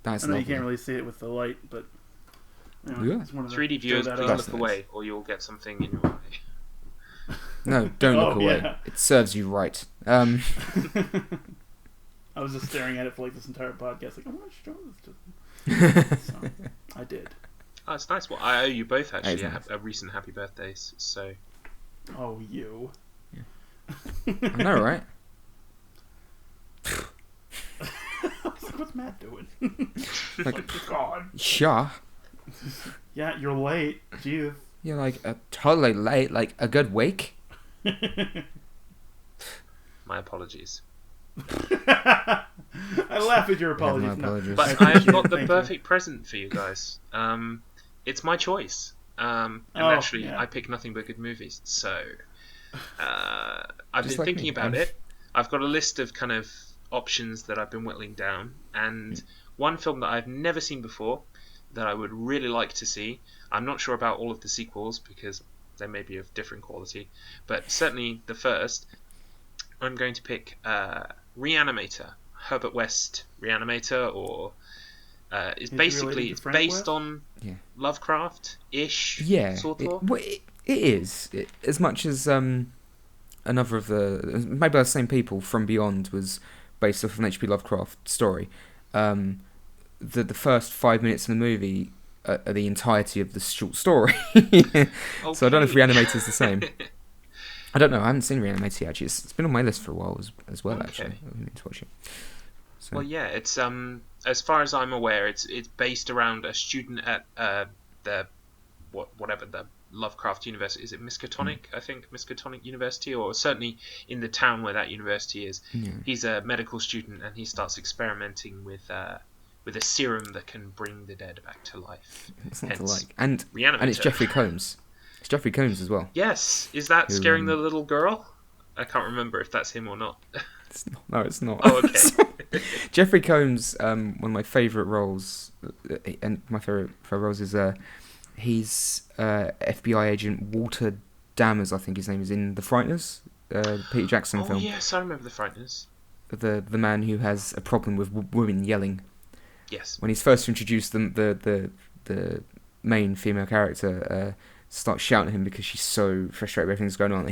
That's I know lovely. you can't really see it with the light, but it's one of 3D viewers, please look away, or you'll get something in your eye. No, don't look away. Yeah. It serves you right. I was just staring at it for this entire podcast, like I want to show this to them. So, I did. Oh, it's nice. Well, I owe you both actually a recent happy birthdays. So. Oh, you. Yeah. I know, right? I was like, what's Matt doing? God. Sure. Yeah, you're late. Jeez. You're totally late. A good week. My apologies. I laugh at your apologies. Yeah, apologies. But I have got the perfect present for you guys. It's my choice. I pick nothing but good movies. So I've been thinking about it. I've got a list of kind of options that I've been whittling down, and one film that I've never seen before that I would really like to see. I'm not sure about all of the sequels because they may be of different quality, but certainly the first, I'm going to pick Reanimator. Herbert West Reanimator, or is basically it's based on Lovecraft-ish. Yeah, sort of. It is as much as another of the maybe the same people From Beyond was based off of an H.P. Lovecraft story. The first 5 minutes of the movie are the entirety of the short story. Okay. So I don't know if Reanimator is the same. I don't know. I haven't seen Reanimator yet, actually. It's been on my list for a while as well. Okay. Actually, I need to watch it. So. Well, yeah. It's as far as I'm aware, it's based around a student at the Lovecraft University. Is it Miskatonic? I think Miskatonic University, or certainly in the town where that university is. Yeah. He's a medical student, and he starts experimenting with a serum that can bring the dead back to life. It's not to like. And it's Jeffrey Combs. It's Jeffrey Combs as well. Yes. Is that scaring the little girl? I can't remember if that's him or not. No, it's not. Oh, okay. Jeffrey Combs, one of my favourite roles, and my favourite roles is he's FBI agent Walter Dammers, I think his name is, in The Frighteners, Peter Jackson film. Oh yes, I remember The Frighteners. The man who has a problem with women yelling. Yes. When he's first introduced, the main female character starts shouting at him because she's so frustrated with everything that's going on.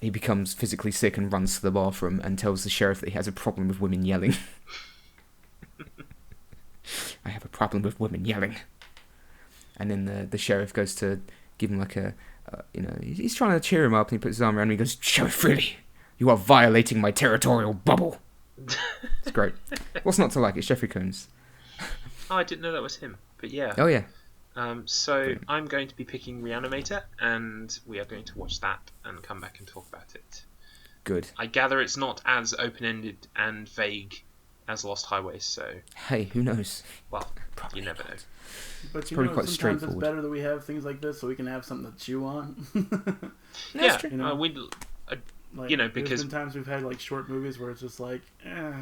He becomes physically sick and runs to the bathroom and tells the sheriff that he has a problem with women yelling. I have a problem with women yelling. And then the sheriff goes to give him like he's trying to cheer him up, and he puts his arm around him and he goes, "Sheriff Freely, you are violating my territorial bubble." It's great. What's not to like? It's Jeffrey Combs. Oh, I didn't know that was him, but yeah. Oh, yeah. So brilliant. I'm going to be picking Reanimator, and we are going to watch that and come back and talk about it. Good. I gather it's not as open-ended and vague as Lost Highways, so... Hey, who knows? Well, Probably you never know. But you probably know, quite sometimes straightforward. it's better that we have things like this so we can have something to chew on. Yeah, You know? Like, because... There's been times we've had like short movies where it's just like, I don't want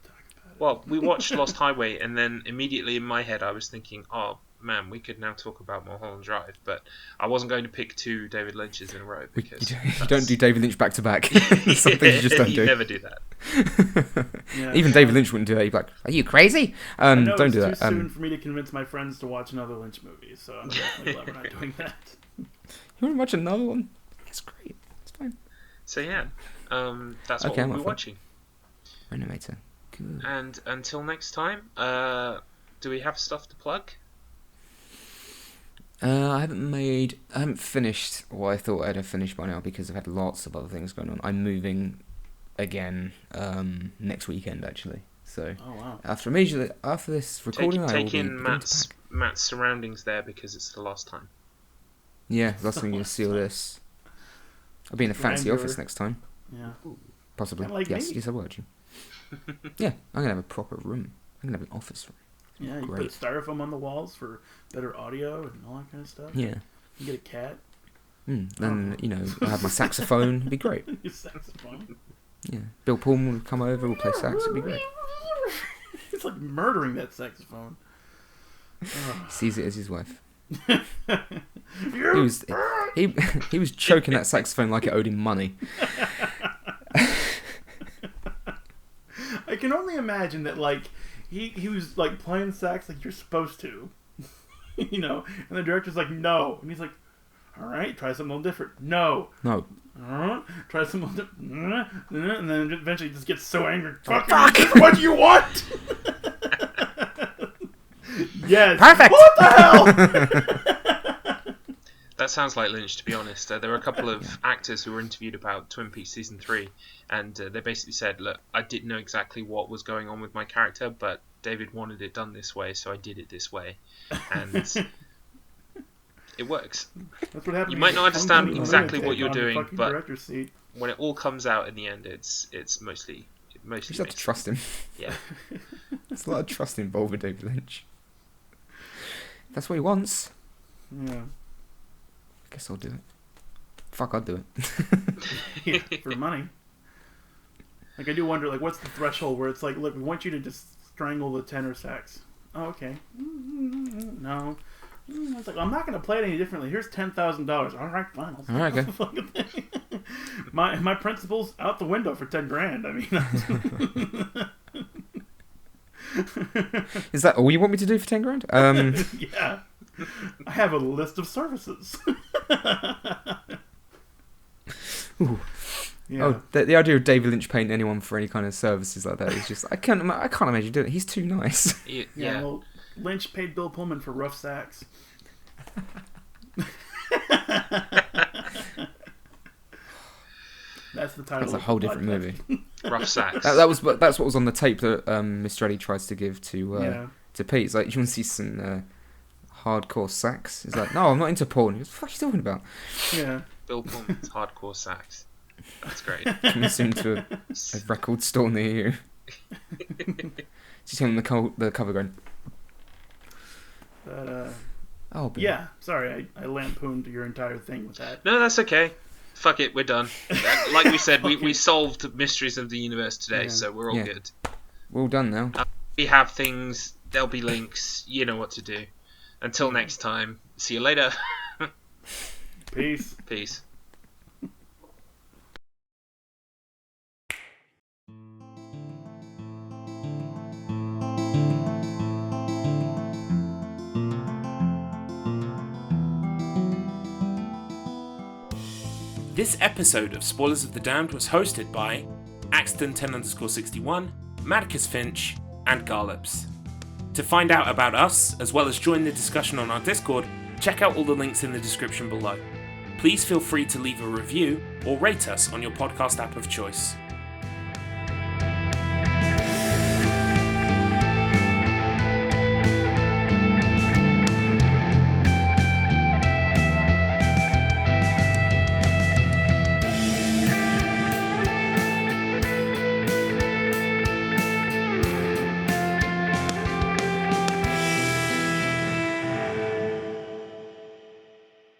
to talk about it. Well, we watched Lost Highway, and then immediately in my head I was thinking, oh, man, we could now talk about Mulholland Drive, but I wasn't going to pick two David Lynches in a row, because... You don't do David Lynch back to back. Some things you just don't do. You never do that. Yeah. Even David Lynch wouldn't do that. He'd be like, "Are you crazy?" Don't do that. It's too soon for me to convince my friends to watch another Lynch movie, so I'm definitely glad we're not doing that. You want to watch another one? It's great. It's fine. So yeah, that's what Okay, we'll be watching. Reanimator. Good. And until next time, do we have stuff to plug? I haven't finished what I thought I'd have finished by now because I've had lots of other things going on. I'm moving again next weekend, actually. So Oh wow! after this recording, I will Take be in beginning to pack. Matt's surroundings there, because it's the last time. Yeah, last time you see all this. I'll be in a fancy Grandeur. office next time, Yeah. possibly. Kinda like yes, me. yes, I will. Actually. Yeah, I'm gonna have a proper room. I'm gonna have an office room. Yeah, you Great. put styrofoam on the walls for better audio and all that kind of stuff. Yeah. You get a cat. Then I'll have my saxophone. It'd be great. Your saxophone. Yeah, Bill Pullman will come over. We'll play sax. It'd be great. It's like murdering that saxophone. He sees it as his wife. You He was choking that saxophone like it owed him money. I can only imagine that, like, he was like playing sax like you're supposed to, and the director's like, no, and he's like, all right, try something a little different. No. Try something different. And then eventually he just gets so angry. Fuck! What do you want? Yes. Perfect. What the hell? That sounds like Lynch, to be honest. There were a couple of actors who were interviewed about Twin Peaks Season 3, and they basically said, look, I didn't know exactly what was going on with my character, but David wanted it done this way, so I did it this way. And it works. That's what happens. You might not understand exactly what you're on the doing, fucking but director's seat. when it all comes out in the end, it's mostly You just have to makes trust him. sense. Yeah. There's a lot of trust involved with David Lynch. That's what he wants. Yeah. I guess I'll do it. Fuck, I'll do it. Yeah, for money. Like, I do wonder, like, what's the threshold where it's like, look, we want you to just strangle the tenor sax. Oh, okay. No. It's like, I'm not going to play it any differently. Here's $10,000. All right, fine. All right, go. Fucking thing. My principle's out the window for $10,000. I mean, Is that all you want me to do for $10,000? yeah. I have a list of services. Ooh. Yeah. Oh, the idea of David Lynch paying anyone for any kind of services like that is just I can't imagine doing it. He's too nice. Yeah. Well, Lynch paid Bill Pullman for rough sax. That's the title. That's a of whole the different podcast. movie. Rough sax. That's what was on the tape that Mr. Eddie tries to give to Yeah. Pete. It's like, do you want to see some hardcore sax? He's like, no, I'm not into porn. He goes, what are you talking about? Yeah. Bill Pullman's hardcore sax. That's great. Coming soon to a record store near you. Just him on the cover going, But, oh, but yeah. Sorry, I lampooned your entire thing with that. No, that's okay. Fuck it, we're done. Like we said, we solved mysteries of the universe today, Yeah. so we're all Yeah. good. We're all done now. We have things. There'll be links. You know what to do. Until next time. See you later. Peace. Peace. This episode of Spoilers of the Damned was hosted by Axton10_61, Madcus Finch, and Garlops. To find out about us, as well as join the discussion on our Discord, check out all the links in the description below. Please feel free to leave a review or rate us on your podcast app of choice.